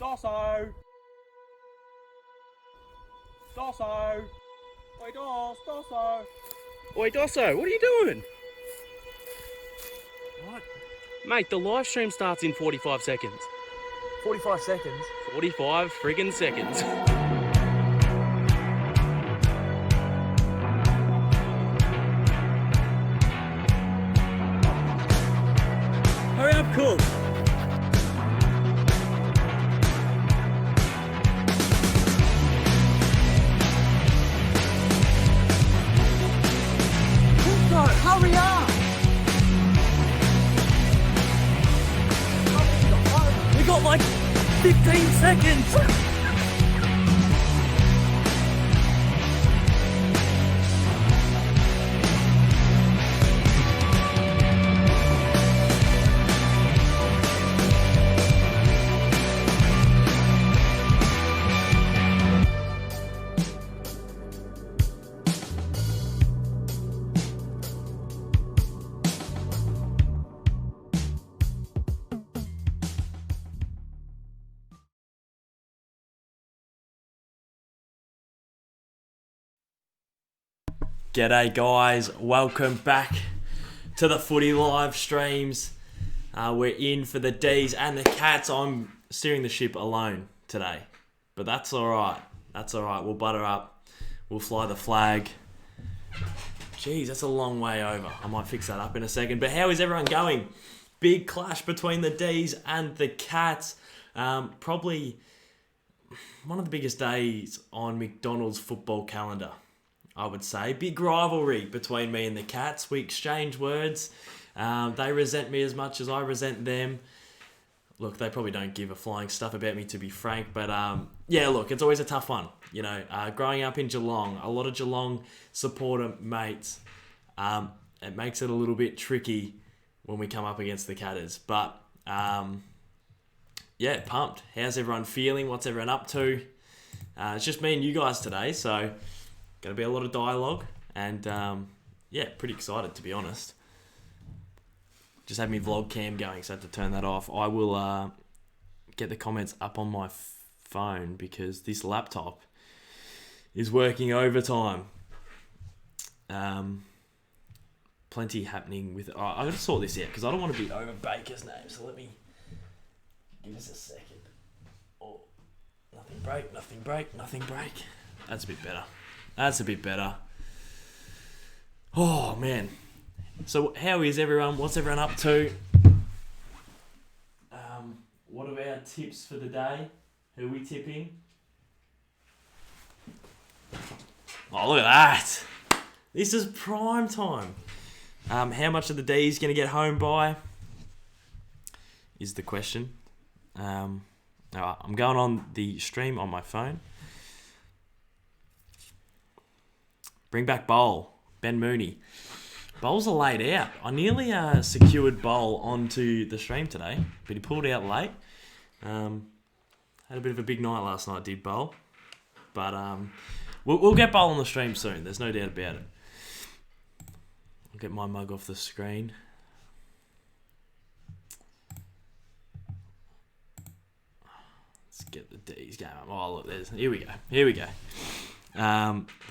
Dosso! Dosso! Oi, Dosso! Oi, Dosso, what are you doing? What? Mate, the live stream starts in 45 seconds. 45 seconds? 45 friggin' seconds. Hurry up, Cook! Hurry up! We got like 15 seconds! G'day guys, welcome back to the footy live streams. We're in for the Dees and the Cats. I'm steering the ship alone today, but that's alright. That's alright, we'll butter up, we'll fly the flag. Jeez, that's a long way over. I might fix that up in a second, but how is everyone going? Big clash between the Dees and the Cats. Probably one of the biggest days on McDonald's football calendar, I would say. Big rivalry between me and the Cats. We exchange words. They resent me as much as I resent them. Look, they probably don't give a flying stuff about me, to be frank. But yeah, look, it's always a tough one. You know, growing up in Geelong, a lot of Geelong supporter mates. It makes it a little bit tricky when we come up against the Catters. But yeah, pumped. How's everyone feeling? What's everyone up to? It's just me and you guys today, so going to be a lot of dialogue, and yeah, pretty excited, to be honest. Just had my vlog cam going, so I had to turn that off. I will get the comments up on my phone because this laptop is working overtime. Plenty happening with it. I've got to sort this out because I don't want to be over Baker's name, so let me give us a second. Oh, nothing break. That's a bit better. That's a bit better. Oh, man. So how is everyone? What's everyone up to? What are our tips for the day? Who are we tipping? Oh, look at that. This is prime time. How much of the day is going to get home by? Is the question. All right, I'm going on the stream on my phone. Bring back Bowl, Ben Mooney. Bowls are laid out. I nearly secured Bowl onto the stream today, but he pulled out late. Had a bit of a big night last night, did Bowl. But we'll get Bowl on the stream soon. There's no doubt about it. I'll get my mug off the screen. Let's get the D's going. Oh, look, here we go.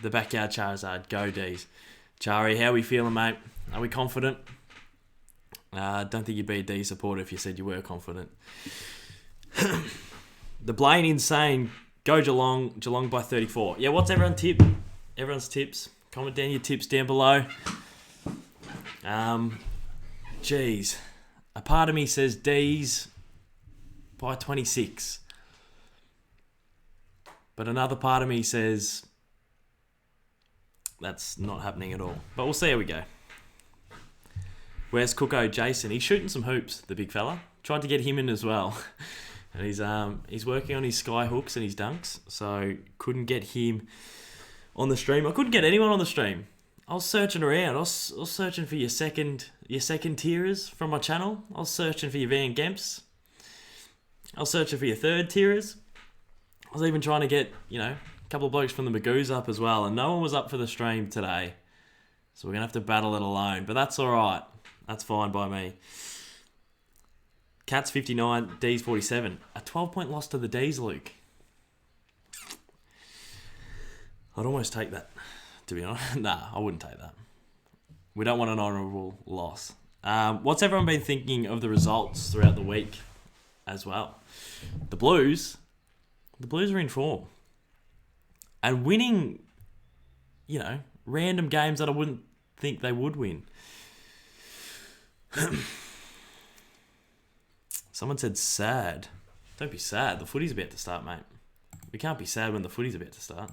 The backyard Charizard, go Dees. Chari, how are we feeling, mate? Are we confident? Don't think you'd be a D supporter if you said you were confident. The Blaine Insane, go Geelong by 34. Yeah, what's everyone's tip? Everyone's tips. Comment down your tips down below. Jeez. A part of me says Dees by 26. But another part of me says that's not happening at all. But we'll see how we go. Where's Cooko Jason? He's shooting some hoops, the big fella. Tried to get him in as well. And he's working on his sky hooks and his dunks. So couldn't get him on the stream. I couldn't get anyone on the stream. I was searching around. I was searching for your second tierers from my channel. I was searching for your Van Gemps. I was searching for your third tierers. I was even trying to get, a couple of blokes from the Magoos up as well, and no one was up for the stream today. So we're going to have to battle it alone, but that's all right. That's fine by me. Cats 59, Dees 47. A 12-point loss to the Dees, Luke. I'd almost take that, to be honest. Nah, I wouldn't take that. We don't want an honourable loss. What's everyone been thinking of the results throughout the week as well? The Blues are in form. And winning, random games that I wouldn't think they would win. Someone said sad. Don't be sad. The footy's about to start, mate. We can't be sad when the footy's about to start.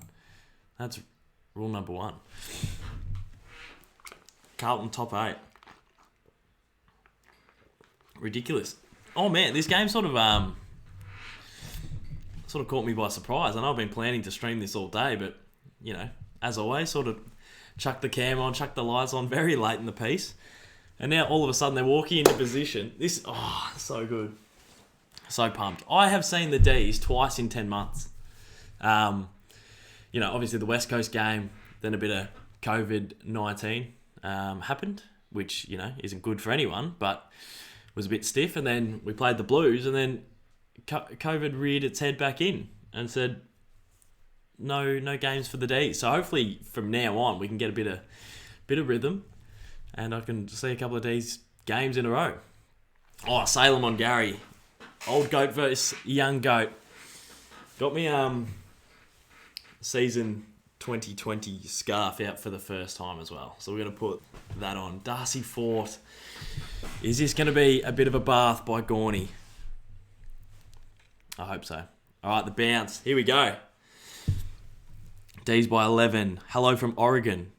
That's rule number 1. Carlton top 8. Ridiculous. Oh man, this game sort of caught me by surprise. I know I've been planning to stream this all day, but as always, sort of chuck the cam on, chuck the lights on very late in the piece. And now all of a sudden they're walking into position. So good. So pumped. I have seen the Dees twice in 10 months. Obviously the West Coast game, then a bit of COVID-19 happened, which, isn't good for anyone, but was a bit stiff. And then we played the Blues, and then COVID reared its head back in and said, no games for the Dees. So hopefully from now on we can get a bit of rhythm, and I can see a couple of Dees games in a row. Oh, Salem on Gary. Old goat versus young goat. Got me season 2020 scarf out for the first time as well. So we're going to put that on. Darcy Fort. Is this going to be a bit of a bath by Gorney? I hope so. All right, the bounce. Here we go. Dees by 11. Hello from Oregon.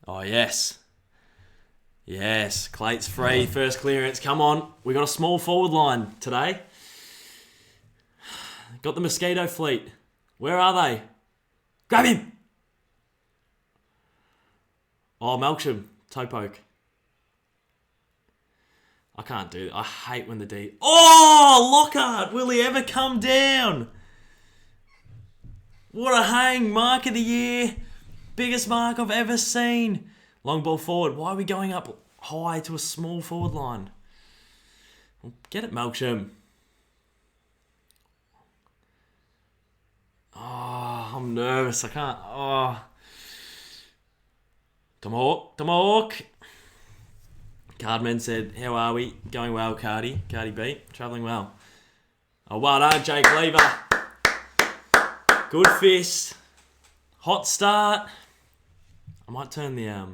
Oh, yes. Yes, Clate's free. First clearance. Come on. We got a small forward line today. Got the Mosquito fleet. Where are they? Grab him! Oh, Melksham. Toe poke. I can't do that. I hate when the D... Oh, Lockhart! Will he ever come down? What a hang. Mark of the year. Biggest mark I've ever seen. Long ball forward. Why are we going up high to a small forward line? Well, get it, Melksham. Oh, I'm nervous. I can't. Oh. Tomahawk. Cardman said, how are we? Going well, Cardi. Cardi B. Travelling well. Oh, well done, Jake Lever. Good fist. Hot start. I might turn the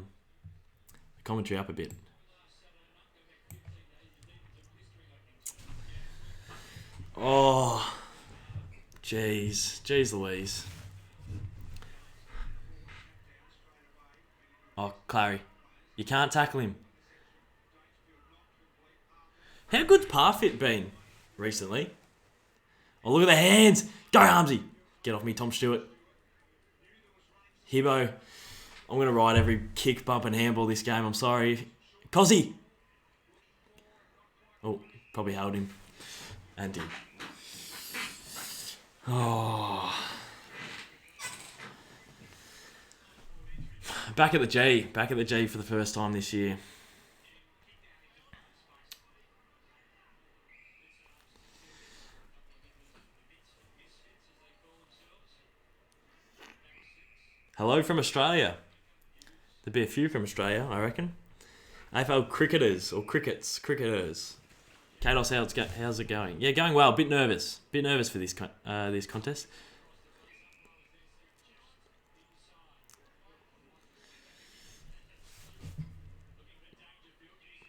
commentary up a bit. Oh, jeez Louise. Oh, Clary, you can't tackle him. How good's Parfit been recently? Oh, look at the hands. Go, Harmsy. Get off me, Tom Stewart. Hibbo. I'm going to ride every kick, bump and handball this game. I'm sorry. Cozzy. Oh, probably held him. And did. Oh. Back at the G. Back at the G for the first time this year. Hello from Australia. There'd be a few from Australia, I reckon. AFL cricketers. Kados, how's it going? Yeah, going well. Bit nervous for this contest.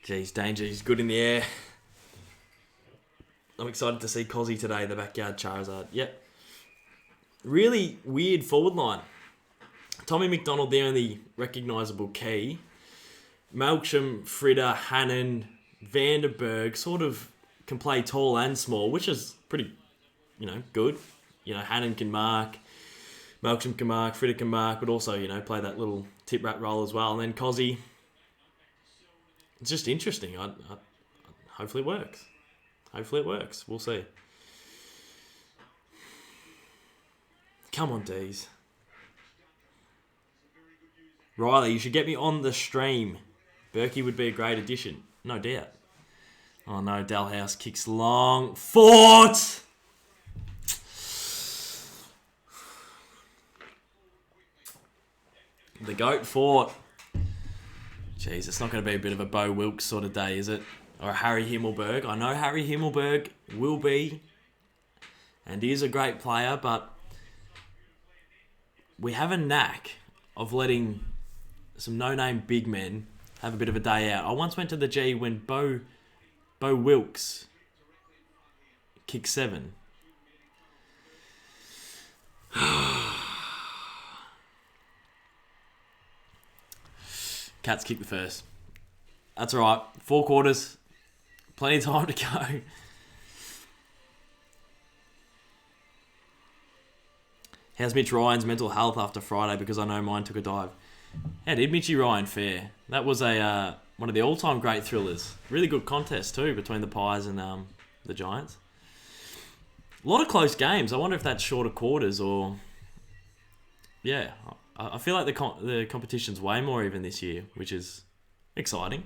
Jeez, danger. He's good in the air. I'm excited to see Cozzy today, the backyard Charizard. Yep. Really weird forward line. Tommy McDonald, the only recognisable key. Melksham, Fritter, Hannon, Vanderberg sort of can play tall and small, which is pretty, good. Hannon can mark, Melksham can mark, Fritter can mark, but also, play that little tip rat role as well. And then Cozzy, it's just interesting. Hopefully it works. We'll see. Come on, Dees. Riley, you should get me on the stream. Berkey would be a great addition, no doubt. Oh no, Dalhouse kicks long. Fort! The GOAT Fort. Jeez, it's not going to be a bit of a Bo Wilkes sort of day, is it? Or a Harry Himmelberg. I know Harry Himmelberg will be, and he is a great player, but we have a knack of letting some no-name big men have a bit of a day out. I once went to the G when Bo Wilkes kicked 7. Cats kick the first. That's all right. 4 quarters. Plenty of time to go. How's Mitch Ryan's mental health after Friday? Because I know mine took a dive. How did Mitchy Ryan fare? That was a one of the all-time great thrillers. Really good contest too between the Pies and the Giants. A lot of close games. I wonder if that's shorter quarters or... Yeah, I feel like the competition's way more even this year, which is exciting.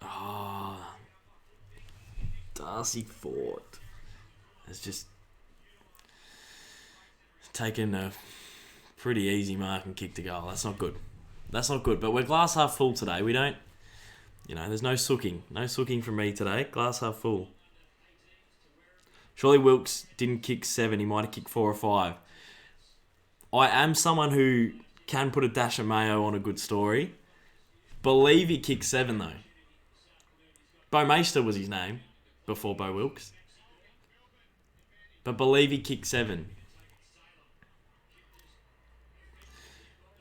Oh, Darcy Fort has just taken a pretty easy mark and kicked a goal. That's not good. That's not good. But we're glass half full today. We don't... there's no sooking. No sooking from me today. Glass half full. Surely Wilkes didn't kick 7. He might have kicked 4 or 5. I am someone who can put a dash of mayo on a good story. Believe he kicked 7 though. Bo Meister was his name before Bo Wilkes. But believe he kicked 7.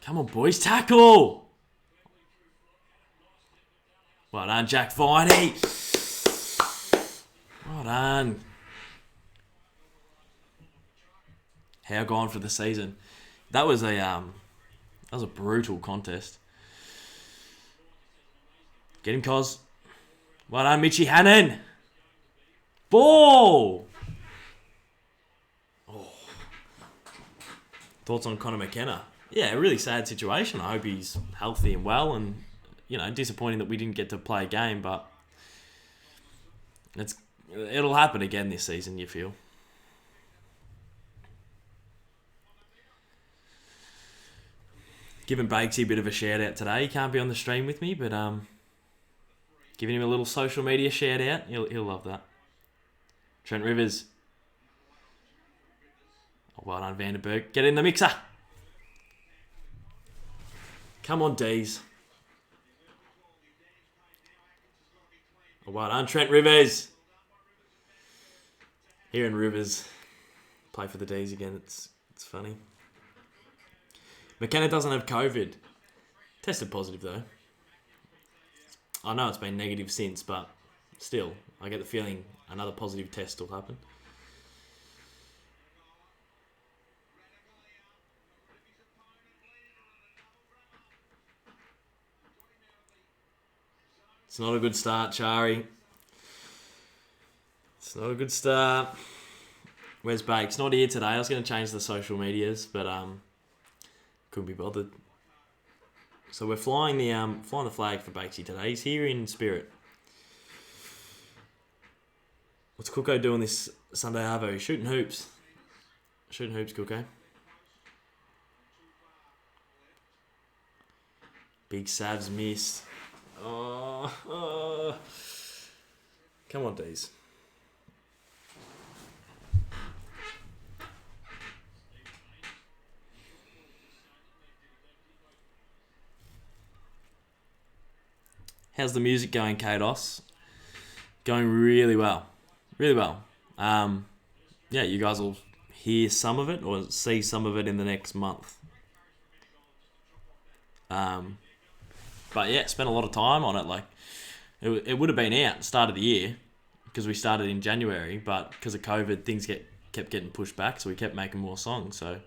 Come on, boys. Tackle! Well done, Jack Viney. Well done. How gone for the season? That was a brutal contest. Get him, Cos. Well done, Mitchy Hannon. Ball! Oh. Thoughts on Conor McKenna? Yeah, a really sad situation. I hope he's healthy and well, and disappointing that we didn't get to play a game, but it'll happen again this season, you feel. Giving Bakesy a bit of a shout out today. He can't be on the stream with me, but giving him a little social media shout out. He'll love that. Trent Rivers. Oh, well done, Vandenberg. Get in the mixer. Come on, Dees. Oh, well done, Trent Rivers. Hearing Rivers play for the Dees again, it's funny. McKenna doesn't have COVID. Tested positive though. I know it's been negative since, but still, I get the feeling another positive test will happen. It's not a good start, Chari. It's not a good start. Where's Bakes? Not here today. I was going to change the social medias, but couldn't be bothered. So we're flying the flag for Bakesy today. He's here in spirit. What's Cooko doing this Sunday Arvo? He's shooting hoops. Shooting hoops, Cooko. Big Savs missed. Oh. Come on, Dees. How's the music going, Kados? Going really well. Really well. Yeah, you guys will hear some of it or see some of it in the next month. But yeah, spent a lot of time on it. Like, it would have been out start of the year because we started in January, but because of COVID, things kept getting pushed back, so we kept making more songs. So,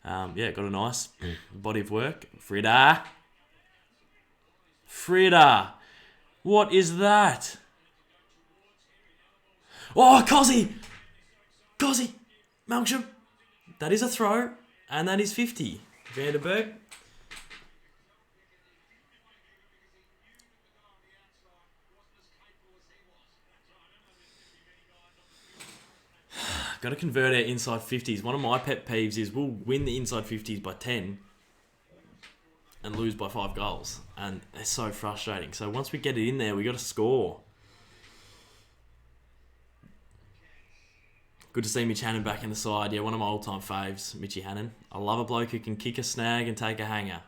yeah, got a nice body of work. Frida! What is that? Oh, Cozzy! Malcolm. That is a throw, and that is 50. Vandenberg. got to convert our inside 50s. One of my pet peeves is we'll win the inside 50s by 10 and lose by 5 goals. And it's so frustrating. So once we get it in there, we got to score. Good to see Mitch Hannon back in the side. Yeah, one of my all-time faves, Mitchy Hannon. I love a bloke who can kick a snag and take a hanger.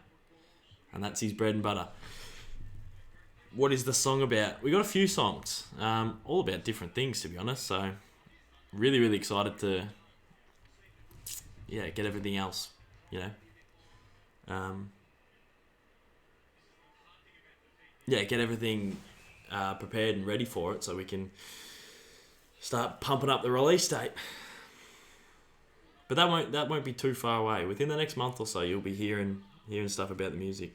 And that's his bread and butter. What is the song about? We got a few songs. All about different things, to be honest. So, really, really excited to, get everything else, get everything prepared and ready for it so we can start pumping up the release date. But that won't be too far away. Within the next month or so, you'll be hearing stuff about the music.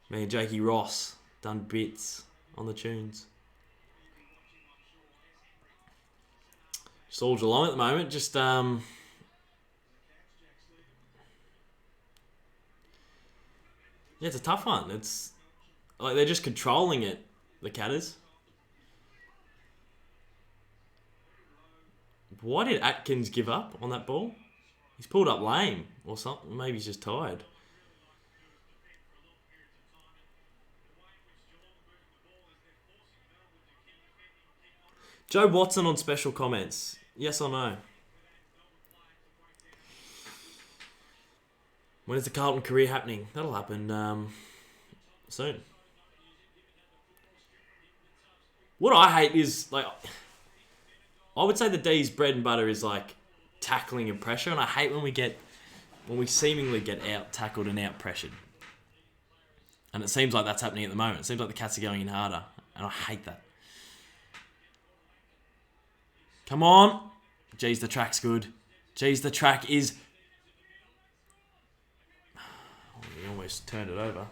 Me and Jakey Ross done bits on the tunes. Just all Geelong at the moment. Just it's a tough one. It's like they're just controlling it, the Catters. Why did Atkins give up on that ball? He's pulled up lame or something. Maybe he's just tired. Joe Watson on special comments. Yes or no? When is the Carlton career happening? That'll happen soon. What I hate is, I would say the Dees bread and butter is tackling and pressure, and I hate when we seemingly get out tackled and out pressured. And it seems like that's happening at the moment. It seems like the Cats are going in harder, and I hate that. Come on. Jeez, the track's good. Jeez, the track is... Oh, we almost turned it over.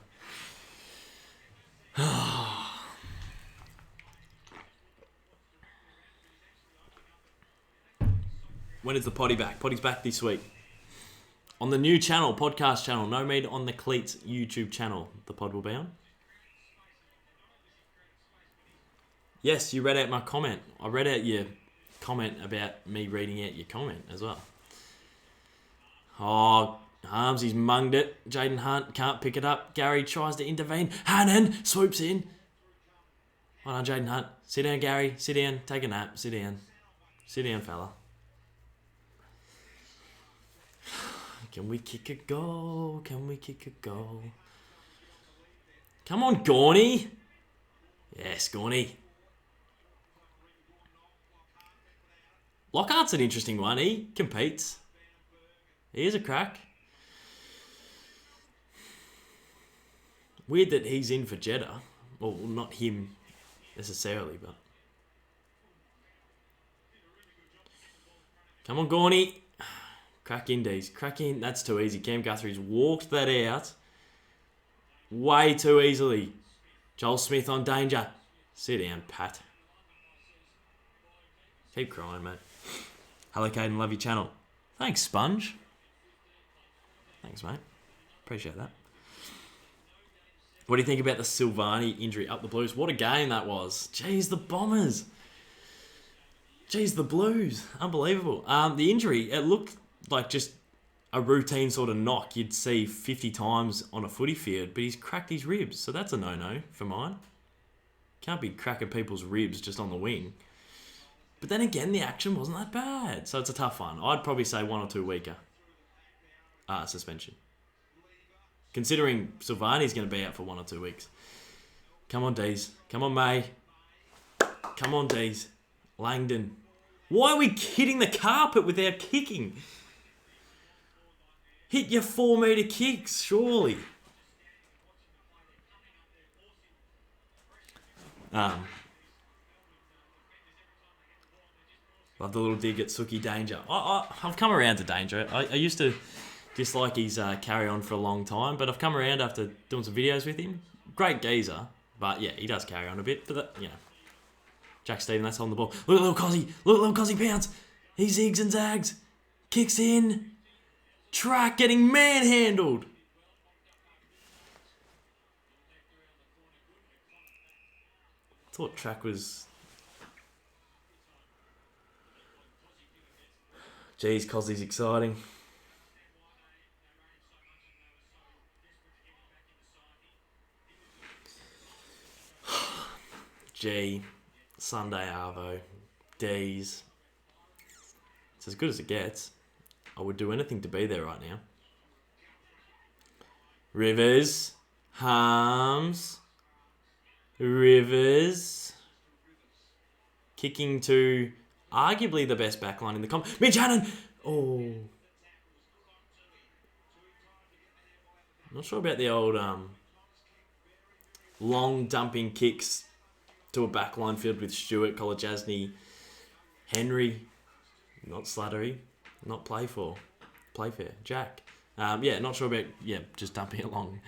When is the potty back? Potty's back this week. On the new channel, podcast channel. No Meat on the Cleats YouTube channel. The pod will be on. Yes, you read out my comment. I read out your comment about me reading out your comment as well. Oh, Harms, he's munged it. Jaden Hunt can't pick it up. Gary tries to intervene. Hannon swoops in. Well done, Jaden Hunt. Sit down, Gary. Sit down. Take a nap. Sit down. Sit down, fella. Can we kick a goal? Can we kick a goal? Come on, Gorney. Yes, Gorney. Lockhart's an interesting one. He competes. He is a crack. Weird that he's in for Jeddah. Well, not him necessarily, but... Come on, Gorney. Crack in, Dees. Crack in. That's too easy. Cam Guthrie's walked that out way too easily. Joel Smith on danger. Sit down, Pat. Keep crying, mate. Hello, Caden. Love your channel. Thanks, Sponge. Thanks, mate. Appreciate that. What do you think about the Silvani injury up the Blues? What a game that was. Jeez, the Bombers. Jeez, the Blues. Unbelievable. The injury, it looked like just a routine sort of knock you'd see 50 times on a footy field, but he's cracked his ribs, so that's a no-no for mine. Can't be cracking people's ribs just on the wing. But then again, the action wasn't that bad, so it's a tough one. I'd probably say 1 or 2 weeker suspension. Considering Silvani's going to be out for 1 or 2 weeks. Come on, Dees. Come on, May. Come on, Dees. Langdon. Why are we hitting the carpet with our kicking? Hit your 4-metre kicks, surely. Love the little dig at Suki Danger. I've come around to Danger. I used to dislike his carry on for a long time, but I've come around after doing some videos with him. Great geezer, but yeah, he does carry on a bit. But that, Jack Stephen, that's on the ball. Look at little Cozzy. Look at little Cozzy pounce. He zigs and zags. Kicks in. Track getting manhandled. Thought Track was... Jeez, Cosley's exciting. G, Sunday Arvo, Dees. It's as good as it gets. I would do anything to be there right now. Rivers, Harms, Rivers, kicking to arguably the best backline in the comp. Mitch Hannon! Oh. Not sure about the old long dumping kicks to a backline filled with Stewart, Kolajasny, Henry, not Slattery, not Playfair, Jack. Not sure about just dumping it along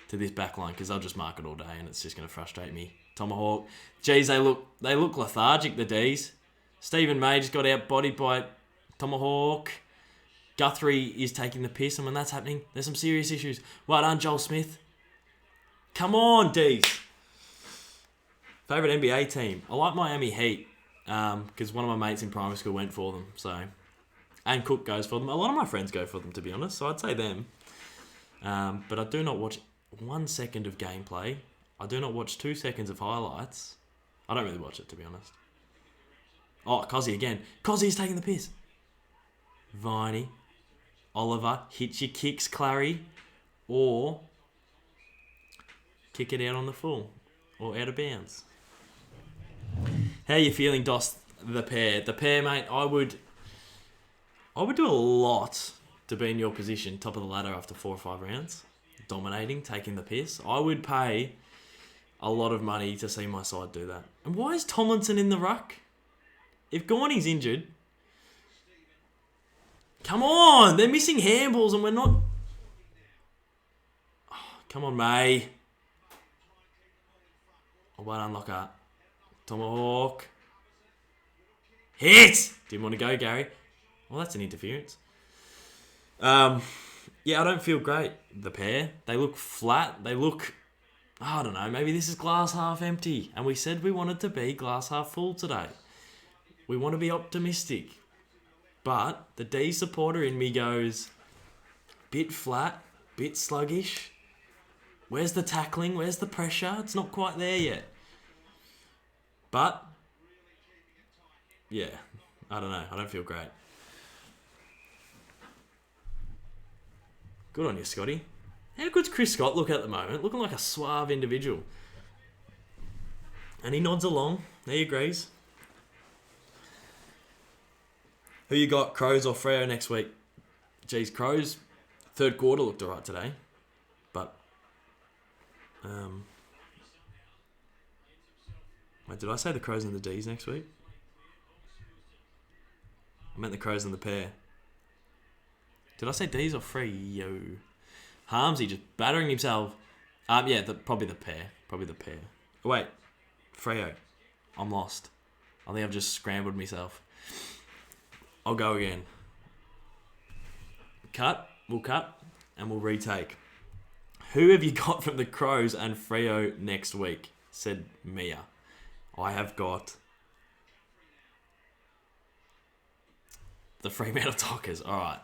to this backline because they'll just mark it all day and it's just going to frustrate me. Tomahawk, geez, they look lethargic, the D's. Stephen May just got out bodied by Tomahawk. Guthrie is taking the piss, and when that's happening, there's some serious issues. Well done, Joel Smith. Come on, Dees. Favourite NBA team. I like Miami Heat because one of my mates in primary school went for them. So, and Cook goes for them. A lot of my friends go for them, to be honest. So I'd say them. But I do not watch 1 second of gameplay. I do not watch 2 seconds of highlights. I don't really watch it, to be honest. Oh, Cozzy again. Cozzy's taking the piss. Viney. Oliver. Hit your kicks, Clary. Or kick it out on the full. Or out of bounds. How are you feeling, Dos, the pair? The pair, mate, I would do a lot to be in your position, top of the ladder after 4 or 5 rounds. Dominating, taking the piss. I would pay a lot of money to see my side do that. And why is Tomlinson in the ruck? If Gorney's injured... Come on! They're missing handballs and we're not... Oh, come on, May. Oh, well done, Lockhart. Tomahawk. Hit! Didn't want to go, Gary. Well, that's an interference. I don't feel great, the pair. They look flat. They look... I don't know, maybe this is glass half empty. And we said we wanted to be glass half full today. We want to be optimistic. But the D supporter in me goes, bit flat, bit sluggish. Where's the tackling? Where's the pressure? It's not quite there yet. But, yeah, I don't know. I don't feel great. Good on you, Scotty. How good's Chris Scott look at the moment? Looking like a suave individual. And he nods along. He agrees. Who you got, Crows or Freo next week? Geez, Crows, third quarter looked alright today. But, wait, did I say the Crows and the D's next week? I meant the Crows and the pair. Did I say D's or Freo? Harmsy just battering himself. Probably the pair. Oh, wait, Freo. I'm lost. I think I've just scrambled myself. I'll go again. We'll cut, and we'll retake. Who have you got from the Crows and Freo next week? Said Mia. I have got the Fremantle Dockers. All right.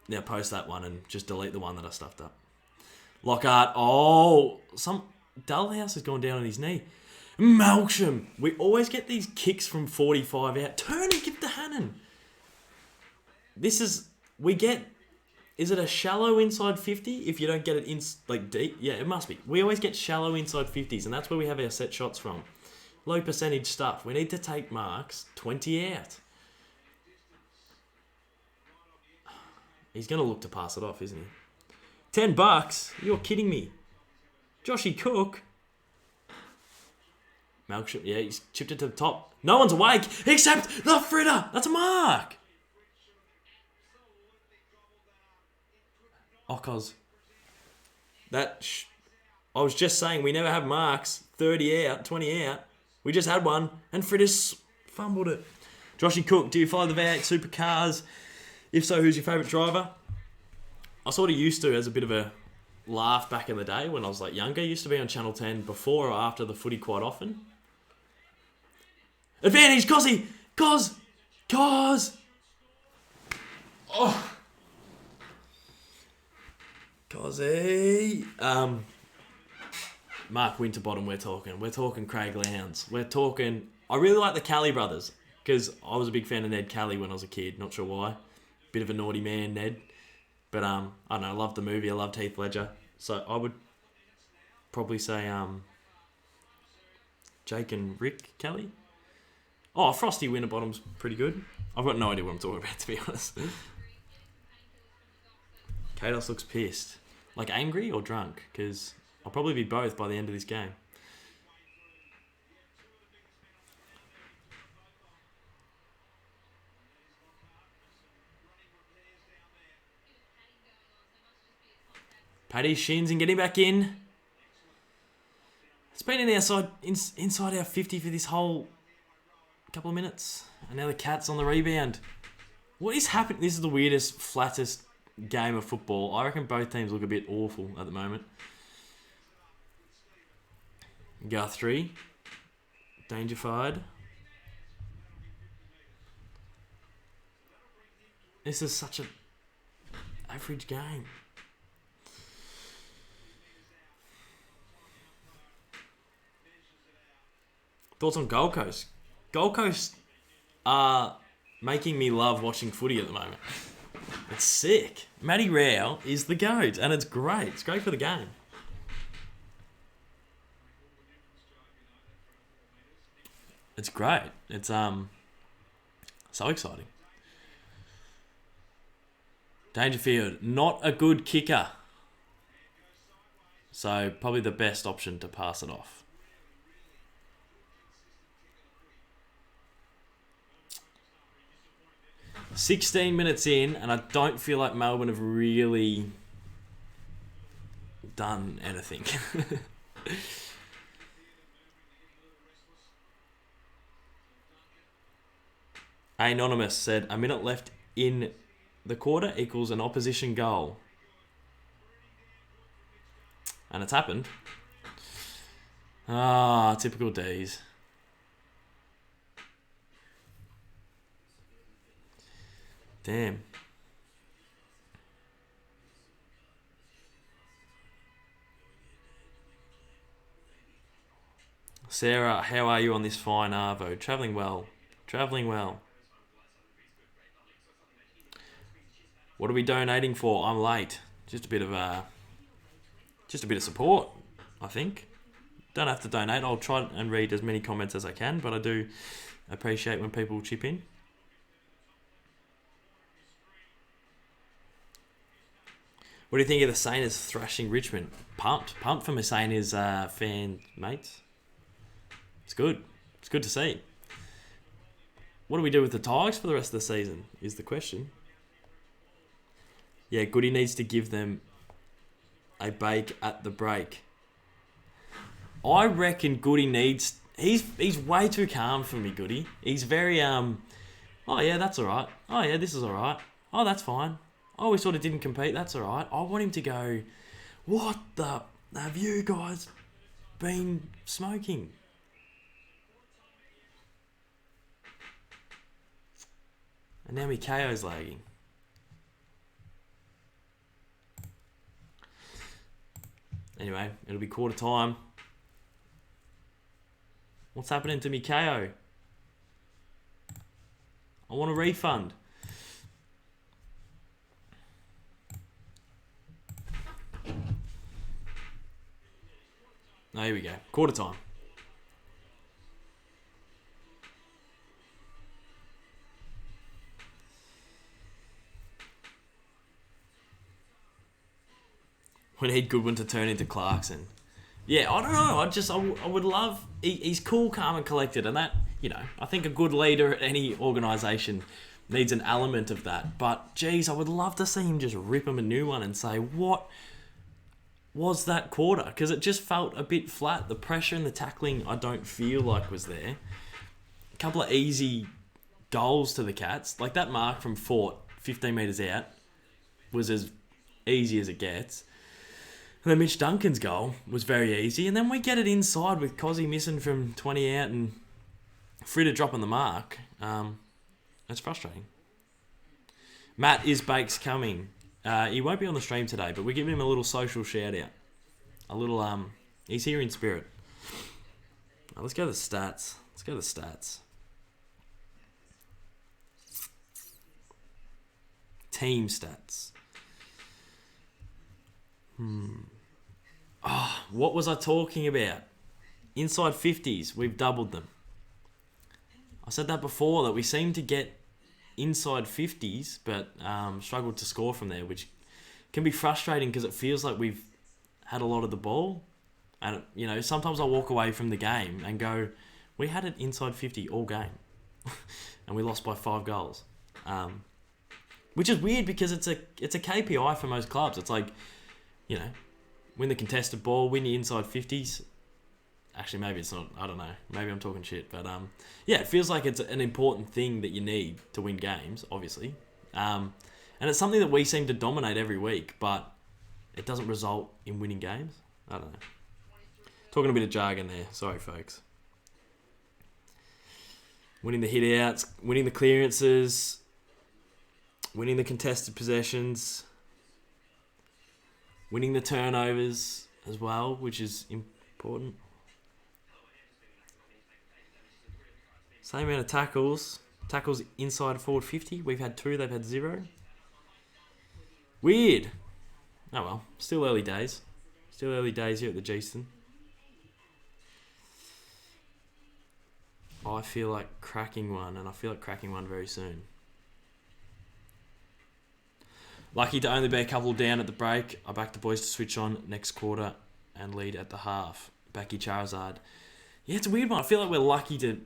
Now post that one and just delete the one that I stuffed up. Lockhart. Oh, Dullhouse has gone down on his knee. Malcolm. We always get these kicks from 45 out. Turn and give to Hannon. Is it a shallow inside 50 if you don't get it in deep? Yeah, it must be. We always get shallow inside 50s and that's where we have our set shots from. Low percentage stuff. We need to take marks 20 out. He's going to look to pass it off, isn't he? $10? You're kidding me. Joshy Cook. Malcolm, yeah, he's chipped it to the top. No one's awake except the Fritter. That's a mark. Oh, cause I was just saying we never have marks. 30 out, 20 out. We just had one, and Fritter's fumbled it. Joshy Cook, do you follow the V8 supercars? If so, who's your favourite driver? I sort of used to as a bit of a laugh back in the day when I was younger. I used to be on Channel 10 before or after the footy quite often. Advantage, Cozzy! Coz! Oh. Cozzy. Mark Winterbottom, we're talking. We're talking Craig Lowndes. We're talking... I really like the Kelly brothers because I was a big fan of Ned Kelly when I was a kid. Not sure why. Bit of a naughty man, Ned. But, I don't know. I loved the movie. I loved Heath Ledger. So I would probably say Jake and Rick Kelly. Oh, Frosty Winterbottom's pretty good. I've got no idea what I'm talking about, to be honest. Kados looks pissed. Like angry or drunk? Because I'll probably be both by the end of this game. Paddy shins and getting back in. It's been inside our 50 for this whole couple of minutes. And now the Cats on the rebound. What is happening? This is the weirdest, flattest game of football. I reckon both teams look a bit awful at the moment. Guthrie. Dangerfied. This is such an average game. Thoughts on Gold Coast? Gold Coast are making me love watching footy at the moment. It's sick. Matty Rao is the GOAT, and it's great. It's great for the game. It's great. It's so exciting. Dangerfield, not a good kicker. So probably the best option to pass it off. 16 minutes in, and I don't feel like Melbourne have really done anything. Anonymous said, a minute left in the quarter equals an opposition goal. And it's happened. Ah, typical Dees. Damn. Sarah, how are you on this fine Arvo? Travelling well. Travelling well. What are we donating for? I'm late. Just a bit of support, I think. Don't have to donate. I'll try and read as many comments as I can, but I do appreciate when people chip in. What do you think of the Saints thrashing Richmond? Pumped for my Saints fan mates. It's good. It's good to see. What do we do with the Tigers for the rest of the season is the question. Yeah, Goody needs to give them a bake at the break. I reckon Goody needs... He's way too calm for me, Goody. He's very... Oh, yeah, that's all right. Oh, yeah, this is all right. Oh, that's fine. Oh, we sort of didn't compete. That's all right. I want him to go, what the... Have you guys been smoking? And now my KO's lagging. Anyway, it'll be quarter time. What's happening to me KO? I want a refund. Oh, here we go. Quarter time. We need Goodwin to turn into Clarkson. Yeah, I don't know. I would love... He's cool, calm and collected. And that, I think a good leader at any organisation needs an element of that. But, geez, I would love to see him just rip him a new one and say, what was that quarter? Because it just felt a bit flat. The pressure and the tackling I don't feel like was there. A couple of easy goals to the Cats. Like that mark from Fort, 15 metres out, was as easy as it gets. And then Mitch Duncan's goal was very easy. And then we get it inside with Cozzy missing from 20 out and Fritter dropping the mark. It's frustrating. Matt Isbake's coming. He won't be on the stream today, but we're giving him a little social shout out. A little he's here in spirit. Let's go to the stats. Team stats. What was I talking about? Inside 50s, we've doubled them. I said that before, that we seem to get inside 50s, but struggled to score from there, which can be frustrating because it feels like we've had a lot of the ball. And, you know, sometimes I walk away from the game and go, we had it inside 50 all game. And we lost by 5 goals. Which is weird because it's a KPI for most clubs. It's like, you know, win the contested ball, win the inside 50s. Actually, maybe it's not. I don't know. Maybe I'm talking shit. But, yeah, it feels like it's an important thing that you need to win games, obviously. And it's something that we seem to dominate every week, but it doesn't result in winning games. I don't know. Talking a bit of jargon there. Sorry, folks. Winning the hit-outs, winning the clearances, winning the contested possessions, winning the turnovers as well, which is important. Same amount of tackles. Tackles inside forward 50. We've had 2, they've had 0. Weird. Oh well, still early days. Still early days here at the Geeston. I feel like cracking one, and I feel like cracking one very soon. Lucky to only be a couple down at the break. I back the boys to switch on next quarter and lead at the half. Backy Charizard. Yeah, it's a weird one. I feel like we're lucky to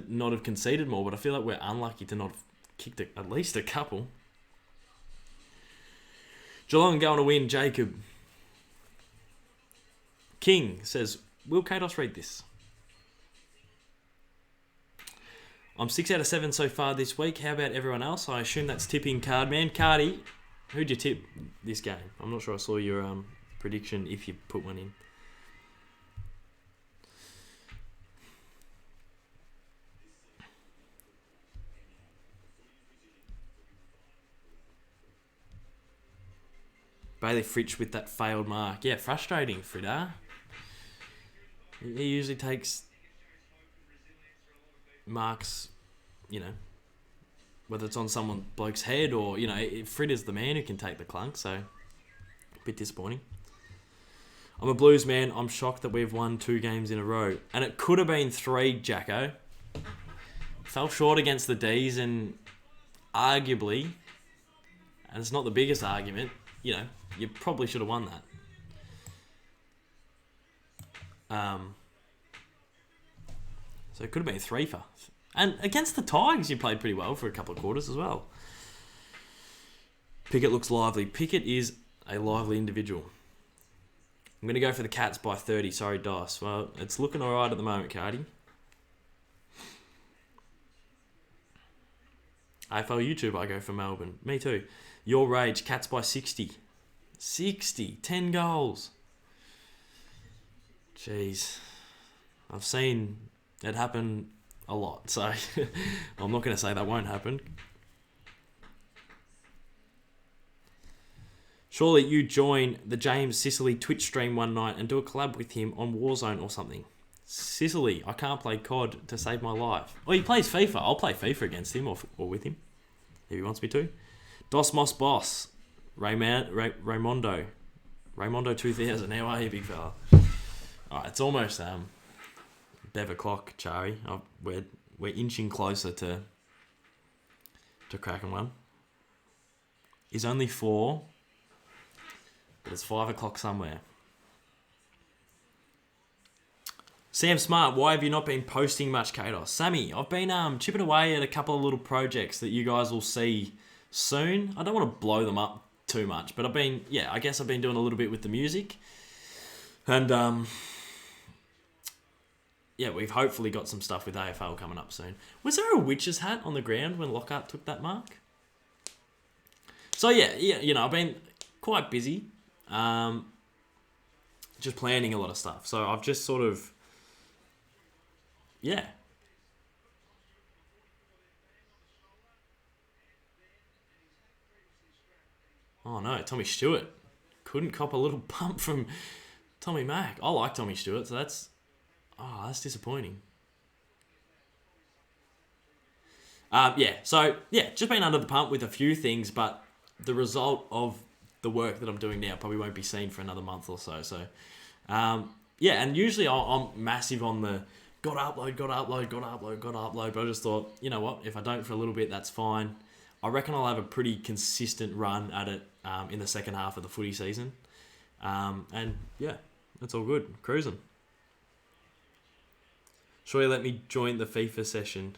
not have conceded more, but I feel like we're unlucky to not have kicked at least a couple. Geelong going to win, Jacob. King says, will Kados read this? I'm 6 out of 7 so far this week. How about everyone else? I assume that's tipping Cardman. Cardi, who'd you tip this game? I'm not sure I saw your prediction if you put one in. Bailey Fritsch with that failed mark. Yeah, frustrating, Frida. He usually takes marks, you know, whether it's on someone bloke's head or, you know, Frida's the man who can take the clunk, so a bit disappointing. I'm a Blues man. I'm shocked that we've won 2 games in a row. And it could have been 3, Jacko. Fell short against the Dees and arguably, and it's not the biggest argument, you know, you probably should have won that. So it could have been 3 for. And against the Tigers, you played pretty well for a couple of quarters as well. Pickett looks lively. Pickett is a lively individual. I'm going to go for the Cats by 30. Sorry, Dice. Well, it's looking all right at the moment, Cardi. AFL YouTube, I go for Melbourne. Me too. Your Rage, Cats by 60. 60. 10 goals. Jeez. I've seen it happen a lot, so I'm not going to say that won't happen. Surely you join the James Sicily Twitch stream one night and do a collab with him on Warzone or something. Sicily, I can't play COD to save my life. Oh, he plays FIFA. I'll play FIFA against him or with him if he wants me to. Dos Mos Boss. Raymondo 2000. How are you, big fella? Alright, it's almost Bev o'clock, Chari. We're inching closer to cracking one. Is only 4, but it's 5 o'clock somewhere. Sam Smart, why have you not been posting much, Kados? Sammy, I've been chipping away at a couple of little projects that you guys will see soon. I don't want to blow them up too much, but I guess I've been doing a little bit with the music. And, yeah, we've hopefully got some stuff with AFL coming up soon. Was there a witch's hat on the ground when Lockhart took that mark? So, yeah, you know, I've been quite busy. Just planning a lot of stuff. So I've just sort of, yeah. Oh no, Tommy Stewart couldn't cop a little pump from Tommy Mack. I like Tommy Stewart, so that's disappointing. Just been under the pump with a few things, but the result of the work that I'm doing now probably won't be seen for another month or so. So, and usually I'm massive on the gotta upload. But I just thought, you know what? If I don't for a little bit, that's fine. I reckon I'll have a pretty consistent run at it in the second half of the footy season. That's all good. Cruising. Sure, you let me join the FIFA session.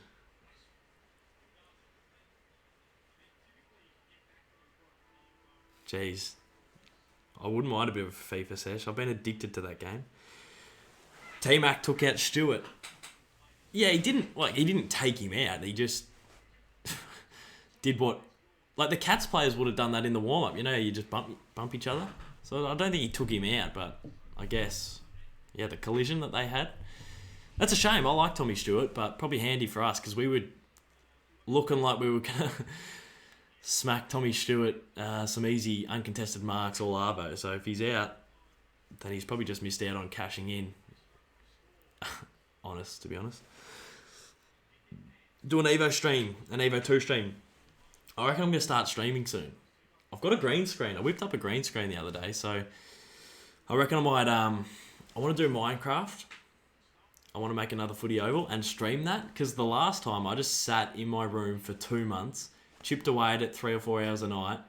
Jeez. I wouldn't mind a bit of a FIFA sesh. I've been addicted to that game. T-Mac took out Stewart. Yeah, he didn't take him out. He just did what... Like, the Cats players would have done that in the warm-up. You know, you just bump each other. So I don't think he took him out, but I guess, yeah, the collision that they had. That's a shame. I like Tommy Stewart, but probably handy for us because we were looking like we were going to smack Tommy Stewart some easy uncontested marks all arvo. So if he's out, then he's probably just missed out on cashing in. To be honest. Do an Evo stream, an Evo 2 stream. I reckon I'm going to start streaming soon. I've got a green screen. I whipped up a green screen the other day, so I reckon I might, I want to do Minecraft. I want to make another footy oval and stream that, because the last time I just sat in my room for 2 months, chipped away at it 3 or 4 hours a night,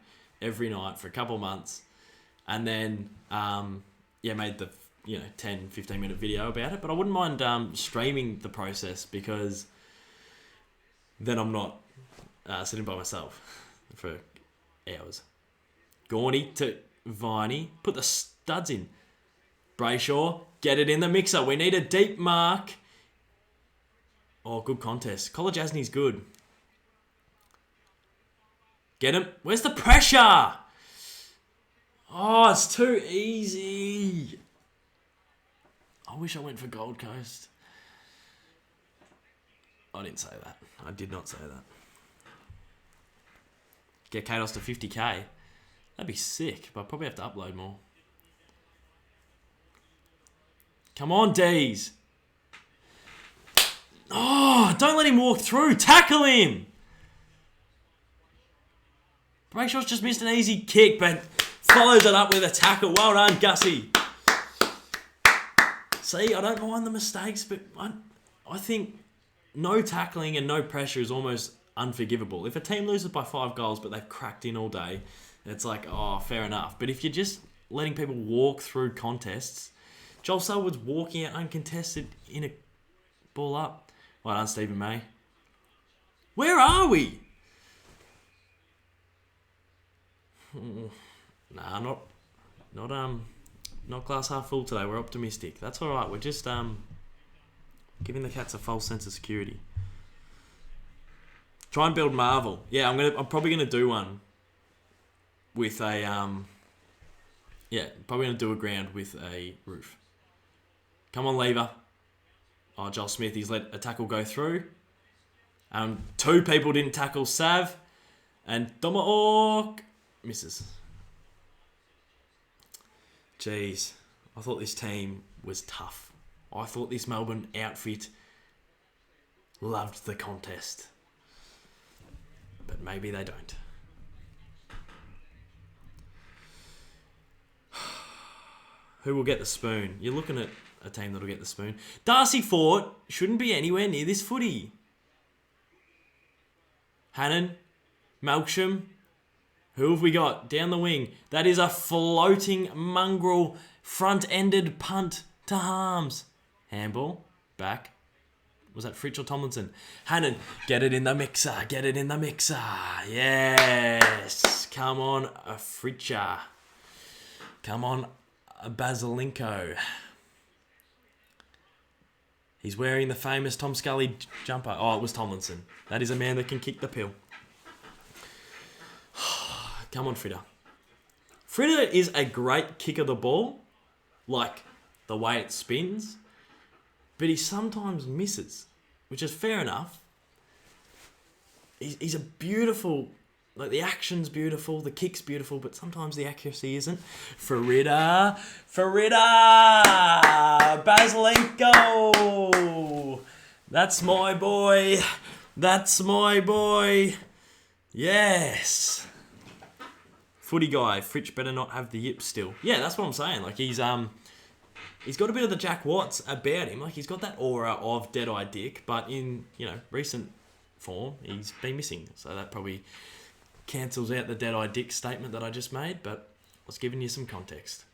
every night for a couple of months, and then, made the 10, 15 minute video about it. But I wouldn't mind streaming the process, because then I'm not sitting by myself for hours. Gorney to Viney. Put the studs in. Brayshaw, get it in the mixer. We need a deep mark. Oh, good contest. College Asney's good. Get him. Where's the pressure? Oh, it's too easy. I wish I went for Gold Coast. I didn't say that. I did not say that. Get Kados to 50k. That'd be sick, but I'll probably have to upload more. Come on, Dees. Oh, don't let him walk through. Tackle him. Brayshaw's just missed an easy kick, but follows it up with a tackle. Well done, Gussie. See, I don't mind the mistakes, but I think no tackling and no pressure is almost unforgivable. If a team loses by 5 goals, but they've cracked in all day, it's like, oh, fair enough. But if you're just letting people walk through contests, Joel Selwood's walking out uncontested in a ball up. Well done, Stephen May. Where are we? Nah, not glass half full today. We're optimistic. That's all right. We're just giving the Cats a false sense of security. Try and build Marvel. Yeah, I'm probably gonna do one with a probably gonna do a ground with a roof. Come on, Lever. Oh, Joel Smith, he's let a tackle go through. 2 people didn't tackle Sav, and Domaork misses. Jeez, I thought this team was tough. I thought this Melbourne outfit loved the contest. But maybe they don't. Who will get the spoon? You're looking at a team that'll get the spoon. Darcy Fort shouldn't be anywhere near this footy. Hannon, Melksham. Who have we got down the wing? That is a floating mongrel front-ended punt to Harms. Handball. Back. Was that Fritsch or Tomlinson? Hannon, get it in the mixer. Get it in the mixer. Yes. Come on, a Fritscher. Come on, a Basilenko. He's wearing the famous Tom Scully jumper. Oh, it was Tomlinson. That is a man that can kick the pill. Come on, Fritter. Fritter is a great kick of the ball, like the way it spins, but he sometimes misses, which is fair enough. He's a beautiful Like, the action's beautiful, the kick's beautiful, but sometimes the accuracy isn't. Farida! Basilenko! That's my boy. Yes. Footy guy. Fritsch better not have the yips still. Yeah, that's what I'm saying. Like, he's got a bit of the Jack Watts about him. Like, he's got that aura of Deadeye Dick, but in, recent form, he's been missing. So that probably cancels out the Deadeye Dick statement that I just made, but I was giving you some context.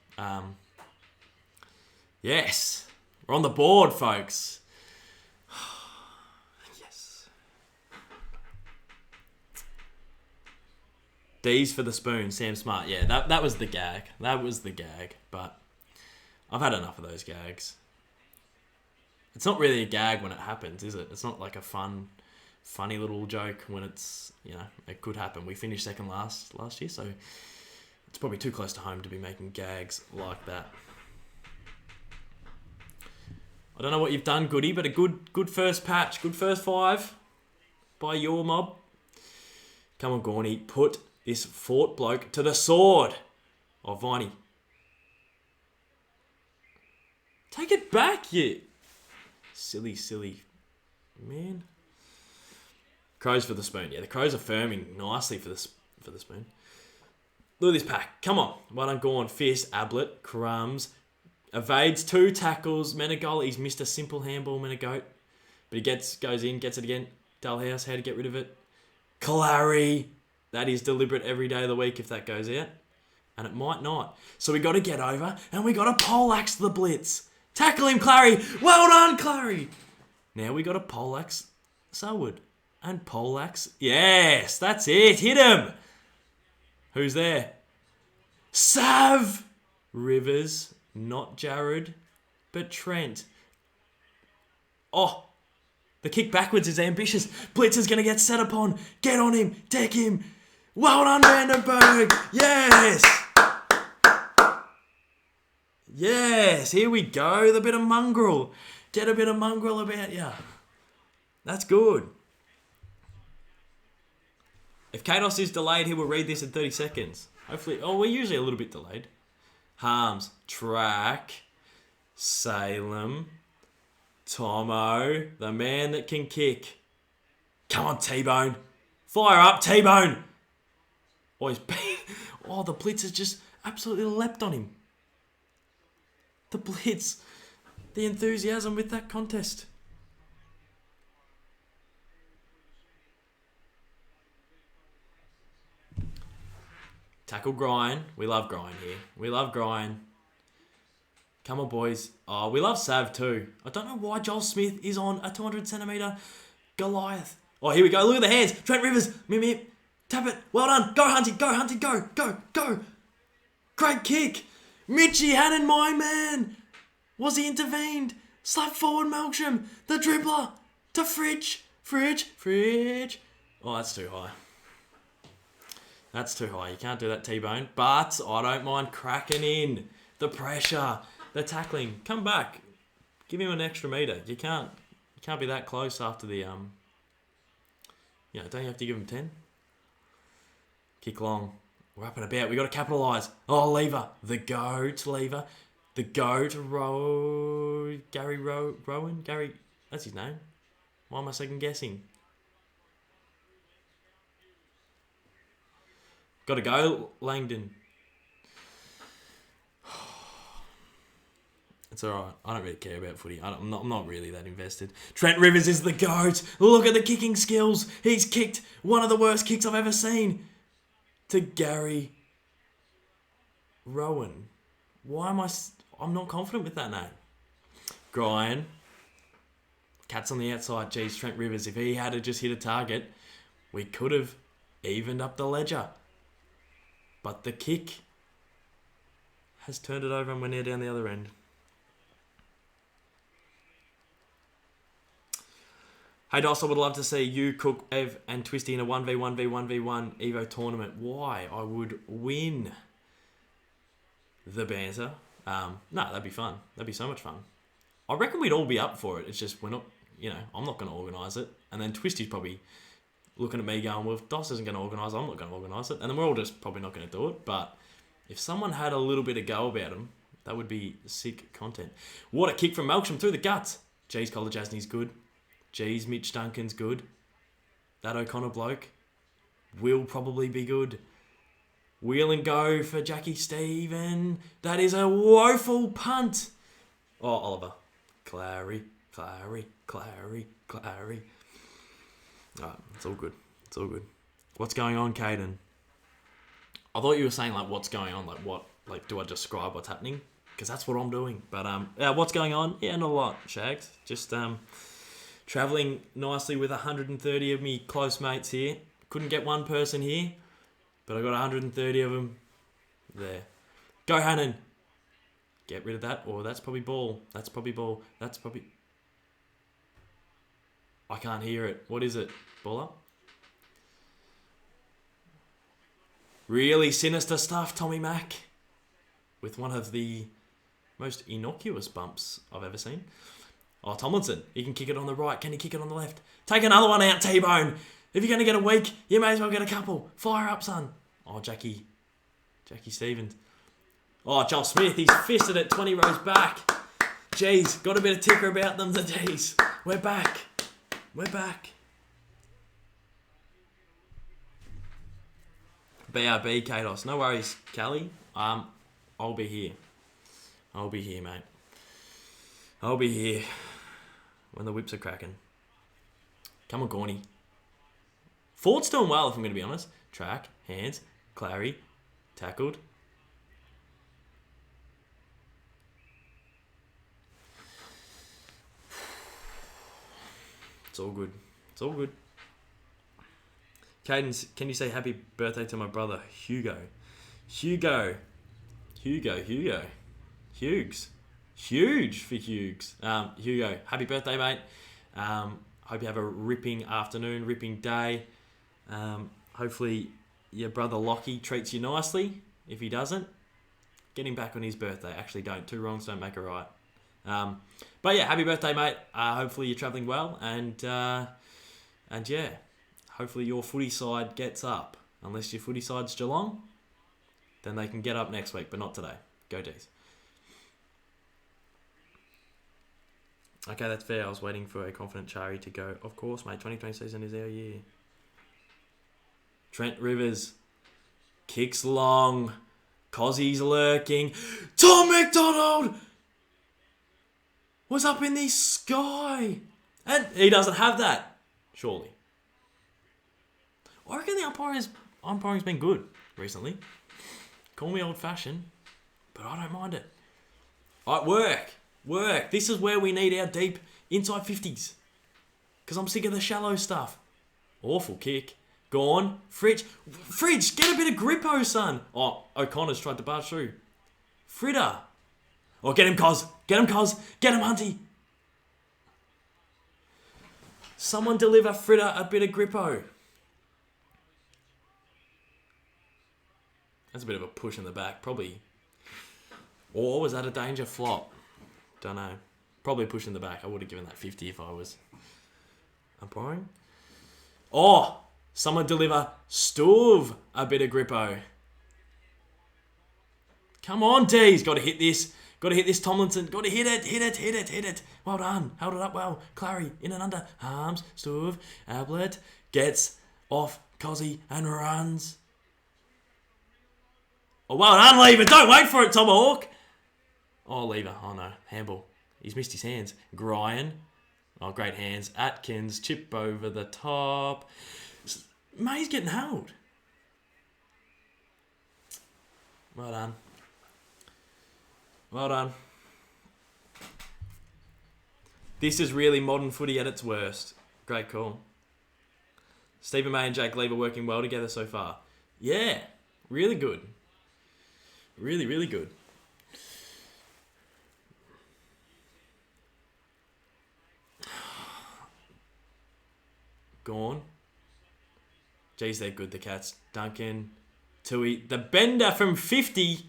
Yes. We're on the board, folks. Yes. Dees for the spoon, Sam Smart. Yeah, that was the gag. But I've had enough of those gags. It's not really a gag when it happens, is it? It's not like a funny little joke when it's, it could happen. We finished second last year, so it's probably too close to home to be making gags like that. I don't know what you've done, Goody, but a good first patch, good first 5 by your mob. Come on, Gorney, put this fort bloke to the sword. Oh, Viney. Take it back, you silly man. Crows for the spoon. Yeah, the Crows are firming nicely for the spoon. Look at this pack. Come on. Well done, Gorn. Fierce, Ablett, Crumbs. Evades 2 tackles. Menegola, he's missed a simple handball, Menegoat. But he goes in, gets it again. Dalhouse, how to get rid of it. Clary. That is deliberate every day of the week if that goes out. And it might not. So we got to get over and we got to poleaxe the blitz. Tackle him, Clary. Well done, Clary. Now we got to poleaxe Selwood. And poleaxe. Yes, that's it. Hit him. Who's there? Sav. Rivers. Not Jared, but Trent. Oh, the kick backwards is ambitious. Blitz is going to get set upon. Get on him. Deck him. Well done, Vandenberg. Yes. Yes, here we go. The bit of mongrel. Get a bit of mongrel about ya. That's good. If Kados is delayed, he will read this in 30 seconds. Hopefully. Oh, we're usually a little bit delayed. Harms, Track, Salem, Tomo, the man that can kick. Come on, T-Bone. Fire up, T-Bone. Oh, the blitz has just absolutely leapt on him. The blitz. The enthusiasm with that contest. Tackle Grind. We love Grind here. We love Grind. Come on, boys. Oh, we love Sav too. I don't know why Joel Smith is on a 200 centimetre Goliath. Oh, here we go. Look at the hands. Trent Rivers. Mip. Tap it. Well done. Go, Hunty. Go, Hunty. Go. Great kick. Mitchie Hannon, my man. Was he intervened? Slap forward, Melksham. The dribbler. To Fridge. Oh, that's too high. That's too high. You can't do that, T-Bone. But I don't mind cracking in. The pressure. The tackling. Come back. Give him an extra metre. You can't be that close after the... don't you have to give him 10? Kick long. We're up and about. We got to capitalise. Oh, Lever. The goat, Lever. The goat, Gary Rowan? Gary... That's his name. Why am I second guessing? Got to go, Langdon. It's alright. I don't really care about footy. I'm not really that invested. Trent Rivers is the GOAT. Look at the kicking skills. He's kicked one of the worst kicks I've ever seen. To Gary Rowan. Why am I'm not confident with that name. Brian. Cat's on the outside. Geez, Trent Rivers. If he had to just hit a target, we could have evened up the ledger. But the kick has turned it over and we're near down the other end. Hey Doss, I would love to see you, Cook, Ev and Twisty in a 1v1v1v1 Evo tournament. Why? I would win the banter. No, that'd be fun. That'd be so much fun. I reckon we'd all be up for it. It's just we're not, I'm not going to organise it. And then Twisty's probably looking at me going, well, if Doss isn't going to organise, I'm not going to organise it. And then we're all just probably not going to do it. But if someone had a little bit of go about them, that would be sick content. What a kick from Melksham through the guts. Jeez, Collar Jasney's good. Jeez, Mitch Duncan's good. That O'Connor bloke will probably be good. Wheel and go for Jackie Stephen. That is a woeful punt. Oh, Oliver. Clary. Alright, it's all good. It's all good. What's going on, Caden? I thought you were saying, like, what's going on? Like, what? Like, do I describe what's happening? Because that's what I'm doing. But, yeah, what's going on? Yeah, not a lot, Shags. Just, travelling nicely with 130 of me close mates here. Couldn't get one person here, but I got 130 of them there. Go, Hannon. Get rid of that. Or that's probably ball. That's probably ball. That's probably... I can't hear it. What is it? Ball up? Really sinister stuff, Tommy Mack. With one of the most innocuous bumps I've ever seen. Oh, Tomlinson. He can kick it on the right. Can he kick it on the left? Take another one out, T-Bone. If you're going to get a week, you may as well get a couple. Fire up, son. Oh, Jackie Stevens. Oh, Joel Smith. He's fisted it 20 rows back. Jeez, got a bit of ticker about them, the Dees. We're back. BRB, Kados. No worries, Callie. I'll be here. Mate. I'll be here when the whips are cracking. Come on, Gorney. Ford's doing well, if I'm going to be honest. Track, hands, Clary, tackled. It's all good. Cadence, can you say happy birthday to my brother, Hugo? Hughes. Huge for Hughes. Hugo, happy birthday, mate. Hope you have a ripping afternoon, ripping day. Hopefully your brother Lockie treats you nicely. If he doesn't, get him back on his birthday. Actually, don't. Two wrongs don't make a right. But yeah, happy birthday, mate. Hopefully you're travelling well. And yeah, hopefully your footy side gets up. Unless your footy side's Geelong, then they can get up next week, but not today. Go Dees. Okay, that's fair. I was waiting for a confident Chari to go. Of course, mate. 2020 season is our year. Trent Rivers kicks long. Cozzie's lurking. Tom McDonald was up in the sky. And he doesn't have that, surely. I reckon the umpiring's been good recently. Call me old-fashioned, but I don't mind it. All right, work. This is where we need our deep inside 50s. Because I'm sick of the shallow stuff. Awful kick. Gone. Fridge, get a bit of grippo, son. Oh, O'Connor's tried to barge through. Fritter. Oh, get him, Cos. Get him, Hunty. Someone deliver Fritter a bit of grippo. That's a bit of a push in the back, probably. Or was that a danger flop? Don't know. Probably push in the back. I would have given that 50 if I was umpiring. Oh, someone deliver Stuve a bit of grippo. Come on, Dees. Got to hit this. Tomlinson. Got to hit it. Well done. Held it up well. Clary in and under. Harms. Stuve. Ablett gets off Cozzy and runs. Oh, well done, Lever. Don't wait for it, Tomahawk. Oh, Lever. Oh, no. Handball. He's missed his hands. Gryan. Oh, great hands. Atkins. Chip over the top. May's getting held. Well done. This is really modern footy at its worst. Great call. Stephen May and Jake Lever working well together so far. Yeah. Really good. Really, really good. Gone. Jeez, they're good, the Cats. Duncan. Tui. The bender from 50.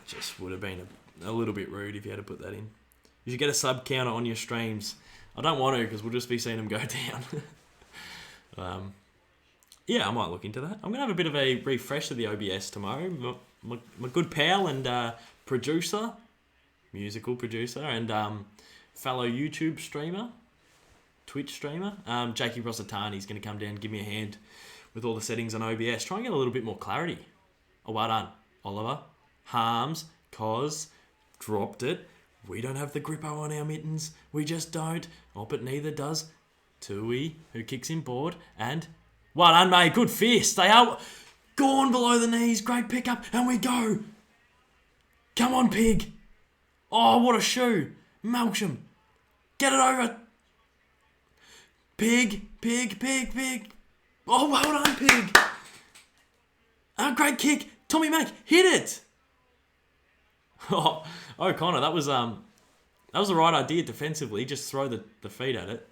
Just would have been a little bit rude if you had to put that in. You should get a sub counter on your streams. I don't want to because we'll just be seeing them go down. Yeah, I might look into that. I'm going to have a bit of a refresh of the OBS tomorrow. My good pal and producer, musical producer, and fellow YouTube streamer, Twitch streamer, Jakey Rosatani is going to come down and give me a hand with all the settings on OBS. Try and get a little bit more clarity. Oh, well done, Oliver. Harms, Cos, dropped it. We don't have the grippo on our mittens. We just don't. Oh, but neither does Tui, who kicks in board. And well done, mate. Good fist. They are gone below the knees. Great pickup. And we go. Come on, Pig. Oh, what a shoe. Malcolm. Get it over. Pig. Oh, well done, Pig. Great kick. Tommy Mack, hit it. Oh, O'Connor, that was the right idea defensively. Just throw the feet at it.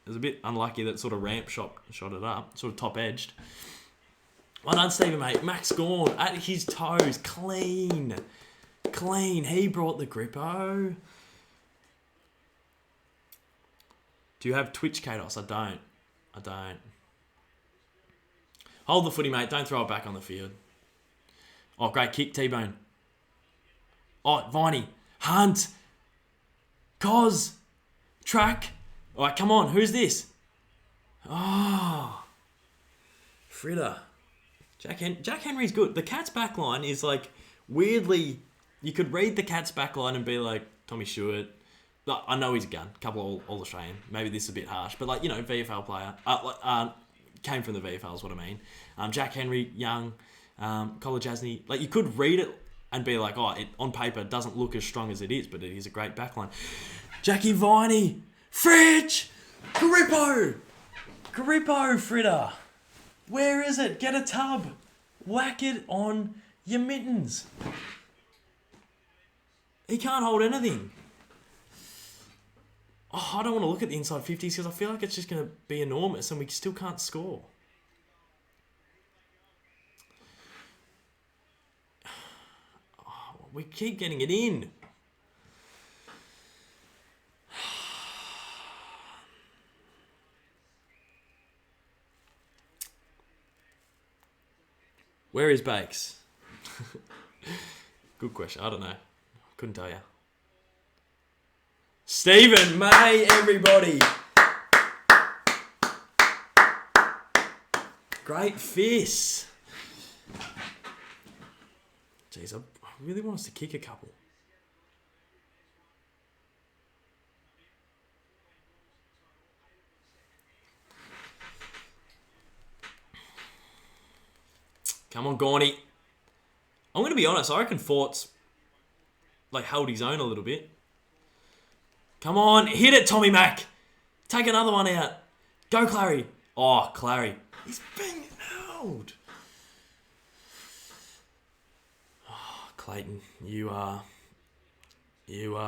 It was a bit unlucky that sort of ramp shot it up, sort of top edged. Well done, Stephen, mate. Max gone at his toes, clean. He brought the grippo. Do you have Twitch, Kados? I don't. Hold the footy, mate. Don't throw it back on the field. Oh, great kick, T-Bone. Oh, Viney. Hunt. Cos. Track. All right, come on. Who's this? Oh. Fritter. Jack Henry's good. The Cats backline is like weirdly... You could read the Cats backline and be like, Tommy Stewart. I know he's a gun. Couple all Australian. Maybe this is a bit harsh. But like, VFL player. Came from the VFL is what I mean. Jack Henry, young. Collar Jasny. Like, you could read it and be like, it on paper doesn't look as strong as it is, but it is a great backline. Jackie Viney. Fridge! Grippo, Fritter. Where is it? Get a tub. Whack it on your mittens. He can't hold anything. Oh, I don't want to look at the inside 50s because I feel like it's just going to be enormous and we still can't score. We keep getting it in. Where is Bakes? Good question. I don't know. Couldn't tell you. Stephen May, everybody. Great fist. Jeez, I really want us to kick a couple. Come on, Gorney. I'm going to be honest. I reckon Fort's held his own a little bit. Come on. Hit it, Tommy Mack. Take another one out. Go, Clary. Oh, Clary. He's being held. Oh, Clayton, you are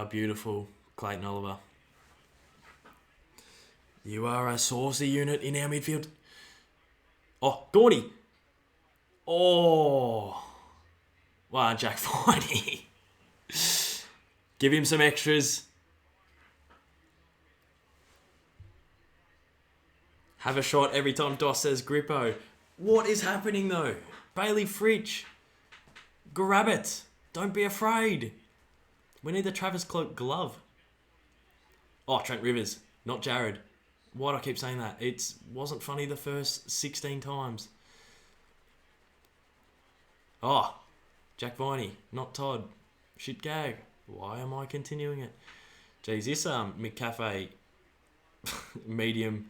beautiful, Clayton Oliver. You are a saucy unit in our midfield. Oh, Gordy. Oh. Wow, Jack Finey. Give him some extras. Have a shot every time Doss says grippo. What is happening though? Bailey Fritsch. Grab it. Don't be afraid. We need the Travis Cloak glove. Oh, Trent Rivers. Not Jared. Why do I keep saying that? It wasn't funny the first 16 times. Oh, Jack Viney. Not Todd. Shit gag. Why am I continuing it? Geez, this McCafe medium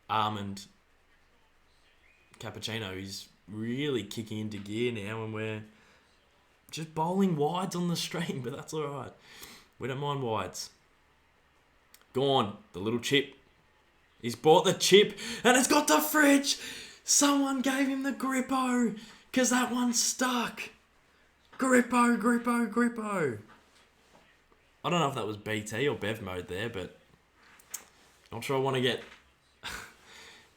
almond cappuccino is really kicking into gear now, and we're just bowling wides on the stream, but that's all right. We don't mind wides. Gone. The little chip. He's bought the chip, and it's got the fridge. Someone gave him the grippo, because that one stuck. Grippo. I don't know if that was BT or Bev mode there, but not sure I want to get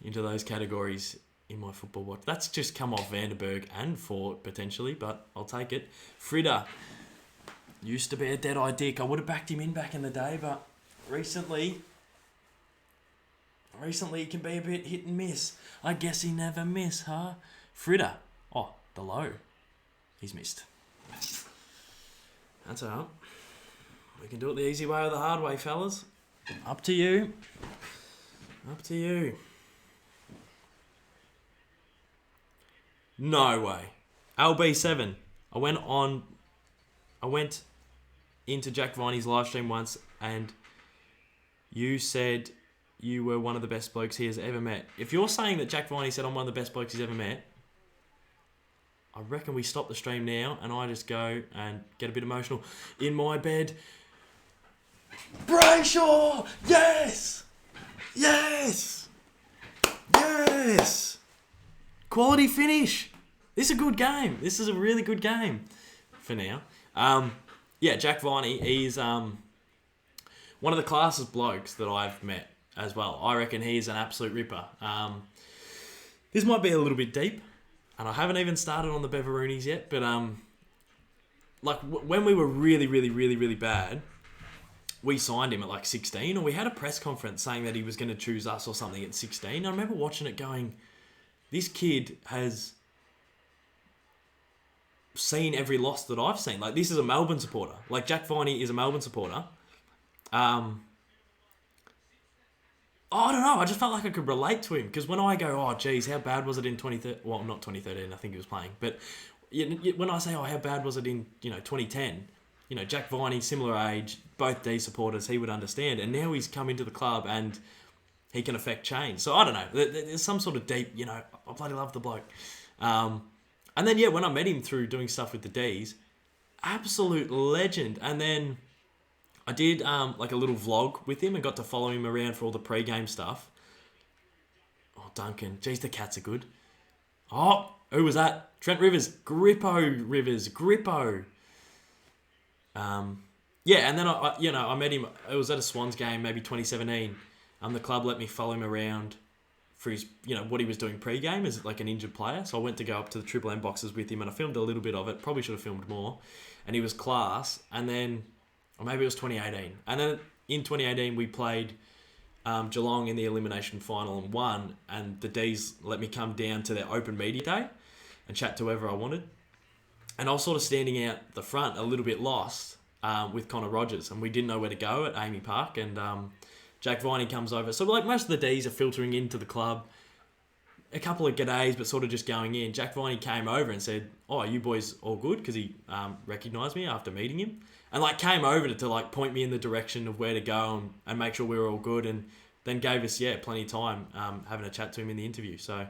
into those categories in my football watch. That's just come off Vandenberg and Fort, potentially, but I'll take it. Fritter used to be a dead-eye dick. I would have backed him in back in the day, but recently, I recently he can be a bit hit and miss. I guess he never miss, huh? Fritter. Oh, the low. He's missed. That's alright. We can do it the easy way or the hard way, fellas. Up to you. Up to you. No way. LB7. I went into Jack Viney's live stream once and you said you were one of the best blokes he has ever met. If you're saying that Jack Viney said I'm one of the best blokes he's ever met, I reckon we stop the stream now and I just go and get a bit emotional in my bed. Brayshaw! Yes! Yes! Yes! Quality finish. This is a good game. This is a really good game for now. Yeah, Jack Viney, he's one of the classest blokes that I've met as well. I reckon he's an absolute ripper. This might be a little bit deep, and I haven't even started on the Beveroonies yet, but when we were really, really, really, really bad, we signed him at like 16, or we had a press conference saying that he was going to choose us or something at 16. I remember watching it going, this kid has seen every loss that I've seen. Like, this is a Melbourne supporter. Like, Jack Viney is a Melbourne supporter. I don't know. I just felt like I could relate to him. Because when I go, oh, geez, how bad was it in 2013? Well, not 2013. I think he was playing. But when I say, oh, how bad was it in 2010? Jack Viney, similar age, both Dees supporters, he would understand. And now he's come into the club and he can affect change. So I don't know. There's some sort of deep, I bloody love the bloke. And then, when I met him through doing stuff with the Dees, absolute legend. And then I did like a little vlog with him and got to follow him around for all the pre-game stuff. Oh, Duncan. Geez, the Cats are good. Oh, who was that? Trent Rivers. Grippo. And then I met him. It was at a Swans game, maybe 2017. The club let me follow him around for his, what he was doing pre-game as like an injured player. So I went to go up to the Triple M boxes with him and I filmed a little bit of it. Probably should have filmed more. And he was class. And then, or maybe it was 2018. And then in 2018, we played Geelong in the elimination final and won. And the Dees let me come down to their open media day and chat to whoever I wanted. And I was sort of standing out the front a little bit lost with Connor Rogers. And we didn't know where to go at Amy Park. And Jack Viney comes over. So like most of the Dees are filtering into the club. A couple of g'days, but sort of just going in. Jack Viney came over and said, oh, are you boys all good? Because he recognised me after meeting him. And like came over to like point me in the direction of where to go and make sure we were all good. And then gave us, plenty of time having a chat to him in the interview. So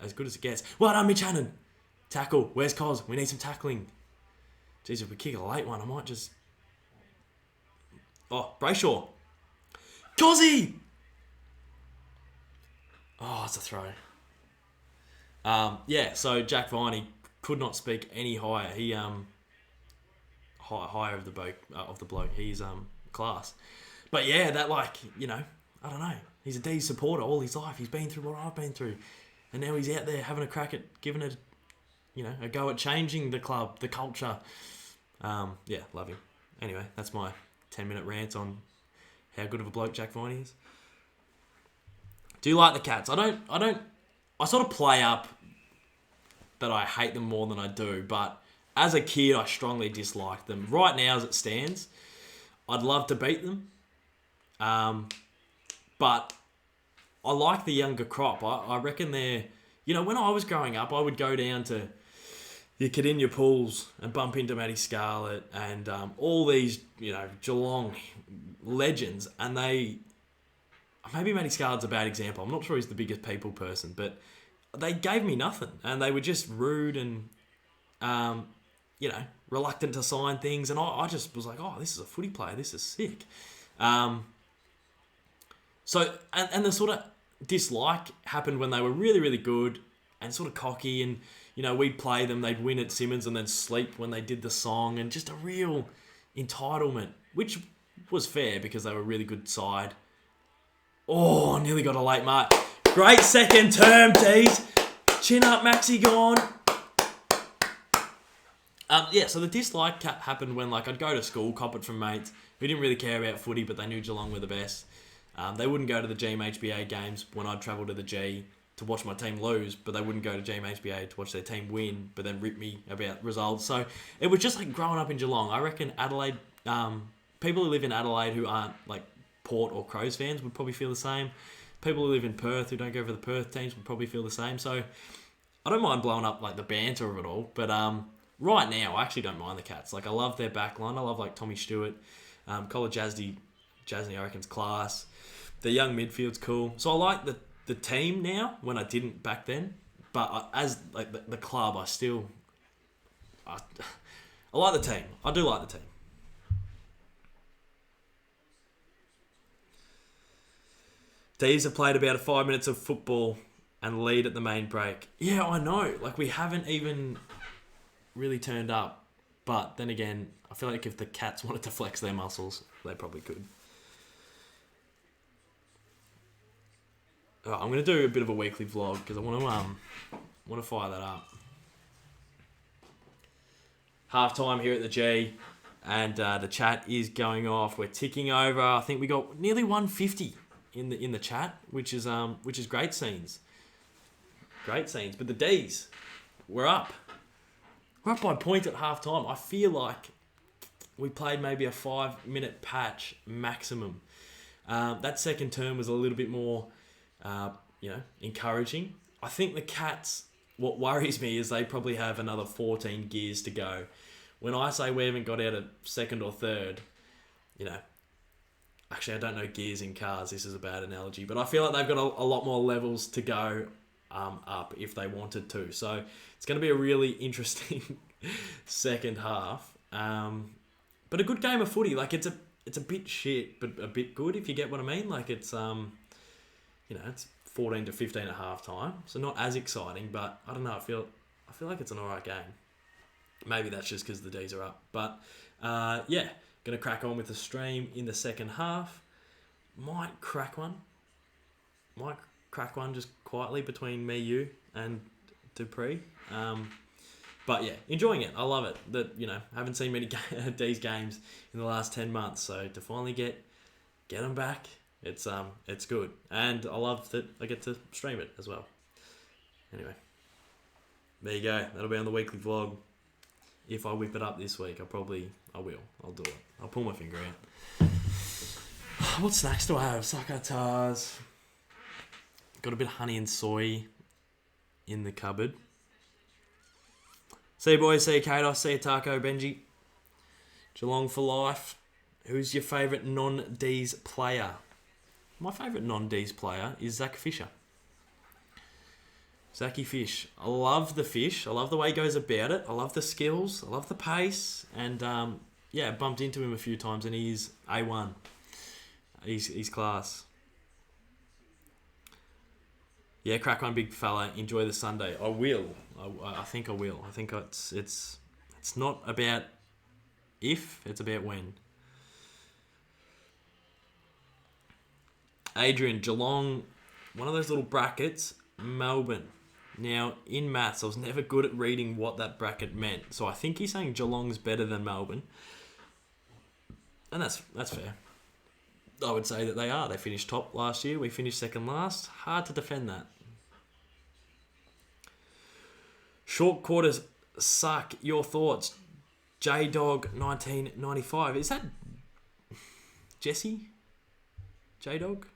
as good as it gets. Well done, Mitch Hannon. Tackle. Where's Cos? We need some tackling. Jeez, if we kick a late one, I might just... Oh, Brayshaw. Cozzy! Oh, it's a throw. So Jack Viney could not speak any higher. He higher of the bloke. He's class. But that I don't know. He's a Dees supporter all his life. He's been through what I've been through, and now he's out there having a crack at giving it, a go at changing the club, the culture. Love him. Anyway, that's my 10-minute rant on how good of a bloke Jack Viney is. Do you like the Cats? I sort of play up that I hate them more than I do, but as a kid, I strongly disliked them. Right now, as it stands, I'd love to beat them. But I like the younger crop. I reckon they're... when I was growing up, I would go down to your Cadinia Pools and bump into Matty Scarlett and all these, Geelong legends, and they... Maybe Matty Scarlett's a bad example. I'm not sure he's the biggest people person, but they gave me nothing, and they were just rude and, reluctant to sign things, and I just was like, oh, this is a footy player. This is sick. So the sort of dislike happened when they were really, really good and sort of cocky, and, we'd play them, they'd win at Simmons and then sleep when they did the song, and just a real entitlement, which was fair because they were a really good side. Oh, nearly got a late mark. Great second term, Dees. Chin up, Maxi gone. So the dislike happened when, I'd go to school, cop it from mates who didn't really care about footy, but they knew Geelong were the best. They wouldn't go to the GMHBA games when I'd travel to the G to watch my team lose, but they wouldn't go to GMHBA to watch their team win, but then rip me about results. So it was just like growing up in Geelong. I reckon Adelaide, people who live in Adelaide who aren't like Port or Crows fans would probably feel the same. People who live in Perth who don't go for the Perth teams would probably feel the same. So I don't mind blowing up like the banter of it all, but right now I actually don't mind the Cats. Like I love their backline. I love like Tommy Stewart, Colin Jasny I reckon's class. The young midfield's cool. So I like the team now when I didn't back then. But as like the club, I like the team. I do like the team. Dees have played about 5 minutes of football and lead at the main break. Yeah, I know. Like, we haven't even really turned up. But then again, I feel like if the Cats wanted to flex their muscles, they probably could. Right, I'm going to do a bit of a weekly vlog because I want to fire that up. Half time here at the G, and the chat is going off. We're ticking over. I think we got nearly 150 in the chat, which is great scenes. Great scenes. But the D's, we're up. We're up by a point at half time. I feel like we played maybe a 5-minute patch maximum. That second term was a little bit more, encouraging. I think the Cats, what worries me is they probably have another 14 gears to go. When I say we haven't got out of second or third, actually I don't know gears in cars, this is a bad analogy, but I feel like they've got a lot more levels to go up if they wanted to. So it's going to be a really interesting second half. But a good game of footy. Like it's a bit shit, but a bit good, if you get what I mean. Like it's it's 14 to 15 at half time, so not as exciting, but I don't know, I feel like it's an alright game. Maybe that's just because the D's are up. But gonna crack on with the stream in the second half. Might crack one just quietly between me, you, and Dupree. But yeah, enjoying it. I love it. That haven't seen many D's games in the last 10 months, so to finally get them back, it's good, and I love that I get to stream it as well. Anyway, there you go. That'll be on the weekly vlog. If I whip it up this week, I will. I'll do it. I'll pull my finger out. What snacks do I have? Sakatars. Got a bit of honey and soy in the cupboard. See you boys, see you Kato, see you Taco, Benji. Geelong for life. Who's your favourite non-D's player? My favourite non-D's player is Zach Fisher. Zachy Fish. I love the fish. I love the way he goes about it. I love the skills. I love the pace. And bumped into him a few times and he's A1. He's class. Yeah, crack one, big fella. Enjoy the Sunday. I will. I think I will. I think it's not about if, it's about when. Adrian, Geelong, one of those little brackets, Melbourne. Now, in maths, I was never good at reading what that bracket meant. So I think he's saying Geelong's better than Melbourne. And that's fair. I would say that they are. They finished top last year. We finished second last. Hard to defend that. Short quarters suck. Your thoughts? J-Dog 1995. Is that Jesse? J-Dog?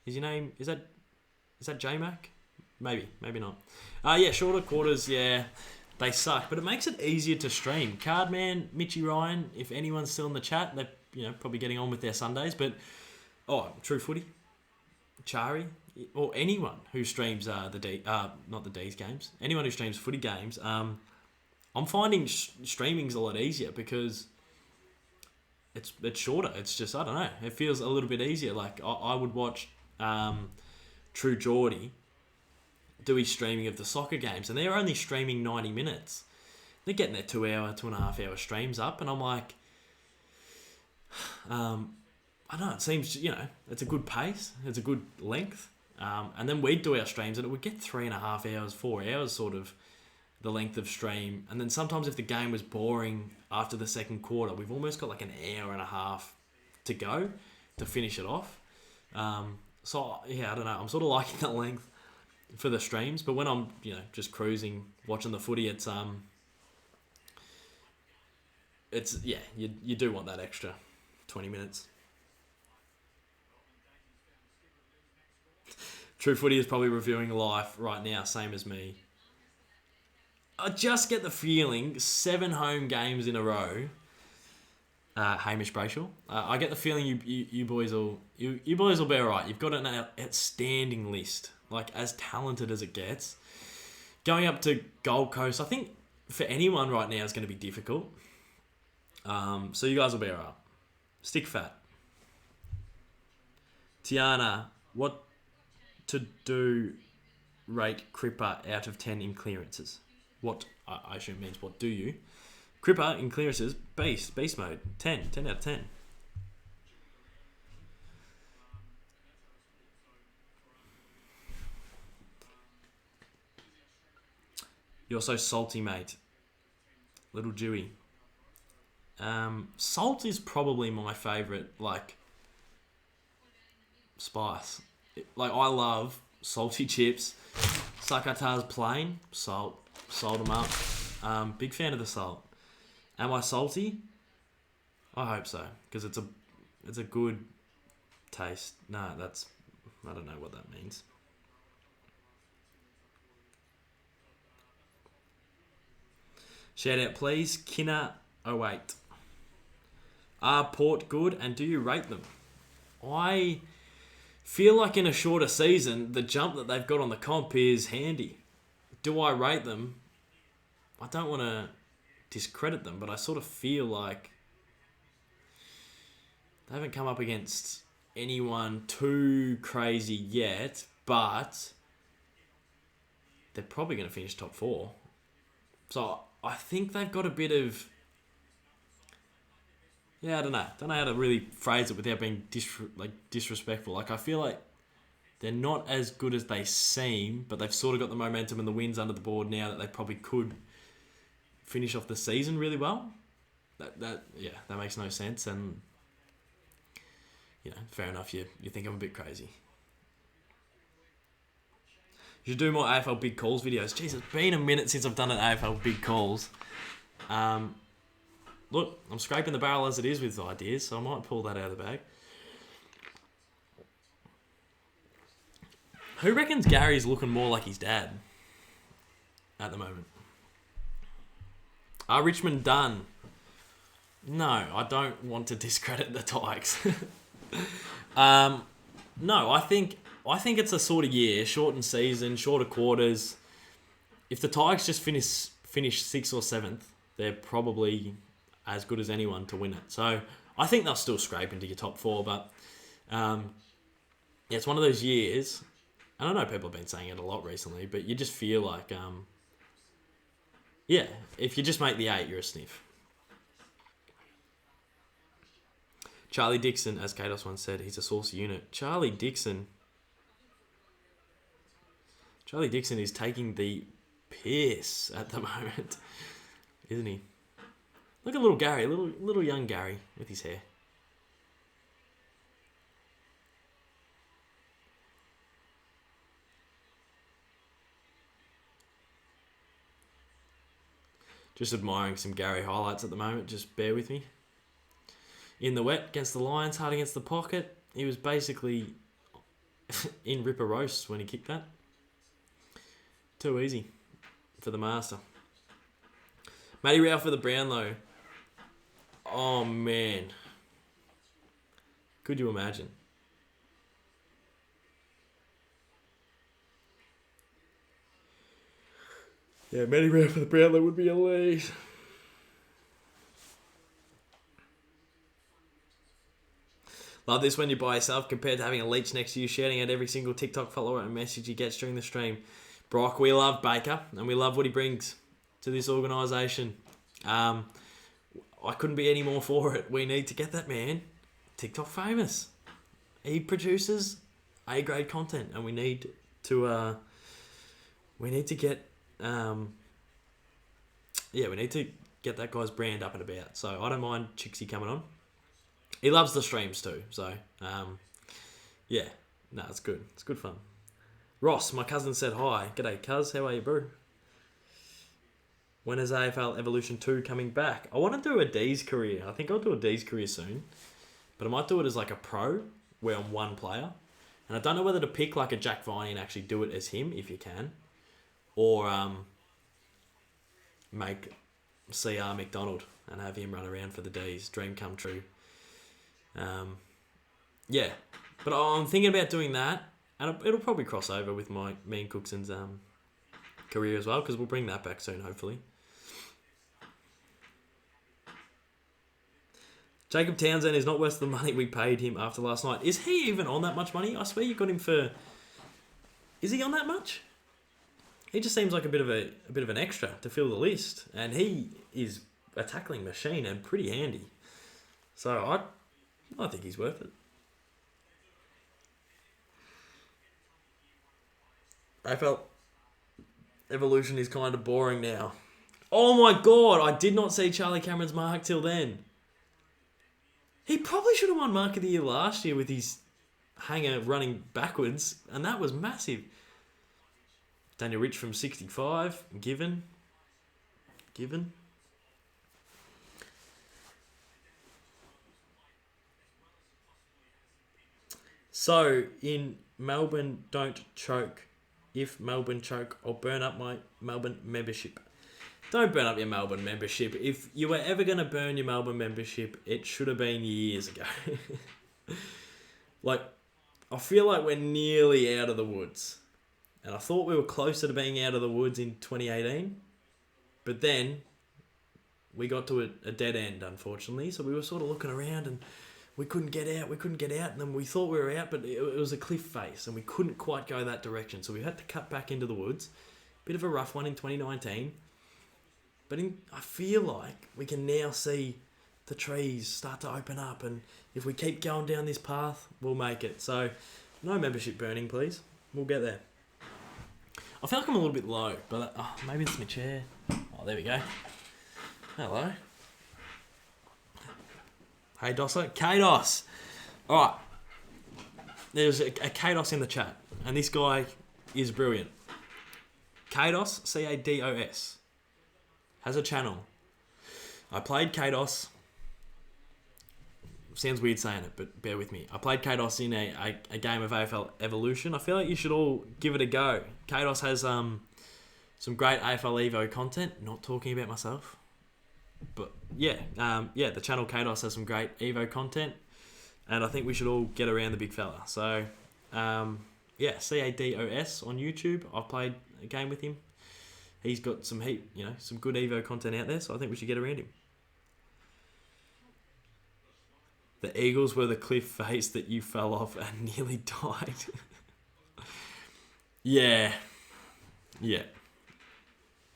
Is your name? Is that J-Mac? Maybe not. Shorter quarters, yeah, they suck, but it makes it easier to stream. Cardman, Mitchy Ryan, if anyone's still in the chat, they're probably getting on with their Sundays, but True Footy, Chari, or anyone who streams not the D's games, anyone who streams footy games, I'm finding streaming's a lot easier because it's shorter. It's just, I don't know, it feels a little bit easier. Like I would watch True Geordie do his streaming of the soccer games, and they're only streaming 90 minutes. They're getting their 2.5 hour streams up, and I'm like, I don't know, it seems, it's a good pace, it's a good length, and then we'd do our streams, and it would get 3.5 hours, 4 hours, sort of, the length of stream, and then sometimes if the game was boring after the second quarter, we've almost got like an hour and a half to go to finish it off. So yeah, I don't know. I'm sort of liking the length for the streams, but when I'm just cruising, watching the footy, it's yeah, you do want that extra 20 minutes. True Footy is probably reviewing live right now, same as me. I just get the feeling 7 home games in a row. Hamish Brayshaw. I get the feeling you boys will you boys will be alright. You've got an outstanding list, like as talented as it gets. Going up to Gold Coast, I think for anyone right now is going to be difficult. So you guys will be alright. Stick fat. Tiana, what to do? Rate Cripper out of 10 in clearances. What I assume means what do you? Cripper in clearances, beast mode, 10 out of 10. You're so salty, mate. Little Jewy. Salt is probably my favourite, spice. I love salty chips. Sakatar's plain, salt them up. Big fan of the salt. Am I salty? I hope so, because it's a good taste. No, I don't know what that means. Shout out, please. Kinner08. Are Port good, and do you rate them? I feel like in a shorter season, the jump that they've got on the comp is handy. Do I rate them? I don't want to discredit them, but I sort of feel like they haven't come up against anyone too crazy yet, but they're probably going to finish top 4. So I think they've got a bit of... Yeah, I don't know. Don't know how to really phrase it without being disrespectful. I feel like they're not as good as they seem, but they've sort of got the momentum and the wins under the board now that they probably could finish off the season really well. That makes no sense, and fair enough. You think I'm a bit crazy. You should do more AFL big calls videos. Jeez, it's been a minute since I've done an AFL big calls. Look, I'm scraping the barrel as it is with ideas, so I might pull that out of the bag. Who reckons Gary's looking more like his dad at the moment? Richmond done? No, I don't want to discredit the Tigers. No, I think it's a sort of year, shortened season, shorter quarters. If the Tigers just finish 6th or 7th, they're probably as good as anyone to win it. So I think they'll still scrape into your top 4, but it's one of those years. And I know people have been saying it a lot recently, but you just feel like, if you just make the 8, you're a sniff. Charlie Dixon, as Kados once said, he's a saucy unit. Charlie Dixon is taking the piss at the moment, isn't he? Look at little Gary, little young Gary with his hair. Just admiring some Gary highlights at the moment. Just bear with me. In the wet against the Lions, hard against the pocket. He was basically in Ripper roast when he kicked that. Too easy for the master. Matty Rao for the Brownlow. Oh, man. Could you imagine? Yeah, Matty Rao for the Brownlow would be elite. Love this when you're by yourself compared to having a leech next to you shouting at every single TikTok follower and message he gets during the stream. Brock, we love Baker and we love what he brings to this organisation. I couldn't be any more for it. We need to get that man TikTok famous. He produces A-grade content and we need to get that guy's brand up and about. So I don't mind Chixie coming on. He loves the streams too, so Yeah. No, it's good. It's good fun. Ross, my cousin said hi. G'day, cuz. How are you, bro? When is AFL Evolution 2 coming back? I want to do a Dees career. I think I'll do a Dees career soon. But I might do it as like a pro, where I'm one player. And I don't know whether to pick like a Jack Viney and actually do it as him, if you can. Or make CR McDonald and have him run around for the Dees. Dream come true. Yeah. But I'm thinking about doing that. And it'll probably cross over with me and Cookson's career as well, because we'll bring that back soon, hopefully. Jacob Townsend is not worth the money we paid him after last night. Is he even on that much money? I swear you got him for... Is he on that much? He just seems like a bit of an extra to fill the list, and he is a tackling machine and pretty handy. So I think he's worth it. AFL Evolution is kind of boring now. Oh my god, I did not see Charlie Cameron's mark till then. He probably should have won Mark of the Year last year with his hanger running backwards, and that was massive. Daniel Rich from 65, given. So, in Melbourne, don't choke. If Melbourne choke, I'll burn up my Melbourne membership. Don't burn up your Melbourne membership. If you were ever going to burn your Melbourne membership, it should have been years ago. Like, I feel like we're nearly out of the woods. And I thought we were closer to being out of the woods in 2018. But then, we got to a dead end, unfortunately. So we were sort of looking around and we couldn't get out. And then we thought we were out, but it was a cliff face. And we couldn't quite go that direction. So we had to cut back into the woods. Bit of a rough one in 2019. But I feel like we can now see the trees start to open up, and if we keep going down this path, we'll make it. So, no membership burning, please. We'll get there. I feel like I'm a little bit low, but maybe it's my chair. Oh, there we go. Hello. Hey, Dosser. Kados. All right. There's a Kados in the chat, and this guy is brilliant. Kados, Cados. Has a channel. I played Kados. Sounds weird saying it, but bear with me. I played Kados in a game of AFL Evolution. I feel like you should all give it a go. Kados has some great AFL Evo content. Not talking about myself. But yeah, the channel Kados has some great Evo content. And I think we should all get around the big fella. So, Cados on YouTube. I've played a game with him. He's got some good Evo content out there, so I think we should get around him. The Eagles were the cliff face that you fell off and nearly died. Yeah.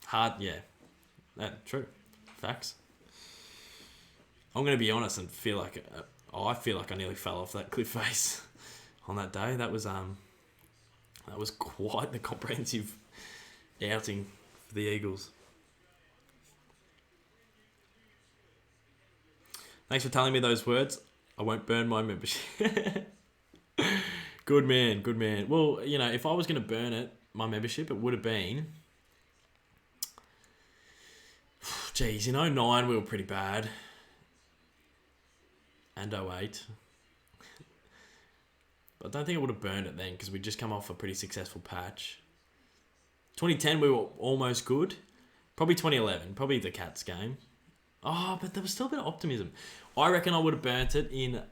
Hard, yeah. True. Facts. I'm going to be honest and feel like I nearly fell off that cliff face on that day. That was quite the comprehensive outing for the Eagles. Thanks for telling me those words. I won't burn my membership. Good man. Well, if I was going to burn my membership, it would have been... Geez, in 09 we were pretty bad. And 08. But I don't think I would have burned it then, because we'd just come off a pretty successful patch. 2010 we were almost good. Probably 2011. Probably the Cats game. Oh, but there was still a bit of optimism. I reckon I would have burnt it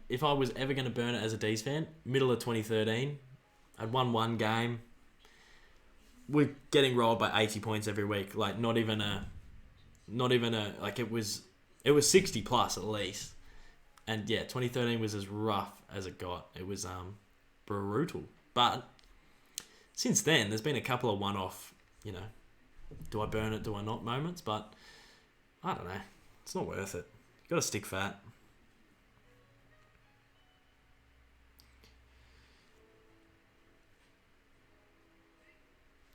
if I was ever going to burn it as a Dees fan, middle of 2013. I'd won one game. We're getting rolled by 80 points every week. Like, not even a, like it was 60 plus at least. And yeah, 2013 was as rough as it got. It was brutal. But since then, there's been a couple of one-off, do I burn it, do I not moments, but I don't know. It's not worth it. You got to stick fat.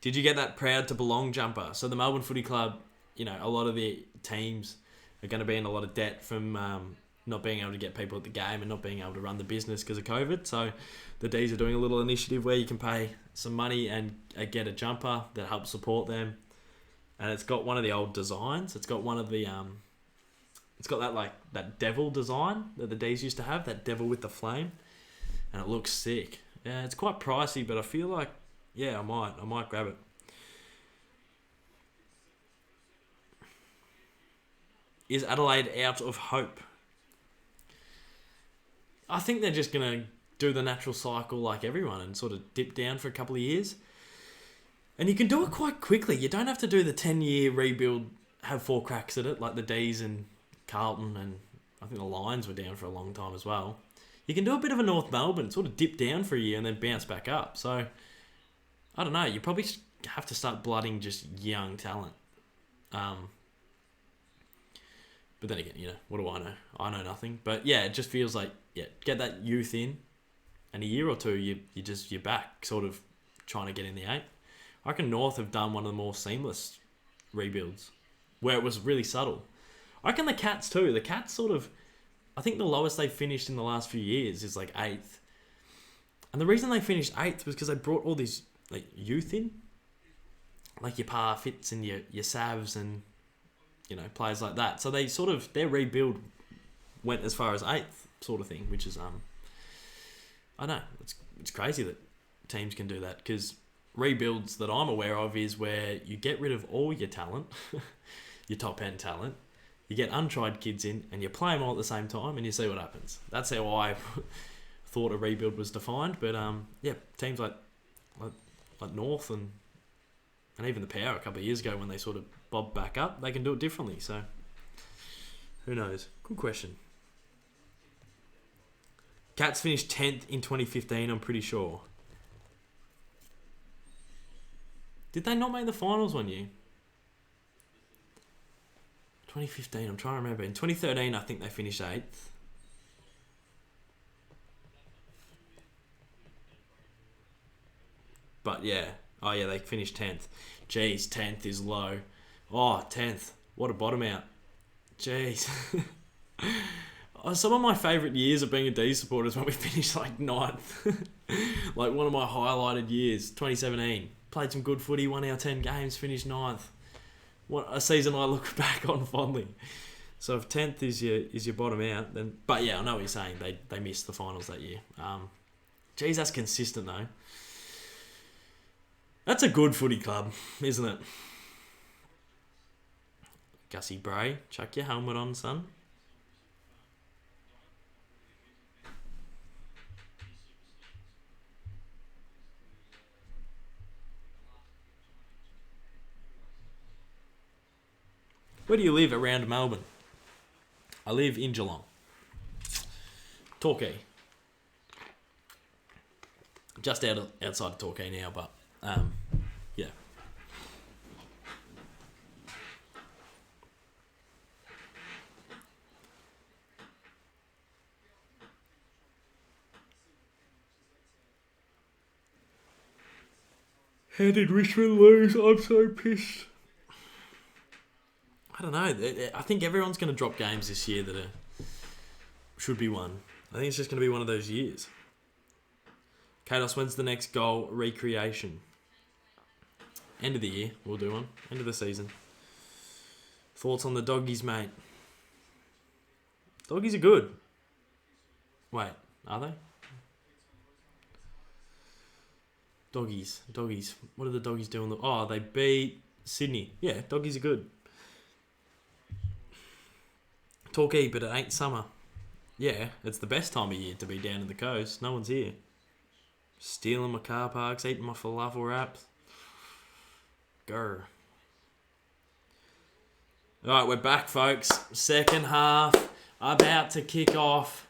Did you get that proud to belong jumper? So the Melbourne Footy Club, a lot of the teams are going to be in a lot of debt from not being able to get people at the game and not being able to run the business because of COVID. So the Dees are doing a little initiative where you can pay some money and get a jumper that helps support them. And it's got one of the old designs. It's got one of the it's got that devil design that the Dees used to have, that devil with the flame, and it looks sick. Yeah, it's quite pricey, but I feel like I might grab it. Is Adelaide out of hope? I think they're just going to do the natural cycle like everyone and sort of dip down for a couple of years. And you can do it quite quickly. You don't have to do the 10-year rebuild, have 4 cracks at it, like the Dees and Carlton, and I think the Lions were down for a long time as well. You can do a bit of a North Melbourne, sort of dip down for a year and then bounce back up. So, I don't know. You probably have to start blooding just young talent. But then again, what do I know? I know nothing. But yeah, it just feels like, get that youth in, and a year or two, you're back, sort of trying to get in the 8. I reckon North have done one of the more seamless rebuilds, where it was really subtle. I reckon the Cats too. The Cats sort of, I think the lowest they've finished in the last few years is like 8th. And the reason they finished 8th was because they brought all these youth in, like your Parfits and your Savs and players like that. So they sort of, their rebuild went as far as 8th sort of thing, which is I know it's crazy that teams can do that, because rebuilds that I'm aware of is where you get rid of all your talent, your top end talent, you get untried kids in and you play them all at the same time and you see what happens. That's how I thought a rebuild was defined. But teams like North and even the Power a couple of years ago, when they sort of bobbed back up, they can do it differently. So who knows? Good question. Cats finished 10th in 2015, I'm pretty sure. Did they not make the finals one year? 2015, I'm trying to remember. In 2013, I think they finished 8th. But yeah. Oh yeah, they finished 10th. Jeez, 10th is low. Oh, 10th. What a bottom out. Jeez. Some of my favourite years of being a Dees supporter is when we finished 9th. Like one of my highlighted years, 2017. Played some good footy, won our 10 games, finished 9th. What a season I look back on fondly. So if 10th is your bottom out, then... But yeah, I know what you're saying. They missed the finals that year. Geez, that's consistent though. That's a good footy club, isn't it? Gussie Bray, chuck your helmet on, son. Where do you live around Melbourne? I live in Geelong. Torquay. Just outside of Torquay now, but yeah. How did Richmond lose? I'm so pissed. I don't know. I think everyone's going to drop games this year that should be won. I think it's just going to be one of those years. Kados, when's the next goal recreation? End of the year, we'll do one. End of the season. Thoughts on the doggies, mate? Doggies are good. Wait, are they? Doggies. What do the doggies do? They beat Sydney. Yeah, doggies are good. Torquay, but it ain't summer. Yeah, it's the best time of year to be down in the coast. No one's here. Stealing my car parks, eating my falafel wraps. Grr. Alright, we're back, folks. Second half about to kick off.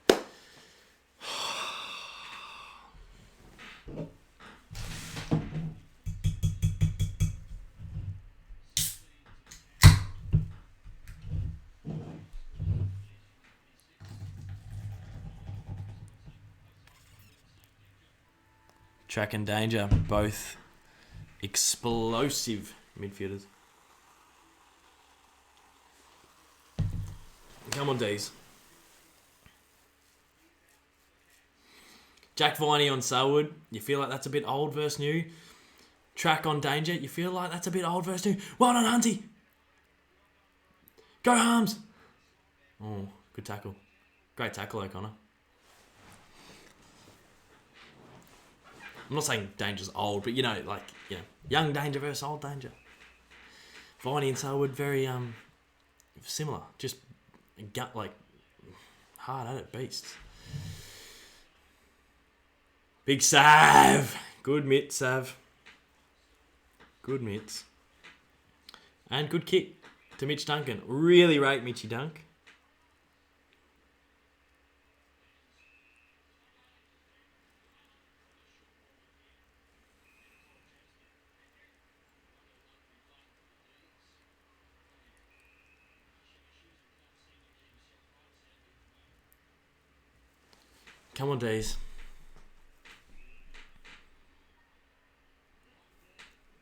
Track and Danger, both explosive midfielders. Come on, Dees. Jack Viney on Selwood. You feel like that's a bit old versus new. Track on Danger. You feel like that's a bit old versus new. Well done, Hunty. Go Harms. Oh, good tackle. Great tackle, O'Connor. I'm not saying Danger's old, but young Danger versus old Danger. Viney and Selwood very similar. Just hard at it beasts. Big Sav. Good mitt, Sav. Good mitts. And good kick to Mitch Duncan. Really rate Mitchy Dunk. Come on, Dees.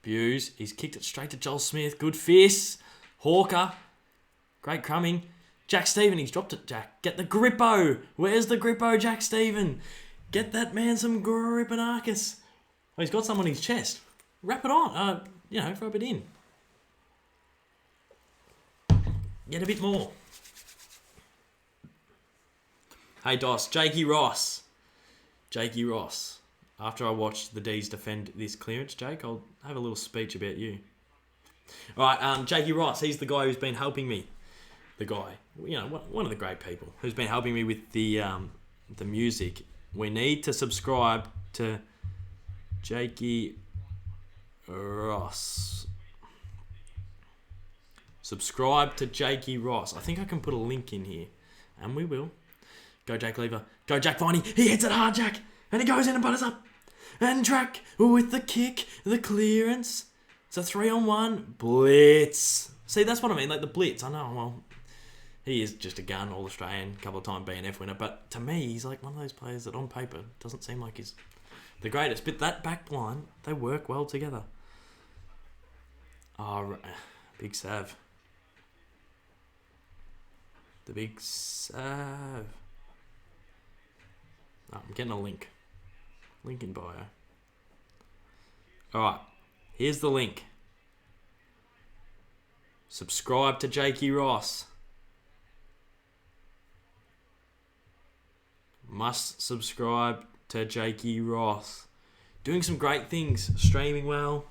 Buse. He's kicked it straight to Joel Smith. Good fist. Hawker. Great crumbing. Jack Stephen. He's dropped it, Jack. Get the grippo. Where's the grippo, Jack Stephen? Get that man some grippanarchus. Oh, he's got some on his chest. Wrap it on. Rub it in. Get a bit more. Hey, Dos. Jakey Ross. After I watched the Dees defend this clearance, Jake, I'll have a little speech about you. All right, Jakey Ross. He's the guy who's been helping me. The guy, one of the great people who's been helping me with the music. We need to subscribe to Jakey Ross. Subscribe to Jakey Ross. I think I can put a link in here, and we will. Go Jake Lever. Go Jack Viney. He hits it hard, Jack. And he goes in and butters up. And track with the kick, the clearance. It's a 3-on-1. Blitz. See, that's what I mean. Like the blitz. I know, well, he is just a gun, All-Australian, couple of time BNF winner. But to me, he's like one of those players that on paper doesn't seem like he's the greatest. But that back line, they work well together. Oh, big Sav. The big Sav. Oh, I'm getting a link. Link in bio. Alright. Here's the link. Subscribe to Jakey Ross. Must subscribe to Jakey Ross. Doing some great things. Streaming well.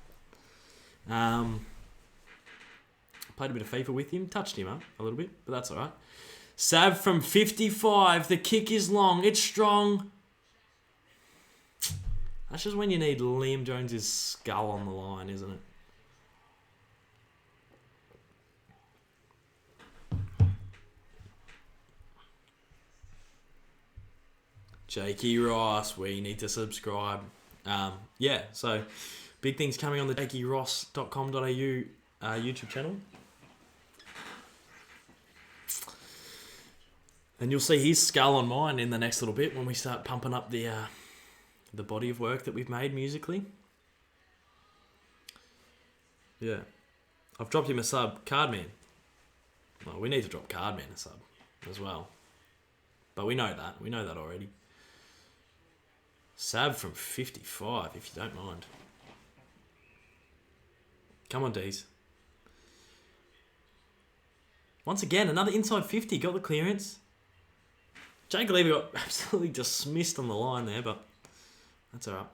Played a bit of FIFA with him. Touched him up a little bit, but that's alright. Sav from 55. The kick is long. It's strong. That's just when you need Liam Jones' skull on the line, isn't it? Jakey Ross, we need to subscribe. So big things coming on the jakeyross.com.au YouTube channel. And you'll see his skull on mine in the next little bit when we start pumping up the body of work that we've made musically. Yeah. I've dropped him a sub. Cardman. Well, we need to drop Cardman a sub as well. But we know that. We know that already. Sab from 55, if you don't mind. Come on, Dees. Once again, another inside 50. Got the clearance. Jake Lever got absolutely dismissed on the line there, but that's all right.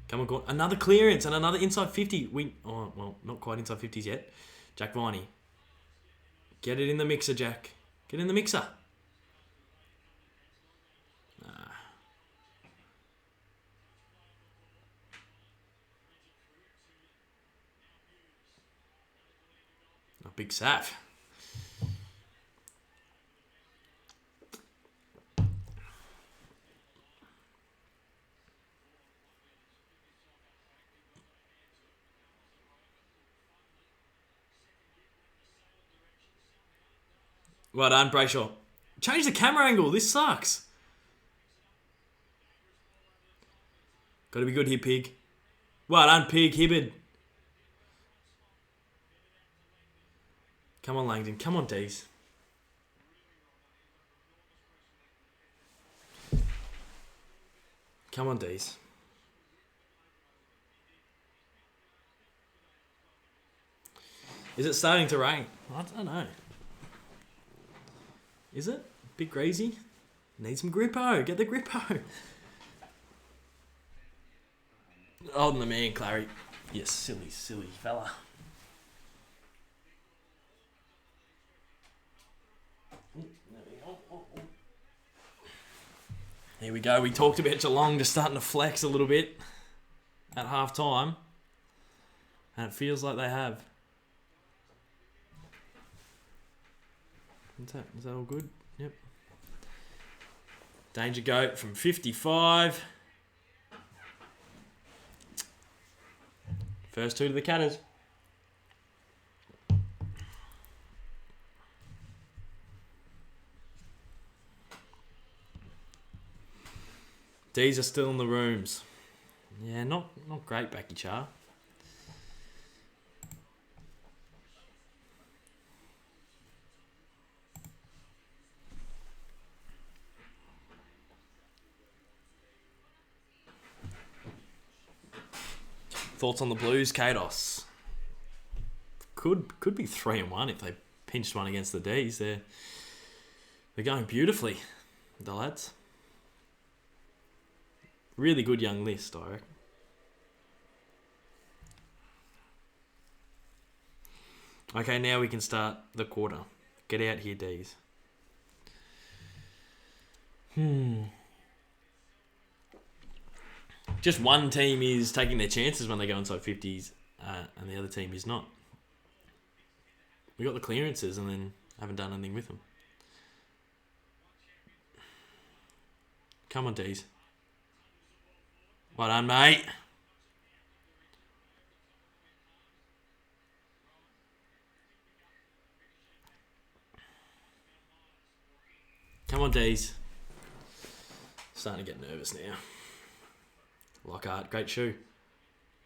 Come on, go on. Another clearance and another inside 50. Not quite inside 50s yet. Jack Viney. Get it in the mixer, Jack. Get in the mixer. A big Saf. Well done, Brayshaw. Change the camera angle. This sucks. Got to be good here, Pig. Well done, Pig. Hibbard. Come on, Langdon. Come on, Dees. Come on, Dees. Is it starting to rain? I don't know. Is it? Bit greasy? Need some grippo. Get the grippo. Holding the man, Clary. Yes, silly fella. Here we go. We talked about Geelong just starting to flex a little bit at half time. And it feels like they have. Is that all good? Yep. Danger goat from 55. First two to the Catters. Dees are still in the rooms. Yeah, not great, Becky Char. Thoughts on the Blues, Kados? Could be 3-1 if they pinched one against the Dees. They're going beautifully, the lads. Really good young list, I reckon. Okay, now we can start the quarter. Get out here, Dees. Just one team is taking their chances when they go inside 50s, and the other team is not. We got the clearances and then haven't done anything with them. Come on, Dees. Well done, mate. Come on, Dees. Starting to get nervous now. Lockhart, great shoe.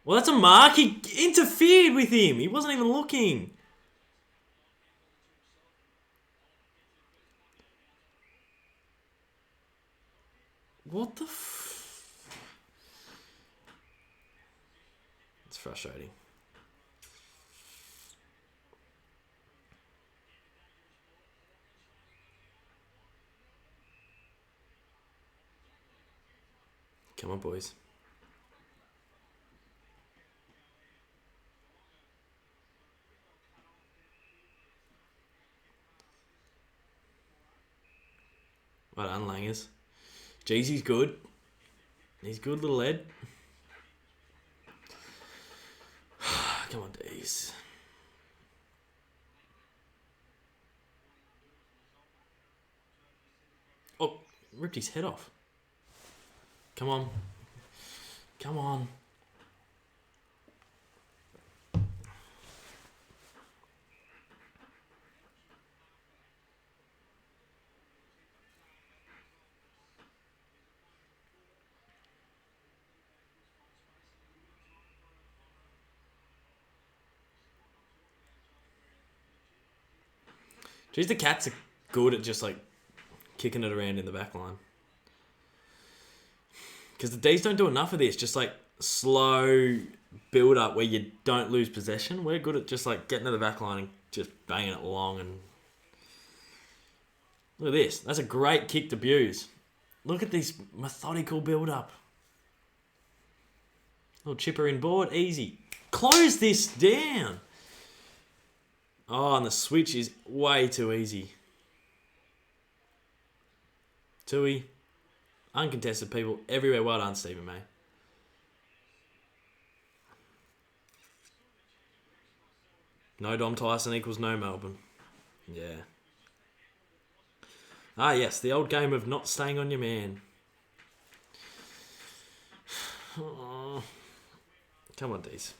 Well, that's a mark. He interfered with him. He wasn't even looking. What the It's frustrating. Come on, boys. Well done, Langers. Jeezy's good. He's good, little Ed. Come on, Dees. Oh, ripped his head off. Come on. Come on. Geez, the Cats are good at just like kicking it around in the back line. Because the Dees don't do enough of this, just like slow build up where you don't lose possession. We're good at just like getting to the back line and just banging it long. And look at this. That's a great kick to Buse. Look at this methodical build up. Little chipper in board, easy. Close this down. Oh, and the switch is way too easy. Tui. Uncontested people everywhere. Well done, Stephen May. No Dom Tyson equals no Melbourne. Yeah. Ah, yes. The old game of not staying on your man. Oh. Come on, Dees.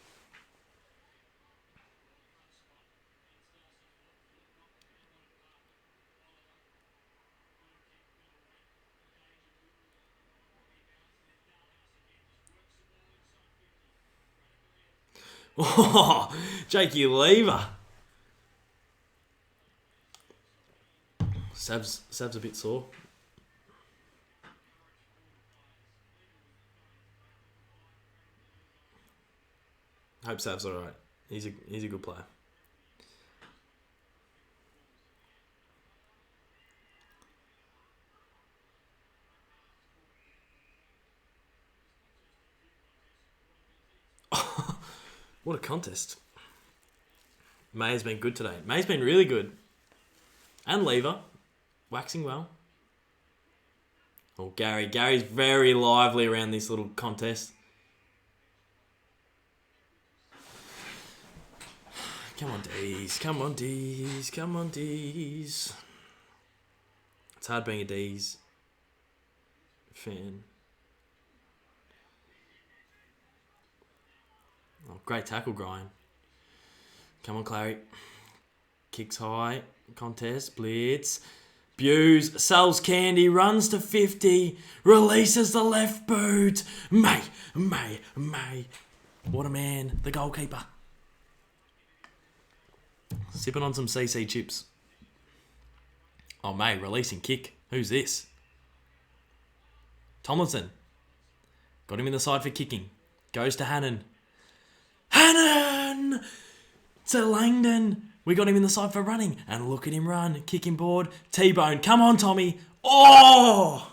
Oh, Jakey Lever. Sav's a bit sore. Hope Sav's alright. He's a good player. What a contest. May's been good today. May's been really good. And Lever. Waxing well. Oh, Gary. Gary's very lively around this little contest. Come on, Dees. Come on, Dees. Come on, Dees. It's hard being a Dees fan. Oh, great tackle, Brian. Come on, Clary. Kicks high. Contest. Blitz. Buse. Sells candy. Runs to 50. Releases the left boot. May. What a man. The goalkeeper. Sipping on some CC chips. Oh, May. Releasing kick. Who's this? Tomlinson. Got him in the side for kicking. Goes to Hannon. Hannon! To Langdon. We got him in the side for running. And look at him run. Kicking board. T-bone. Come on, Tommy. Oh!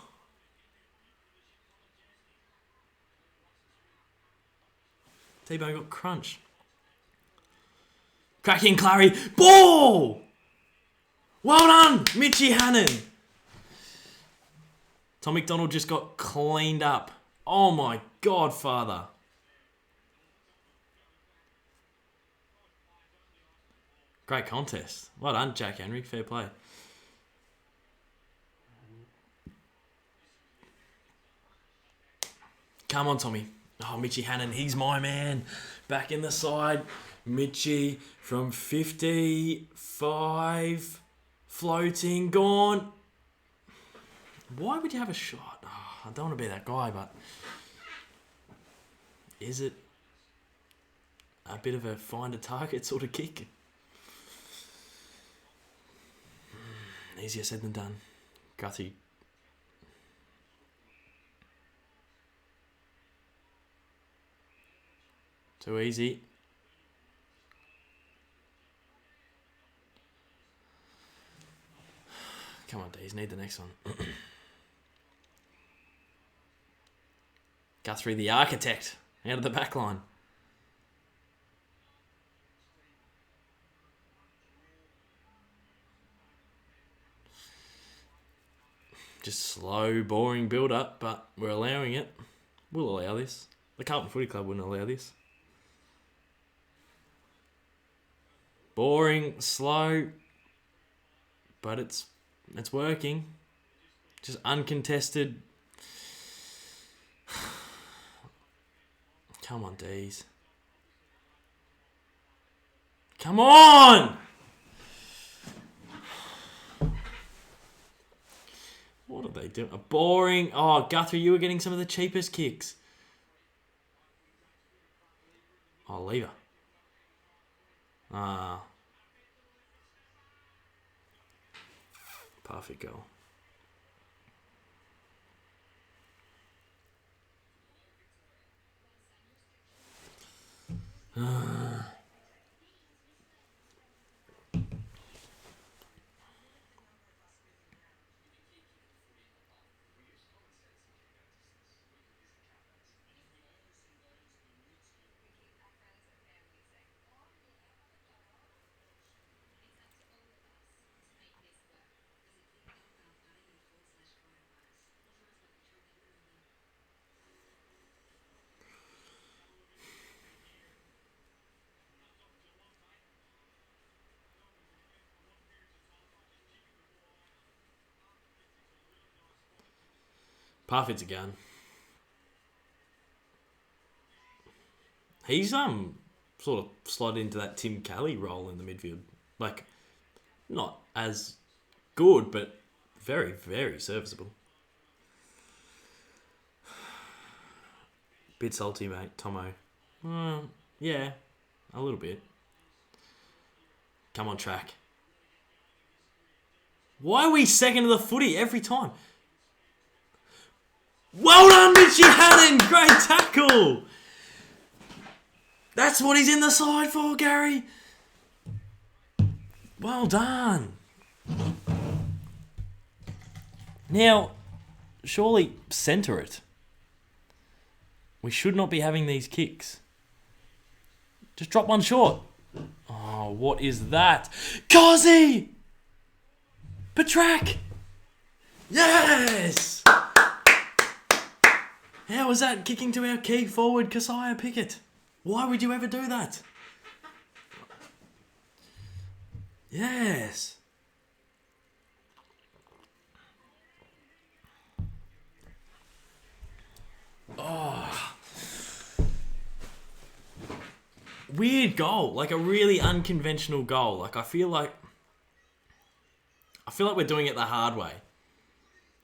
T-bone got crunched. Cracking Clary. Ball! Well done, Mitchie Hannon. Tom McDonald just got cleaned up. Oh my God, father. Great contest. Well done, Jack Henry. Fair play. Come on, Tommy. Oh, Mitchie Hannon. He's my man. Back in the side. Mitchie from 55. Floating. Gone. Why would you have a shot? Oh, I don't want to be that guy, but... Is it a bit of a find a target sort of kick? Easier said than done. Gutty. Too easy. Come on, Dees. Need the next one. Guthrie the architect. Out of the back line. Just slow, boring build-up, but we're allowing it. We'll allow this. The Carlton Footy Club wouldn't allow this. Boring, slow, but it's working. Just uncontested. Come on, Dees. Come on! What are they doing? A boring... Oh, Guthrie, you were getting some of the cheapest kicks. Oh, Lever. Perfect goal. Parfit's again. He's sort of slotted into that Tim Kelly role in the midfield. Like, not as good, but very, very serviceable. Bit salty, mate, Tomo. Yeah, a little bit. Come on, track. Why are we second to the footy every time? Well done, Mitchie Hannon. Great tackle. That's what he's in the side for, Gary. Well done. Now, surely centre it. We should not be having these kicks. Just drop one short. Oh, what is that? Cozzy! Patrak! Yes! How was that kicking to our key forward, Keziah Pickett? Why would you ever do that? Yes. Oh. Weird goal. Like a really unconventional goal. Like I feel like we're doing it the hard way.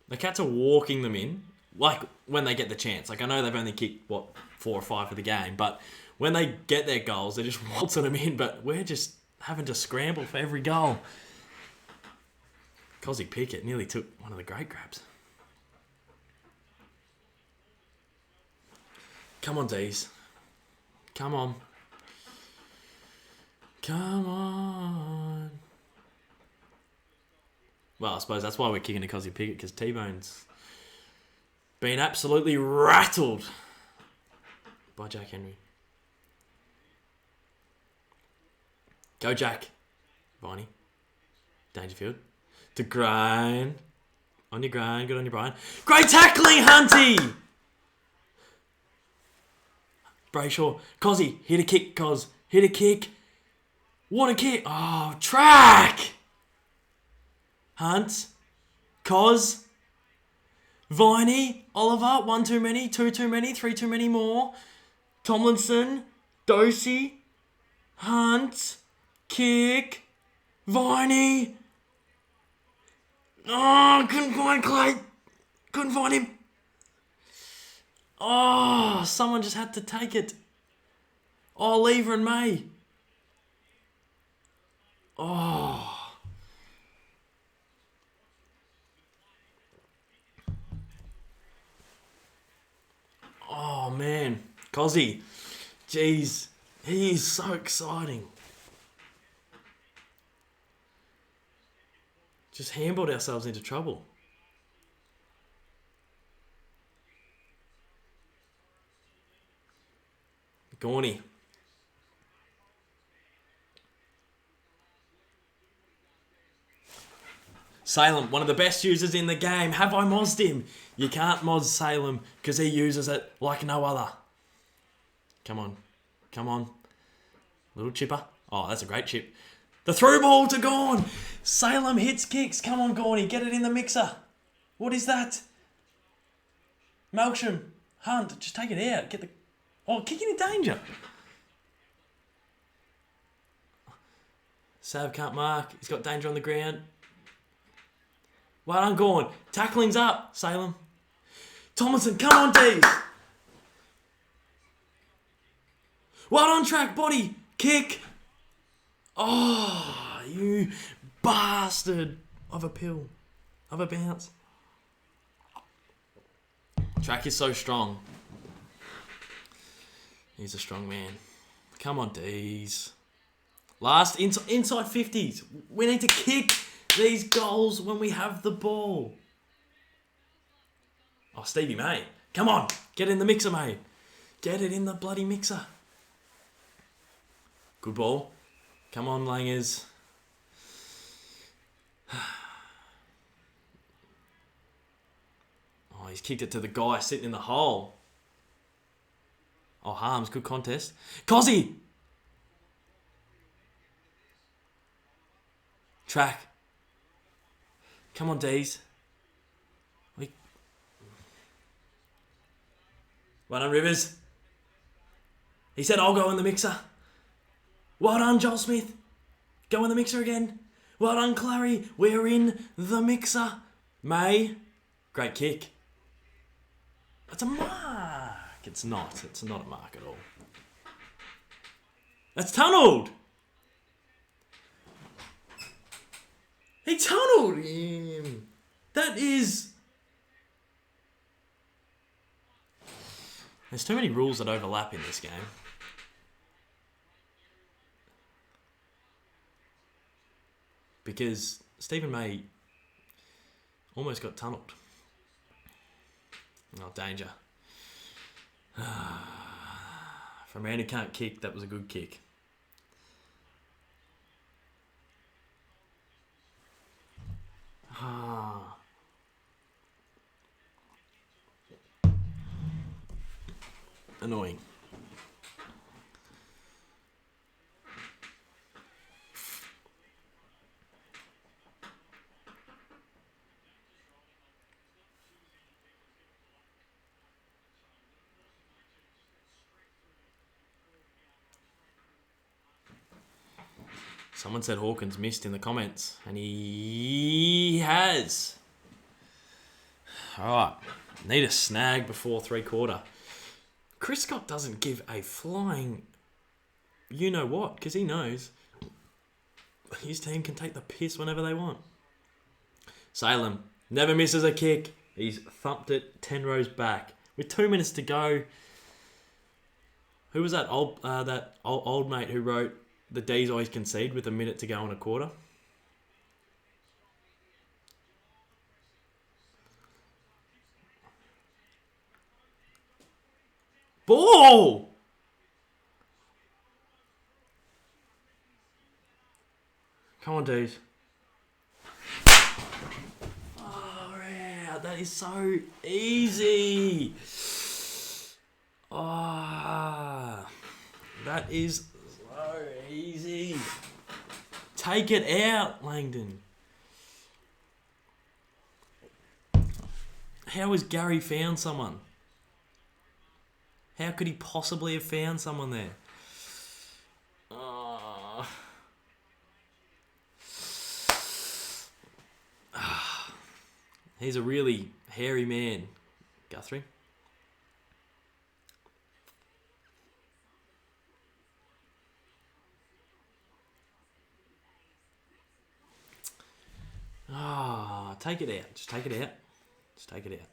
The Cats are walking them in, like when they get the chance. Like I know they've only kicked, 4 or 5 for the game, but when they get their goals, they're just waltzing them in, but we're just having to scramble for every goal. Cozzy Pickett nearly took one of the great grabs. Come on, Dees. Come on. Come on. Well, I suppose that's why we're kicking to Cozzy Pickett, because T-Bone's been absolutely rattled by Jack Henry. Go, Jack. Viney. Dangerfield. To Grind. On your grind. Good on your Brian. Great tackling, Hunty! Brayshaw. Cozzy. Hit a kick, Coz. Hit a kick. What a kick. Oh, track! Hunt. Coz. Viney. Oliver. 1 too many. 2 too many. 3 too many more. Tomlinson. Dosey. Hunt. Kick. Viney. Oh, couldn't find Clay. Couldn't find him. Oh, someone just had to take it. Oh, Lever and May. Oh. Oh, man. Cozzy. Jeez. He is so exciting. Just handballed ourselves into trouble. Gorney. Salem, one of the best users in the game. Have I mozzed him? You can't moz Salem because he uses it like no other. Come on. Come on. Little chipper. Oh, that's a great chip. The through ball to Gorn. Salem hits kicks. Come on, Gorney. Get it in the mixer. What is that? Melksham. Hunt. Just take it out. Get the... Oh, kicking in danger. Sav can't mark. He's got danger on the ground. Well done, Gorn. Tackling's up, Salem. Tomlinson, come on, Dees. Well done, track, body. Kick. Oh, you bastard of a pill. Of a bounce. Track is so strong. He's a strong man. Come on, Dees. Last inside 50s. We need to kick these goals when we have the ball. Oh, Stevie May. Come on. Get in the mixer, mate. Get it in the bloody mixer. Good ball. Come on, Langers. Oh, he's kicked it to the guy sitting in the hole. Oh, Harms, good contest. Cozzy! Track. Come on, Dees. Well done, Rivers. He said, I'll go in the mixer. Well done, Joel Smith. Go in the mixer again. Well done, Clary. We're in the mixer. May. Great kick. That's a mark. It's not. It's not a mark at all. That's tunnelled. He tunneled him. That is... There's too many rules that overlap in this game. Because Stephen May almost got tunnelled. Oh, danger. For a man who can't kick, that was a good kick. Annoying. Someone said Hawkins missed in the comments, and he has. All right, need a snag before 3/4. Chris Scott doesn't give a flying you-know-what, because he knows his team can take the piss whenever they want. Salem never misses a kick. He's thumped it 10 rows back. With 2 minutes to go, who was that old mate who wrote the Dees always concede with a minute to go in a quarter? Ball! Come on, Dees. Oh, yeah, that is so easy. Oh, that is so easy. Take it out, Langdon. How has Gary found someone? How could he possibly have found someone there? Oh. He's a really hairy man, Guthrie. Take it out. Just take it out. Just take it out.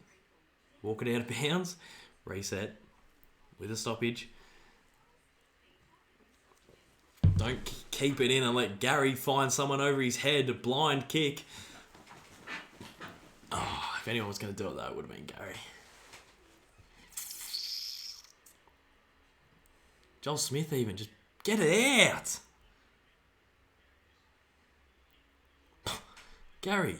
Walk it out of bounds. Reset. With a stoppage. Don't keep it in and let Gary find someone over his head. A blind kick. Oh, if anyone was going to do it, though, it would have been Gary. Joel Smith even. Just get it out. Gary.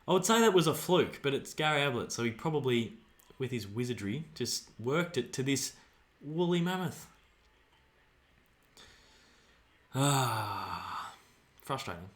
I would say that was a fluke, but it's Gary Ablett, so he probably, with his wizardry, just worked it to this woolly mammoth. Frustrating.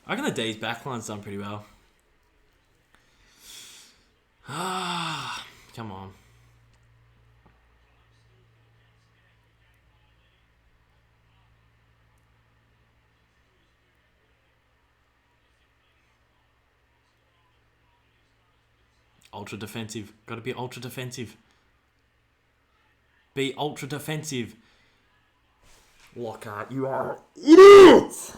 I reckon the Dees backline's done pretty well. Come on. Ultra defensive. Got to be ultra defensive. Be ultra defensive. Lockhart, you are idiots!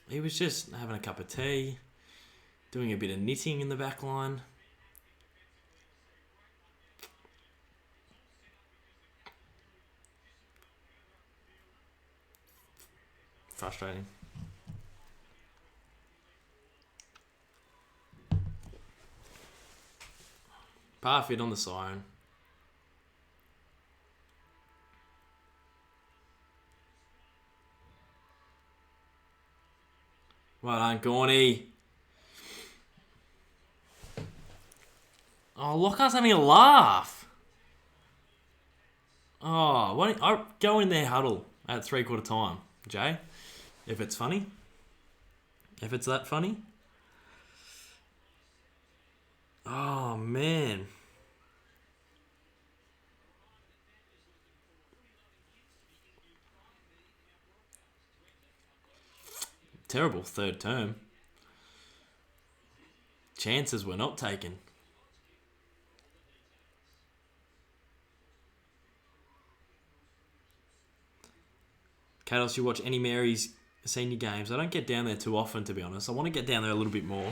He was just having a cup of tea, doing a bit of knitting in the back line. Frustrating. Parfit on the siren. Well done, Gorney. Oh, Lockhart's having a laugh. Oh, why don't I go in their huddle at 3/4 time, Jay? If it's funny. If it's that funny. Oh, man. Terrible third term. Chances were not taken. Kados, you watch any Mary's senior games? I don't get down there too often, to be honest. I want to get down there a little bit more.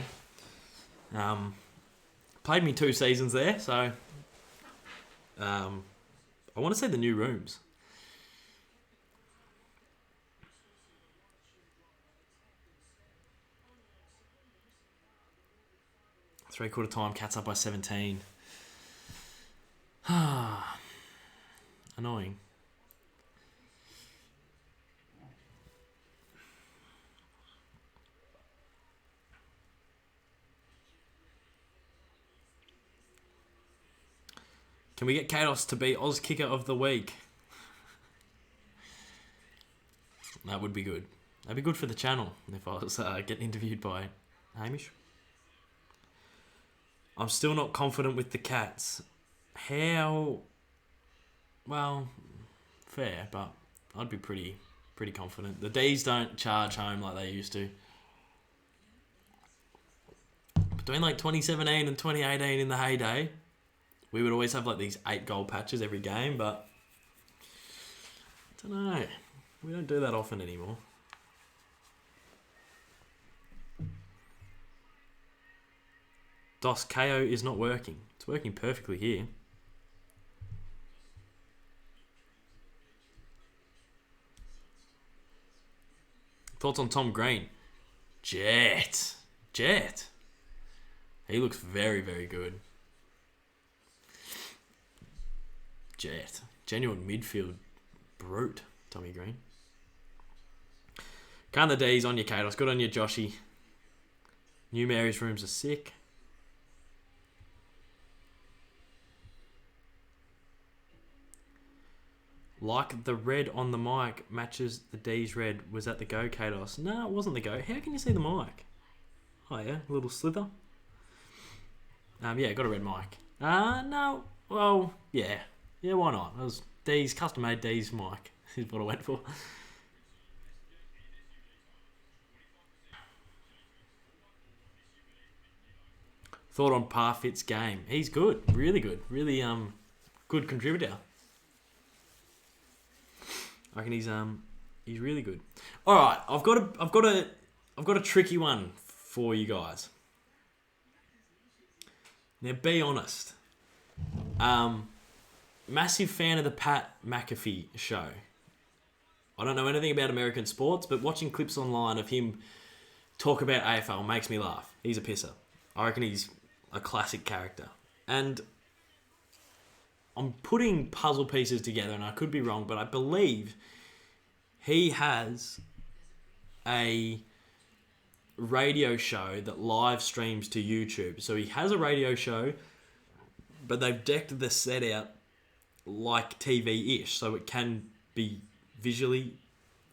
Played me 2 seasons there, so I want to see the new rooms. Three-quarter time, Cats up by 17. Annoying. Can we get Kados to be Oz Kicker of the Week? That would be good. That'd be good for the channel if I was getting interviewed by Hamish. I'm still not confident with the Cats. How? Well, fair, but I'd be pretty confident. The Dees don't charge home like they used to. Between like 2017 and 2018 in the heyday, we would always have like these 8-goal patches every game, but I don't know. We don't do that often anymore. DOS KO is not working. It's working perfectly here. Thoughts on Tom Green? Jet. He looks very, very good. Jet. Genuine midfield brute, Tommy Green. Can't the D's on your Kados. Good on you, Joshy. New Mary's rooms are sick. Like the red on the mic matches the D's red. Was that the go, Kados? No, it wasn't the go. How can you see the mic? Oh yeah, a little slither. Yeah, got a red mic. No. Well, yeah. Yeah, why not? It was D's, custom-made D's mic is what I went for. Thought on Parfit's game. He's good. Really good. Really good contributor. I reckon he's really good. All right, I've got a tricky one for you guys. Now, be honest. Massive fan of the Pat McAfee show. I don't know anything about American sports, but watching clips online of him talk about AFL makes me laugh. He's a pisser. I reckon he's a classic character. And I'm putting puzzle pieces together, and I could be wrong, but I believe he has a radio show that live streams to YouTube. So he has a radio show, but they've decked the set out like TV-ish, so it can be visually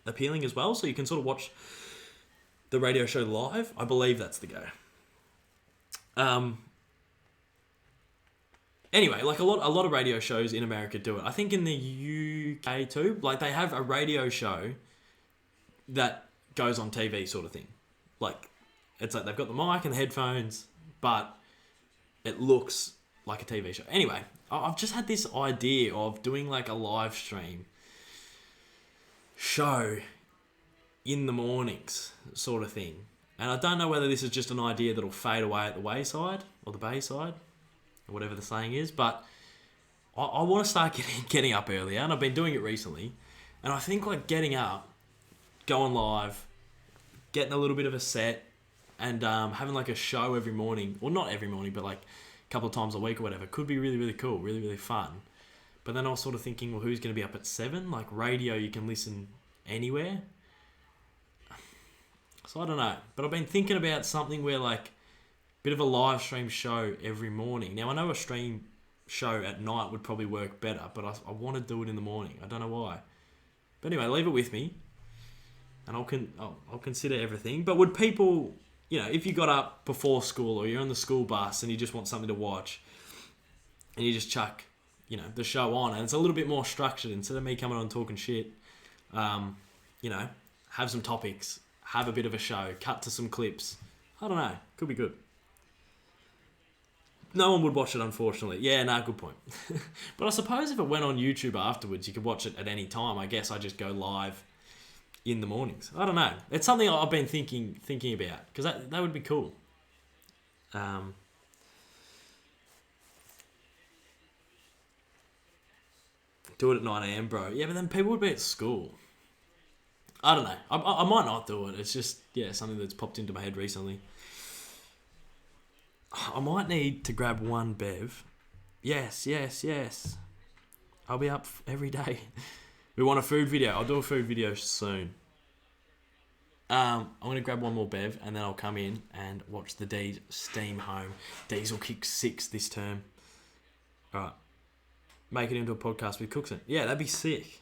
appealing as well. So you can sort of watch the radio show live. I believe that's the go. Anyway, like a lot of radio shows in America do it. I think in the UK too, like they have a radio show that goes on TV sort of thing. Like it's like they've got the mic and the headphones, but it looks like a TV show. Anyway, I've just had this idea of doing like a live stream show in the mornings sort of thing. And I don't know whether this is just an idea that'll fade away at the wayside or the bayside, or whatever the saying is, but I want to start getting up earlier, and I've been doing it recently. And I think like getting up, going live, getting a little bit of a set, and having like a show every morning, or not every morning, but like a couple of times a week or whatever, could be really, really cool, really, really fun. But then I was sort of thinking, well, who's going to be up at 7? Like radio, you can listen anywhere. So I don't know. But I've been thinking about something where like bit of a live stream show every morning. Now, I know a stream show at night would probably work better, but I want to do it in the morning. I don't know why. But anyway, leave it with me, and I'll consider everything. But would people, if you got up before school or you're on the school bus and you just want something to watch, and you just chuck, the show on, and it's a little bit more structured instead of me coming on talking shit, have some topics, have a bit of a show, cut to some clips. I don't know. Could be good. No one would watch it, unfortunately. Yeah, good point. But I suppose if it went on YouTube afterwards, you could watch it at any time. I guess I just go live in the mornings. I don't know. It's something I've been thinking about, because that would be cool. Do it at 9 a.m, bro. Yeah, but then people would be at school. I don't know. I might not do it. It's just, something that's popped into my head recently. I might need to grab one bev. Yes. I'll be up every day. We want a food video. I'll do a food video soon. I'm going to grab one more bev, and then I'll come in and watch the Dees steam home. Dees will kick 6 this term. All right. Make it into a podcast with Cookson. Yeah, that'd be sick.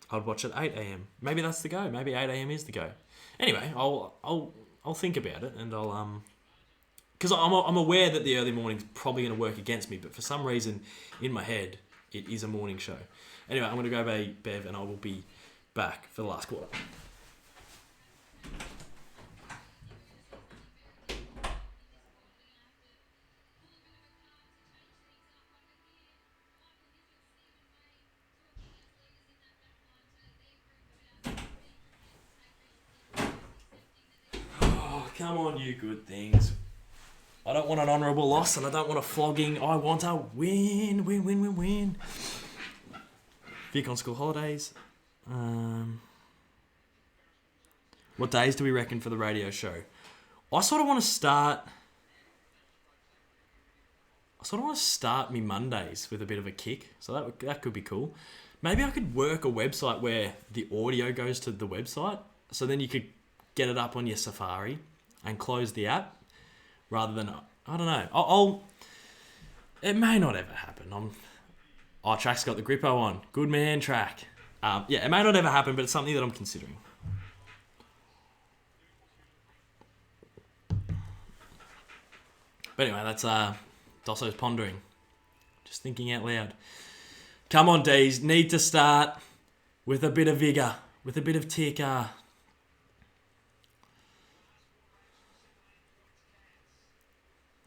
I'd watch at 8 a.m. Maybe that's the go. Maybe 8 a.m. is the go. Anyway, I'll think about it, and I'll because I'm aware that the early morning's probably going to work against me, but for some reason in my head it is a morning show. Anyway, I'm going to grab a bev, and I will be back for the last quarter. Come on, you good things. I don't want an honourable loss, and I don't want a flogging. I want a win. Vic on school holidays. What days do we reckon for the radio show? I sort of want to start me Mondays with a bit of a kick. So that could be cool. Maybe I could work a website where the audio goes to the website. So then you could get it up on your Safari and close the app, rather than, I don't know. It may not ever happen. Track's got the grippo on. Good man, Track. It may not ever happen, but it's something that I'm considering. But anyway, that's Dosso's pondering. Just thinking out loud. Come on, Dees. Need to start with a bit of vigour, with a bit of ticker.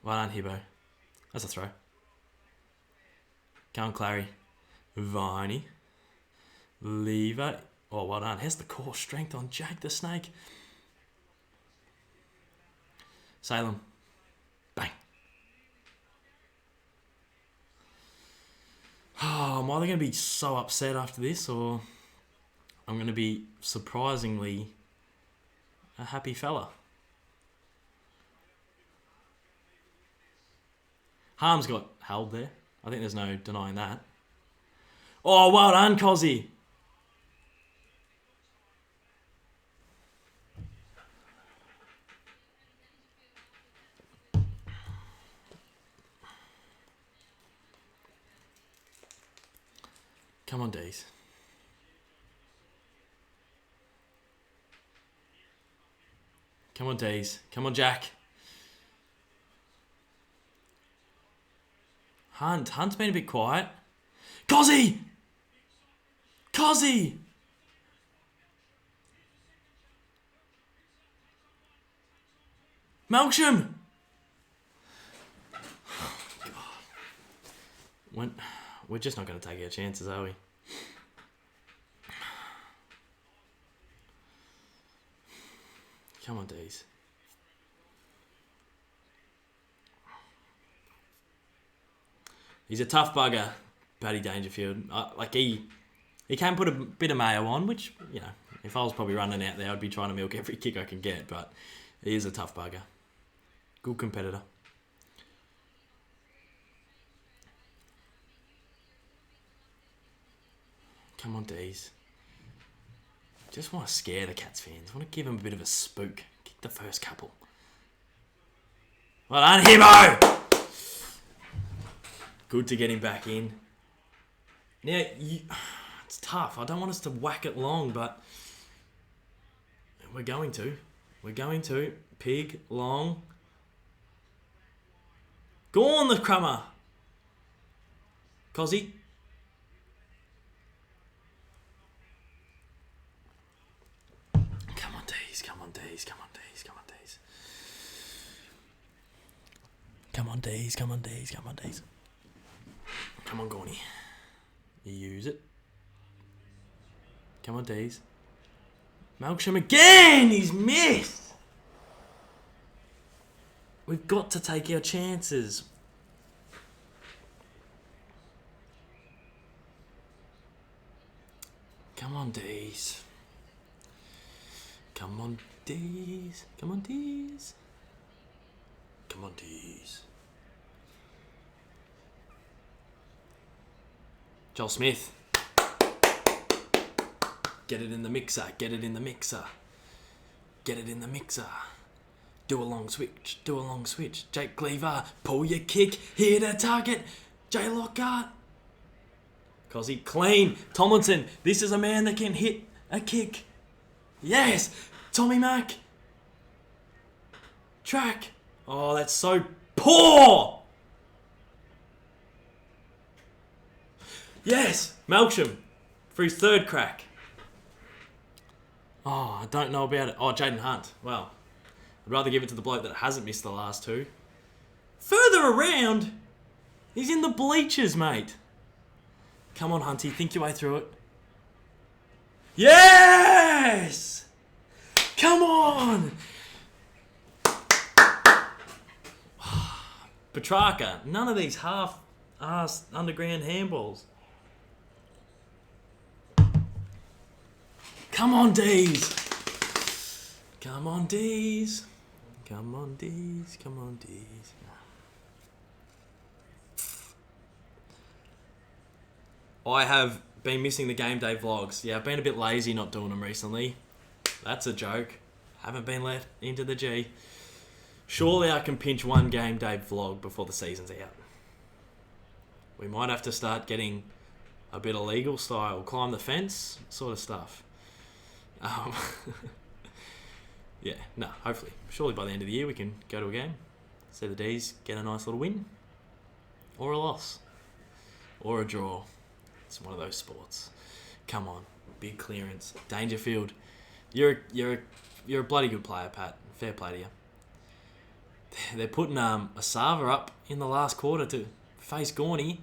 Well done, Hibbo. That's a throw. Come on, Clary. Viney. Lever. Oh, well done. Here's the core strength on Jake the Snake. Salem. Bang. Oh, am I either going to be so upset after this, or I'm going to be surprisingly a happy fella? Harm's got held there. I think there's no denying that. Oh, well done, Cozzy. Come on, Dees. Come on, Dees. Come on, Jack. Hunt's been a bit quiet. Cozzy! Melksham! We're just not going to take our chances, are we? Come on, Dees. He's a tough bugger, Paddy Dangerfield. He can put a bit of mayo on, which, if I was probably running out there, I'd be trying to milk every kick I can get, but he is a tough bugger. Good competitor. Come on, Dees. Just want to scare the Cats fans. Want to give them a bit of a spook. Kick the first couple. Well done, Himo! Good to get him back in. Now, it's tough. I don't want us to whack it long, but we're going to. We're going to. Pig, long. Go on, the crummer. Cozzy. Come on, Dees. Come on, Dees. Come on, Dees. Come on, Dees. Come on, Dees. Come on, Dees. Come on, Dees. Come on, Gorney. You use it. Come on, Dees. Melksham again! He's missed! We've got to take our chances. Come on, Dees. Come on, Dees. Come on, Dees. Come on, Dees. Joel Smith. Get it in the mixer. Get it in the mixer. Get it in the mixer. Do a long switch. Do a long switch. Jake Cleaver. Pull your kick. Hit a target. Jay Lockhart. Cozzy clean. Tomlinson. This is a man that can hit a kick. Yes. Tommy Mack. Track. Oh, that's so poor. Yes. Melksham. For his third crack. Oh, I don't know about it. Oh, Jaden Hunt. Well, I'd rather give it to the bloke that hasn't missed the last two. Further around. He's in the bleachers, mate. Come on, Hunty. Think your way through it. Yes! Come on! Petrarca. None of these half-ass underground handballs. Come on, Dees. Come on, Dees. Come on, Dees. Come on, Dees. I have been missing the game day vlogs. Yeah, I've been a bit lazy not doing them recently. That's a joke. Haven't been let into the G. Surely I can pinch one game day vlog before the season's out. We might have to start getting a bit of legal style, climb the fence sort of stuff. Yeah, no, hopefully. Surely by the end of the year we can go to a game, see the D's get a nice little win, or a loss, or a draw. It's one of those sports. Come on, big clearance. Dangerfield, you're a bloody good player, Pat. Fair play to you. They're putting Asava up in the last quarter to face Gorney.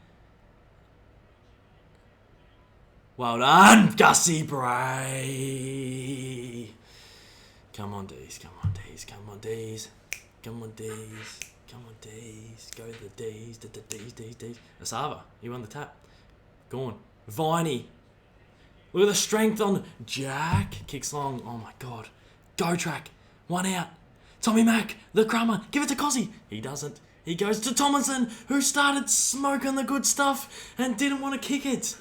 Well done, Gussie Bray. Come on, Dees. Come on, Dees. Come on, Dees. Come on, Dees. Come on, Dees. Go to the Dees. Dees. Asava, he won the tap. Gone. Viney. Look at the strength on Jack. Kicks long. Oh, my God. Go track. One out. Tommy Mack, the crummer. Give it to Cozzy. He doesn't. He goes to Tomlinson, who started smoking the good stuff and didn't want to kick it.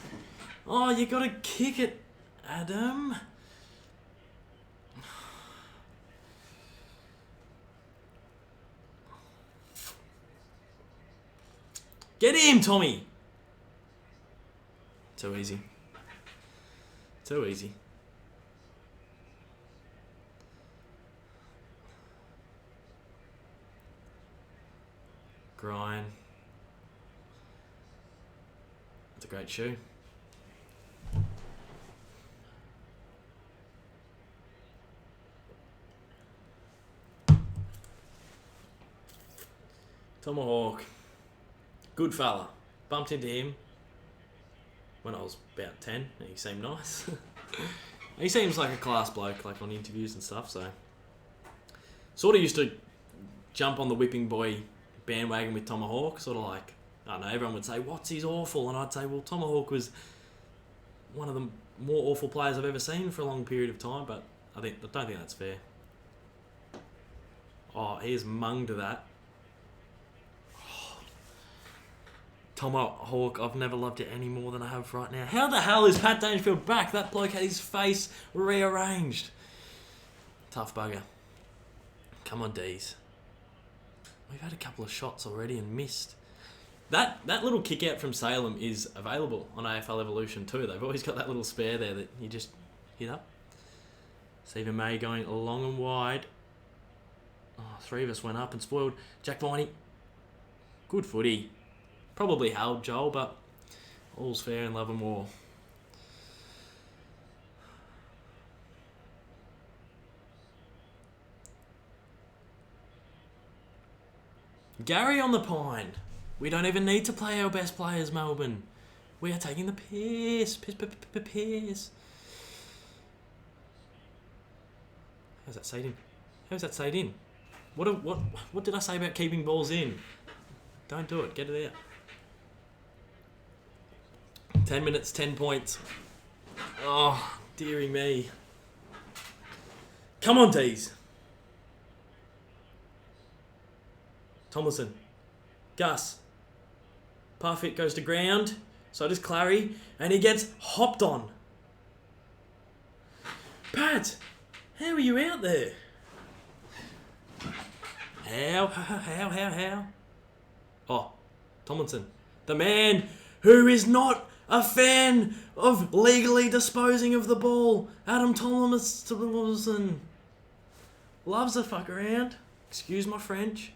Oh, you got to kick it, Adam. Get him, Tommy. Too easy. Too easy. Grind. That's a great shoe. Tomahawk. Good fella. Bumped into him when I was about 10 and he seemed nice. He seems like a class bloke, like on interviews and stuff, so sort of used to jump on the whipping boy bandwagon with Tomahawk, sort of like, I don't know, everyone would say, what's he's awful? And I'd say, well, Tomahawk was one of the more awful players I've ever seen for a long period of time, but I don't think that's fair. Oh, he is mung to that. Tomahawk, I've never loved it any more than I have right now. How the hell is Pat Dangerfield back? That bloke had his face rearranged. Tough bugger. Come on, Dees. We've had a couple of shots already and missed. That little kick out from Salem is available on AFL Evolution too. They've always got that little spare there that you just hit up. Stephen May going long and wide. Oh, three of us went up and spoiled. Jack Viney. Good footy. Probably held Joel, but all's fair in love and war. Gary on the pine. We don't even need to play our best players, Melbourne. We are taking the piss. Piss. How's that stayed in? How's that stayed in? What did I say about keeping balls in? Don't do it. Get it out. 10 minutes, 10 points. Oh, dearie me. Come on, Dees. Tomlinson. Gus. Parfit goes to ground. So does Clary. And he gets hopped on. Pat, how are you out there? How? Oh, Tomlinson. The man who is not a fan of legally disposing of the ball. Adam Tomlinson. Loves to fuck around. Excuse my French.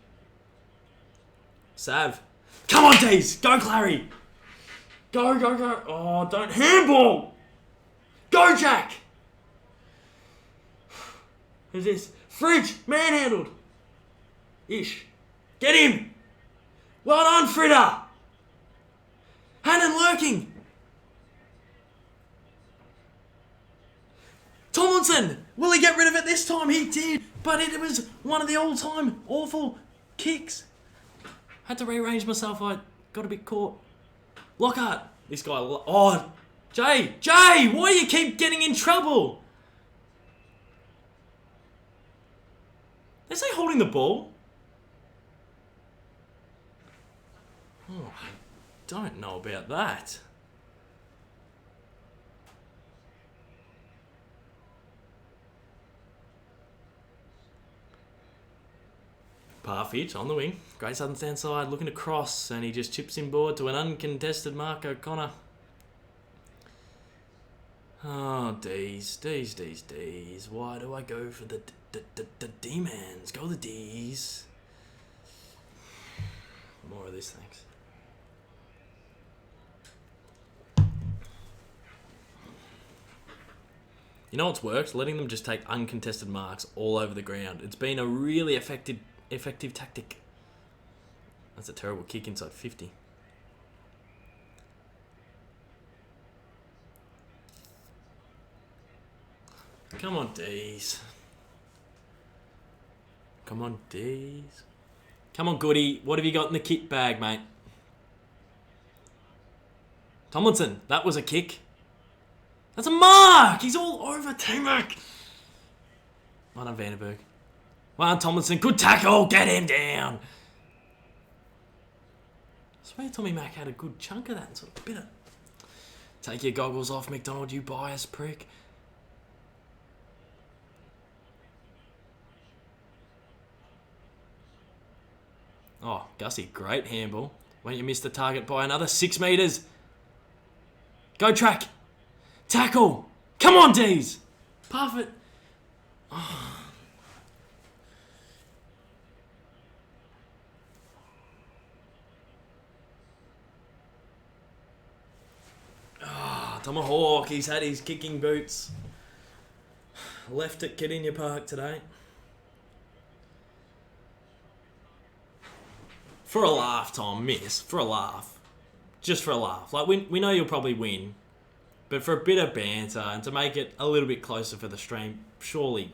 Sav. Come on, Dees. Go, Clary. Go. Oh, don't handball. Go, Jack. Who's this? Fridge. Manhandled. Ish. Get him. Well done, Fritter. Hannon lurking. Tomlinson. Will he get rid of it this time? He did. But it was one of the all-time awful kicks. Had to rearrange myself. I got a bit caught. Lockhart. This guy. Oh, Jay. Why do you keep getting in trouble? Is he holding the ball? Oh, I don't know about that. Parfit on the wing. Great Southern stand side looking to cross, and he just chips in board to an uncontested Mark O'Connor. Oh, Dees. Why do I go for the D-mans? Go the Dees. More of this, thanks. You know what's worked? Letting them just take uncontested marks all over the ground. It's been a really effective tactic. That's a terrible kick inside 50. Come on, Dees. Come on, Dees. Come on, Goody. What have you got in the kit bag, mate? Tomlinson. That was a kick. That's a mark. He's all over T-Mac. Well done, Vandenberg. Well done, Tomlinson. Good tackle. Get him down. I swear Tommy Mac had a good chunk of that and sort of bit of... Take your goggles off, McDonald, you biased prick. Oh, Gussie, great handball. Won't you miss the target by another 6 metres? Go track. Tackle. Come on, Dees. Perfect. Oh. Tomahawk, he's had his kicking boots. Left at Kardinia Park today. For a laugh, Tom, miss. For a laugh. Just for a laugh. Like, we know you'll probably win. But for a bit of banter and to make it a little bit closer for the stream, surely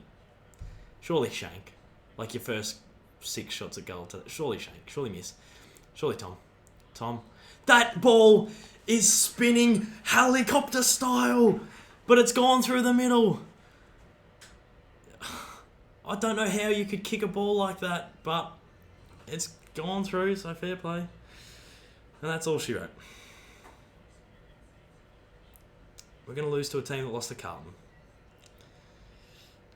shank. Like your first 6 shots at goal. Surely shank. Surely miss. Surely Tom. Tom. That ball is spinning helicopter style. But it's gone through the middle. I don't know how you could kick a ball like that. But it's gone through, so fair play. And that's all she wrote. We're going to lose to a team that lost to Carlton.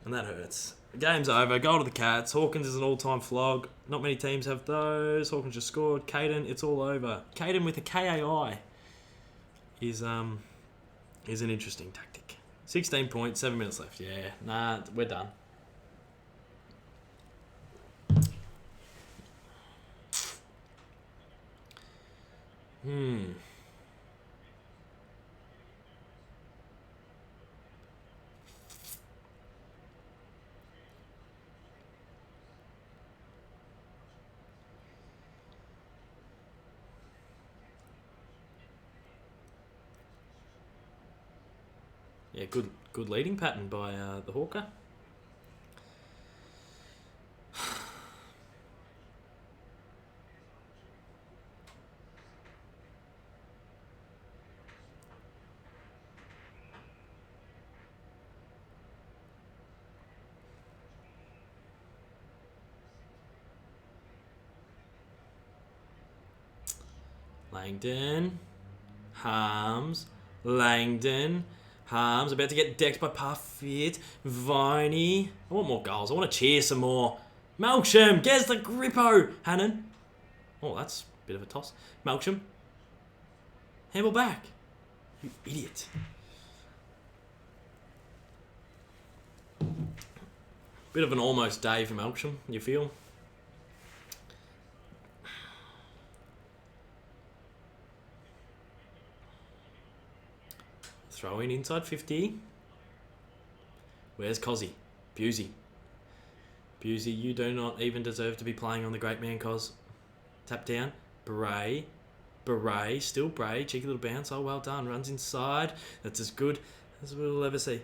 And that hurts. The game's over. Goal to the Cats. Hawkins is an all-time flog. Not many teams have those. Hawkins just scored. Caden, it's all over. Caden with a KAI is an interesting tactic. 16 points, 7 minutes left. Yeah, nah, we're done. Yeah, good leading pattern by the Hawker. Langdon, Harms, Langdon, Harms, about to get decked by Parfitt, Viney. I want more goals. I want to cheer some more. Melksham, gets the grippo. Hannon. Oh, that's a bit of a toss. Melksham. Handball back. You idiot. Bit of an almost day for Melksham, you feel? Throw in inside 50. Where's Cozzy? Busey. Busey, you do not even deserve to be playing on the great man, Coz. Tap down. Bray. Bray. Still Bray. Cheeky little bounce. Oh, well done. Runs inside. That's as good as we'll ever see.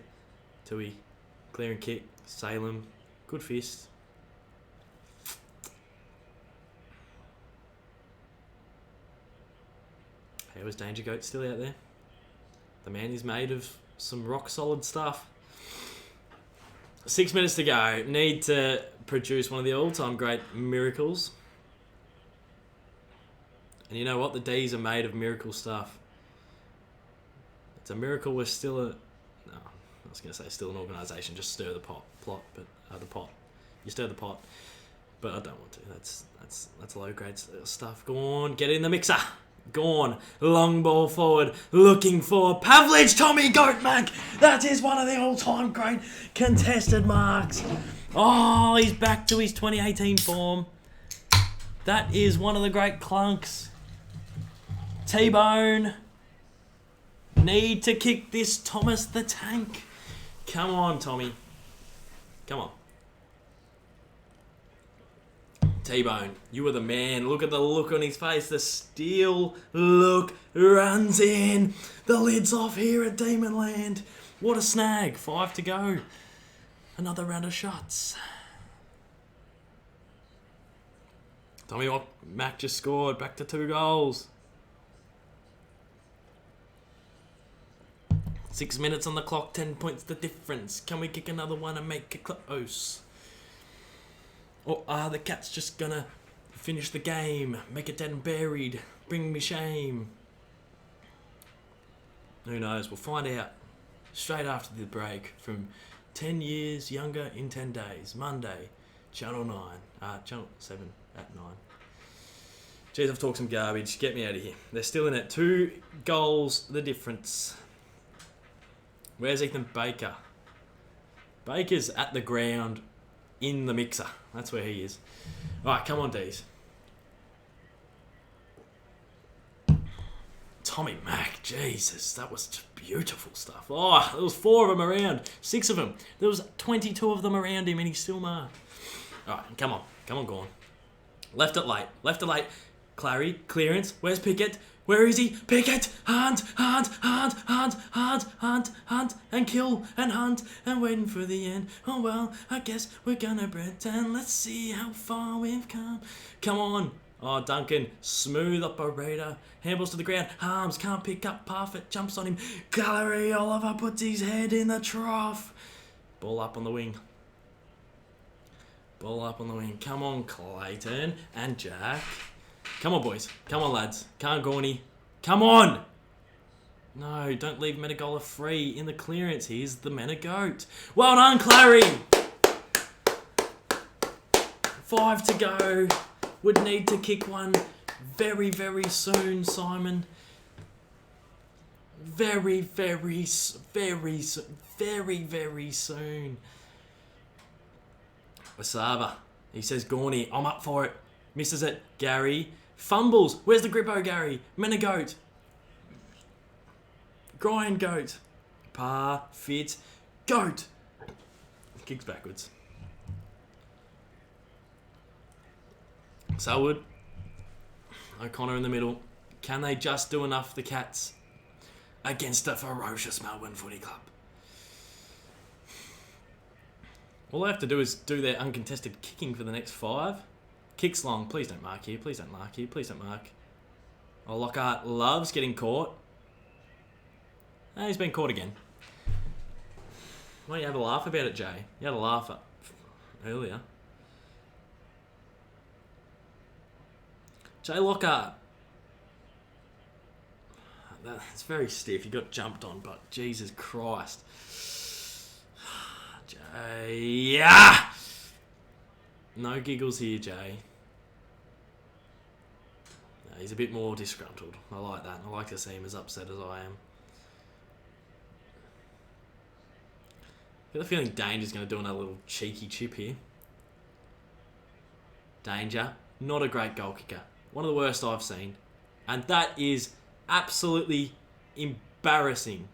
Tui. Clear and kick. Salem. Good fist. How is Danger Goat still out there? The man is made of some rock solid stuff. 6 minutes to go. Need to produce one of the all-time great miracles. And you know what? The Dees are made of miracle stuff. It's a miracle we're still a... No, I was going to say still an organisation. Just stir the pot. The pot. You stir the pot. But I don't want to. That's low-grade stuff. Go on. Get in the mixer. Gone. Long ball forward. Looking for Pavlich. Tommy Goatmack. That is one of the all-time great contested marks. Oh, he's back to his 2018 form. That is one of the great clunks. T-Bone. Need to kick this Thomas the Tank. Come on, Tommy. Come on. T-Bone, you were the man. Look at the look on his face. The steel look runs in. The lid's off here at Demonland. What a snag. 5 to go. Another round of shots. Tommy Mac just scored. Back to 2 goals. 6 minutes on the clock. 10 points the difference. Can we kick another one and make it close? Or are the Cats just gonna finish the game, make it dead and buried, bring me shame? Who knows? We'll find out straight after the break from 10 years younger in 10 days. Monday, Channel 9, Channel 7 at 9. Jeez, I've talked some garbage. Get me out of here. They're still in it. 2 goals, the difference. Where's Ethan Baker? Baker's at the ground. In the mixer. That's where he is. Alright, come on, Dees. Tommy Mac, Jesus, that was just beautiful stuff. Oh, there was 4 of them around. 6 of them. There was 22 of them around him and he still marked. Alright, come on. Come on, go on. Left it late. Clary, clearance. Where's Pickett? Where is he? Pickett! Hunt! And kill and hunt and waiting for the end. Oh well, I guess we're gonna pretend. Let's see how far we've come. Come on. Oh, Duncan, smooth operator. Handballs to the ground. Harms can't pick up. Parfitt jumps on him. Gallery Oliver puts his head in the trough. Ball up on the wing. Come on, Clayton and Jack. Come on, boys. Come on, lads. Can't Gorney. Come on! No, don't leave Menegola free in the clearance. Here's the Menegoat. Well done, Clary! 5 to go. Would need to kick one very, very soon, Simon. Very, very soon. Wasaba. He says, Gorney, I'm up for it. Misses it. Gary. Fumbles. Where's the grippo, Gary? Menegoat. Grind goat. Fit. Goat. Kicks backwards. Selwood. O'Connor in the middle. Can they just do enough, the Cats, against a ferocious Melbourne Footy Club? All they have to do is do their uncontested kicking for the next 5. Kicks long. Please don't mark here. Please don't mark here. Please don't mark. Oh, Lockhart loves getting caught. He's been caught again. Why don't you have a laugh about it, Jay? You had a laugh earlier. Jay Lockhart. That's very stiff. He got jumped on, but Jesus Christ. Jay. Yeah! No giggles here, Jay. No, he's a bit more disgruntled. I like that. I like to see him as upset as I am. I got the feeling Danger's going to do another little cheeky chip here. Danger. Not a great goal kicker. One of the worst I've seen. And that is absolutely embarrassing.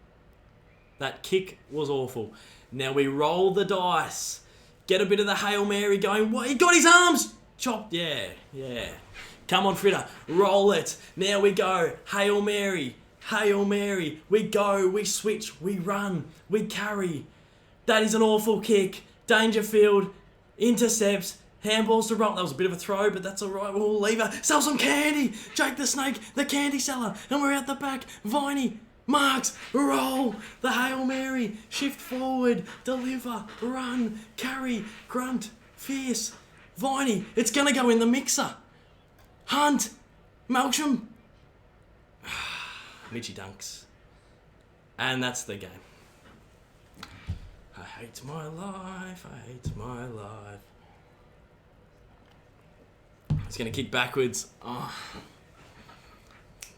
That kick was awful. Now we roll the dice. Get a bit of the Hail Mary going. What? He got his arms chopped. Yeah. Come on, Fritter. Roll it. Now we go. Hail Mary. Hail Mary. We go. We switch. We run. We carry. That is an awful kick. Dangerfield intercepts. Handballs to Roll. That was a bit of a throw, but that's all right. We'll leave her. Sell some candy. Jake the Snake, the candy seller. And we're out the back. Viney. Marks. Roll. The Hail Mary. Shift forward. Deliver. Run. Carry. Grunt. Fierce. Viney. It's going to go in the mixer. Hunt. Malcolm. Mitchy dunks. And that's the game. I hate my life. I hate my life. He's going to kick backwards.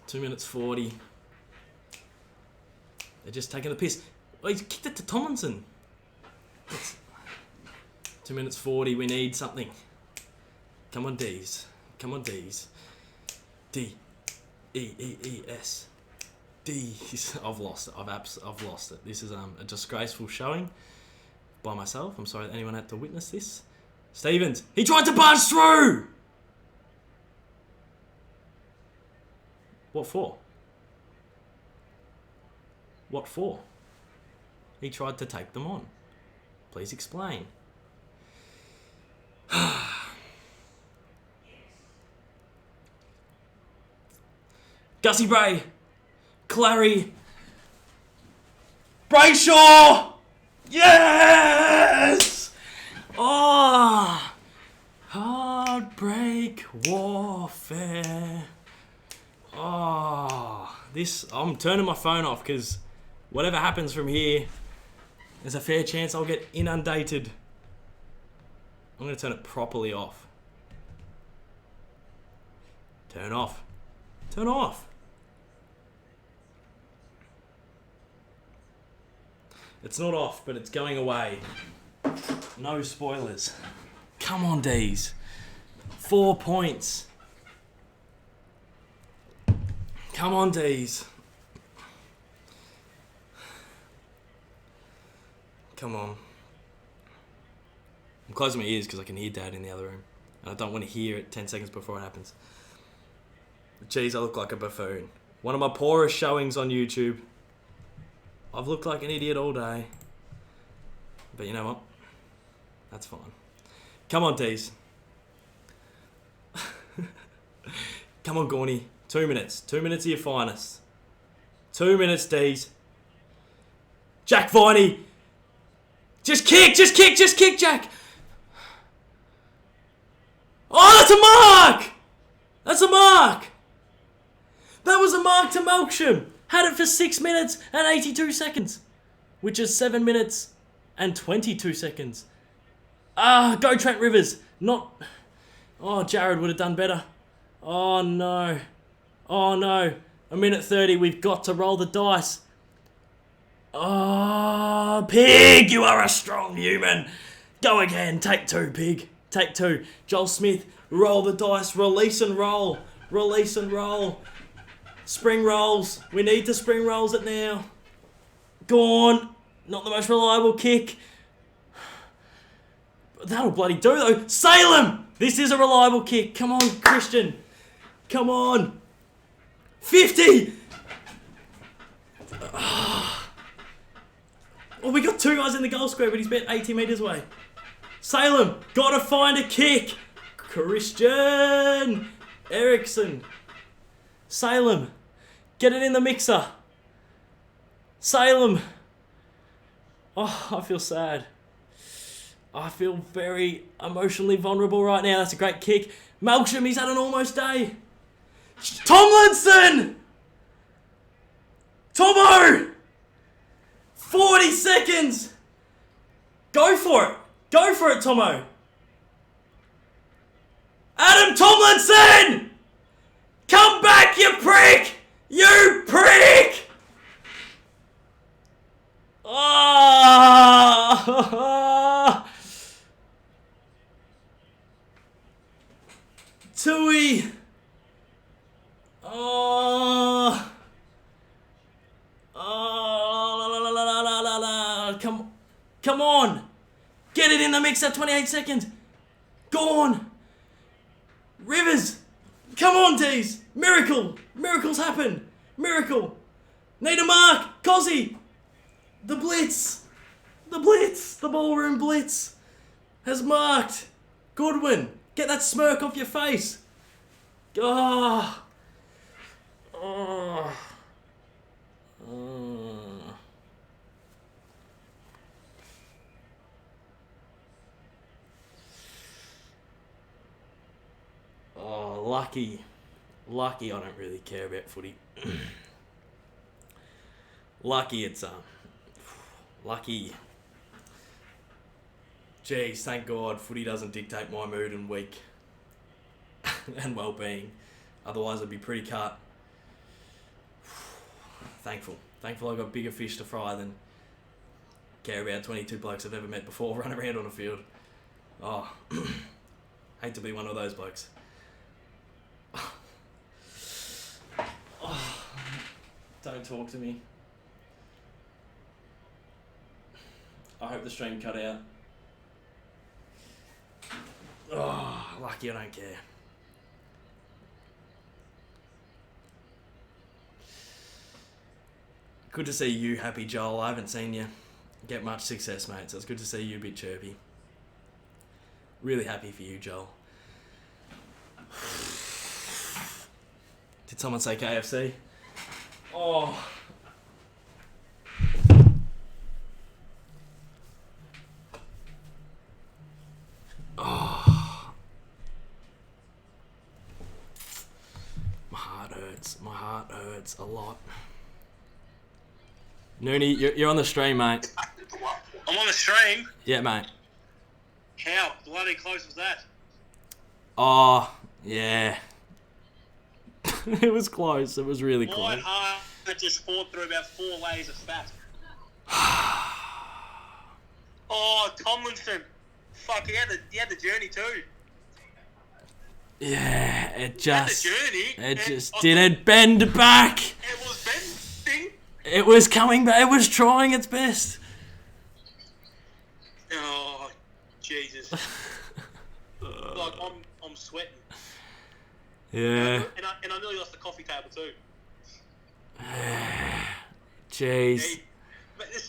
2 minutes 40. They're just taking the piss. Oh, he's kicked it to Tomlinson. 2 minutes 40. We need something. Come on, Dees. Come on, Dees. D-E-E-E-S. Dees. I've lost it. I've lost it. This is a disgraceful showing by myself. I'm sorry that anyone had to witness this. Stevens. He tried to barge through! What for? What for? He tried to take them on. Please explain. Gussie Bray. Clary. Brayshaw! Yes! Oh! Heartbreak warfare. Oh, I'm turning my phone off because whatever happens from here, there's a fair chance I'll get inundated. I'm going to turn it properly off. Turn off. Turn off. It's not off, but it's going away. No spoilers. Come on, Dees. 4 points. Come on, Dees. Come on. I'm closing my ears because I can hear Dad in the other room. And I don't want to hear it 10 seconds before it happens. Jeez, I look like a buffoon. One of my poorest showings on YouTube. I've looked like an idiot all day. But you know what? That's fine. Come on, Dees. Come on, Gorney. 2 minutes. 2 minutes of your finest. 2 minutes, Dees. Jack Viney. Just kick, Jack. Oh, that's a mark! That's a mark! That was a mark to Melksham. Had it for 6 minutes and 82 seconds. Which is 7 minutes and 22 seconds. Go Trent Rivers. Not... Oh, Jared would have done better. Oh, no. Oh, no. A minute 30. We've got to roll the dice. Oh, Pig, you are a strong human. Go again. Take 2, Pig. Take 2. Joel Smith, roll the dice. Release and roll. Release and roll. Spring rolls. We need to spring rolls it now. Gone. Not the most reliable kick. That'll bloody do though. Salem! This is a reliable kick. Come on, Christian. Come on. 50! Oh, we got 2 guys in the goal square, but he's about 80 metres away. Salem, gotta find a kick. Christian Eriksson. Salem, get it in the mixer. Salem. Oh, I feel sad. I feel very emotionally vulnerable right now. That's a great kick. Melksham, he's had an almost day. Tomlinson! Tomo! 40 seconds! Go for it! Go for it, Tomo! Adam Tomlinson! Come back, you prick! You prick! Oh! Tui! Oh! Oh! Come on! Get it in the mix at 28 seconds! Go on! Rivers! Come on, Dees! Miracle! Miracles happen! Miracle! Need a mark! Cozzy! The blitz! The blitz! The ballroom blitz! Has marked! Goodwin! Get that smirk off your face! Oh! Oh! Oh, lucky. Lucky I don't really care about footy. Lucky it's lucky. Jeez, thank God footy doesn't dictate my mood and week and well-being. Otherwise I'd be pretty cut. Thankful I got bigger fish to fry than care about 22 blokes I've ever met before run around on a field. Oh, hate to be one of those blokes. Oh, don't talk to me. I hope the stream cut out. Oh, lucky I don't care. Good to see you happy, Joel. I haven't seen you get much success, mate, so it's good to see you a bit chirpy. Really happy for you, Joel. Did someone say KFC? Oh. Oh. My heart hurts. My heart hurts a lot. Noonie, you're on the stream, mate. I'm on the stream? Yeah, mate. How bloody close was that? Oh, yeah. It was close. It was really close. My heart just fought through about 4 layers of fat. Oh, Tomlinson. Fuck, he had the journey too. Yeah, it just... He had the journey. It just didn't bend back. It was bending. It was coming back. It was trying its best. Oh, Jesus. Like, I'm sweating. Yeah. And I nearly lost the coffee table too. Jeez. Yeah, but it's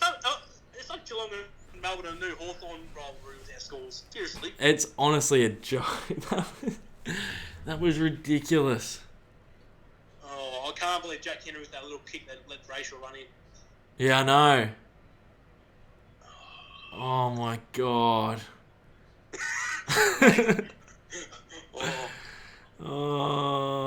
like Geelong and Melbourne and new Hawthorn rivalry with our scores. Seriously. It's honestly a joke. That was ridiculous. Oh, I can't believe Jack Henry with that little kick that let Rachel run in. Yeah, I know. Oh my God. Oh. Oh.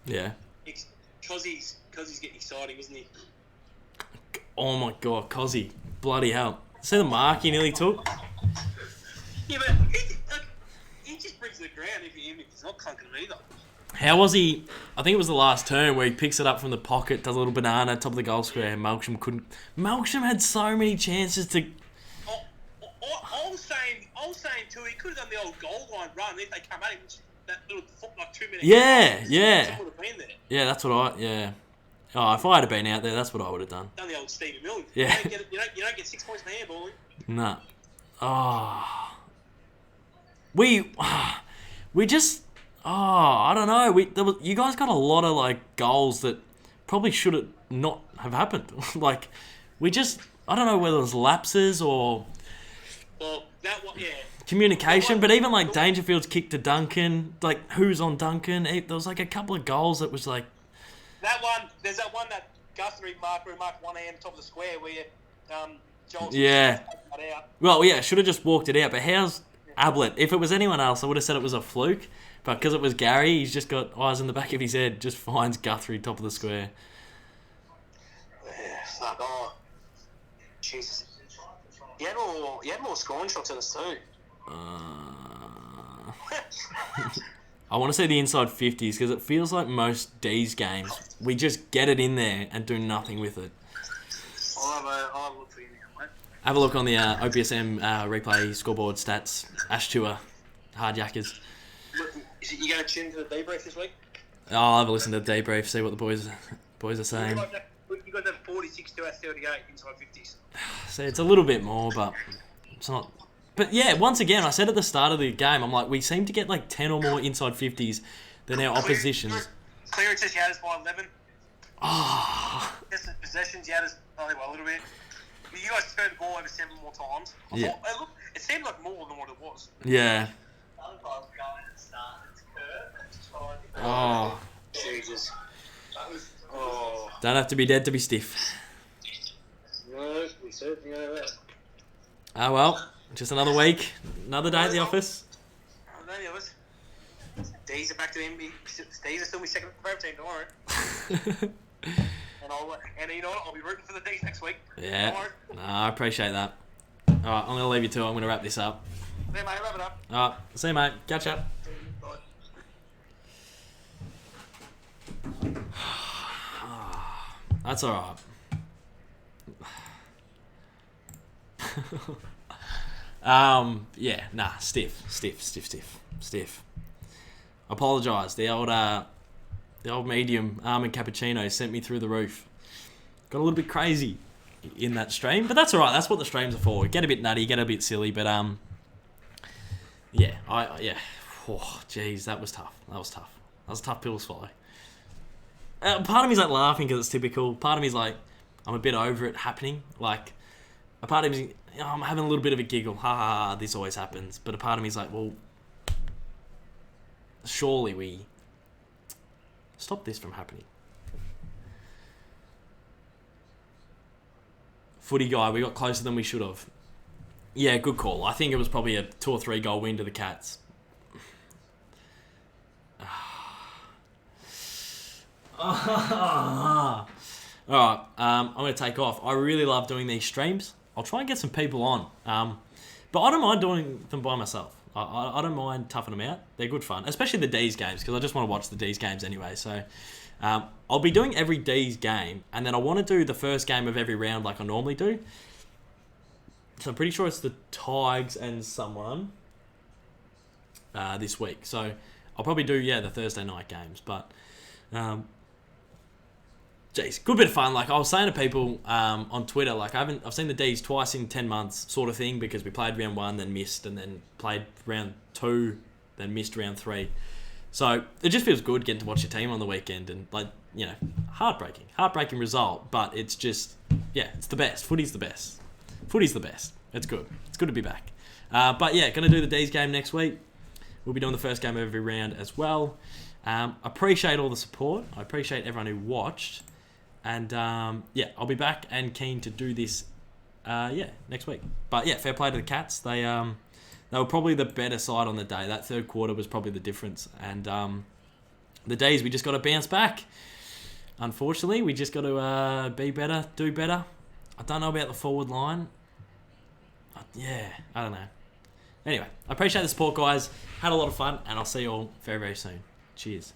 Yeah. Because he's getting exciting, isn't he? Oh my God, Cozzy. Bloody hell. See the mark he nearly took? Yeah, but he just brings it to the ground even if he's not clunking it either. How was he? I think it was the last turn where he picks it up from the pocket, does a little banana, top of the goal square, and Melksham couldn't. Melksham had so many chances to. I was saying too, he could have done the old goal line run if they come at him. That little like 2 minutes. Yeah. He would have been there. Yeah, that's what I. Yeah. Oh, if I had been out there, that's what I would have done. Done the old Stevie Mills. Yeah. You don't get 6 points for handballing. Nah. Oh. We just. Oh, I don't know. You guys got a lot of like goals that probably should not have happened. Like, we just. I don't know whether it was lapses or. Well, that one, yeah. Communication, but even like Dangerfield's kick to Duncan, like who's on Duncan? There was like a couple of goals that was like. That one, there's that one that Guthrie marked one hand top of the square where Joel. Yeah. Out. Well, yeah, should have just walked it out. But how's Ablett? If it was anyone else, I would have said it was a fluke. But because it was Gary, he's just got eyes in the back of his head, just finds Guthrie top of the square. Yeah, oh, Jesus. You had more scoring shots than us too. I want to say the inside 50s because it feels like most Dees games, we just get it in there and do nothing with it. I'll have a look for you now, mate. Have a look on the OPSM replay scoreboard stats. Ash Tour, Hardjackers. You going to tune to the debrief this week? I'll have a listen to the debrief, see what the boys are saying. You got that 46 to our 38 inside 50s. See, it's a little bit more, but it's not. But yeah, once again, I said at the start of the game, I'm like, we seem to get like 10 or more inside 50s than our oppositions. Clearances, you had us by 11. Oh. Just possessions, you had us by a little bit. You guys turned the ball over 7 more times. Yeah. It seemed like more than what it was. Yeah. Oh. Jesus. Oh. Don't have to be dead to be stiff. No, we certainly know that. Oh well, just another week, another day at the office. Dees are back to MB. Dees are still my second favourite team tomorrow. And you know what? I'll be rooting for the Dees next week. Yeah. No, I appreciate that. Alright, I'm going to leave you to it. I'm going to wrap this up. Yeah, mate, wrap it up. Alright, see you, mate. Catch up. Bye. That's alright. Yeah, nah, stiff. Apologise. The old medium almond cappuccino sent me through the roof. Got a little bit crazy in that stream, but that's alright. That's what the streams are for. Get a bit nutty, get a bit silly, but yeah. Oh, jeez, that was tough. That was a tough pill to swallow. Part of me's like laughing because it's typical. Part of me's like, I'm a bit over it happening. Like, a part of me's, I'm having a little bit of a giggle. Ha ha ha, this always happens. But a part of me's like, well, surely we stop this from happening. Footy guy, we got closer than we should have. Yeah, good call. I think it was probably a 2 or 3 goal win to the Cats. Alright, I'm going to take off. I really love doing these streams. I'll try and get some people on. But I don't mind doing them by myself. I don't mind toughing them out. They're good fun. Especially the Dees games, because I just want to watch the Dees games anyway. So I'll be doing every Dees game, and then I want to do the first game of every round like I normally do. So I'm pretty sure it's the Tigers and someone this week. So I'll probably do, the Thursday night games. But... Jeez, good bit of fun. Like I was saying to people on Twitter, like I've seen the Dees twice in 10 months, sort of thing, because we played round 1, then missed, and then played round 2, then missed round 3. So it just feels good getting to watch your team on the weekend, and heartbreaking result, but it's just it's the best. Footy's the best. It's good. It's good to be back. But gonna do the Dees game next week. We'll be doing the first game of every round as well. Appreciate all the support. I appreciate everyone who watched. And, I'll be back and keen to do this, next week. But, fair play to the Cats. They were probably the better side on the day. That third quarter was probably the difference. And, the Dees, we just got to bounce back. Unfortunately, we just got to be better, do better. I don't know about the forward line. Yeah, I don't know. Anyway, I appreciate the support, guys. Had a lot of fun, and I'll see you all very, very soon. Cheers.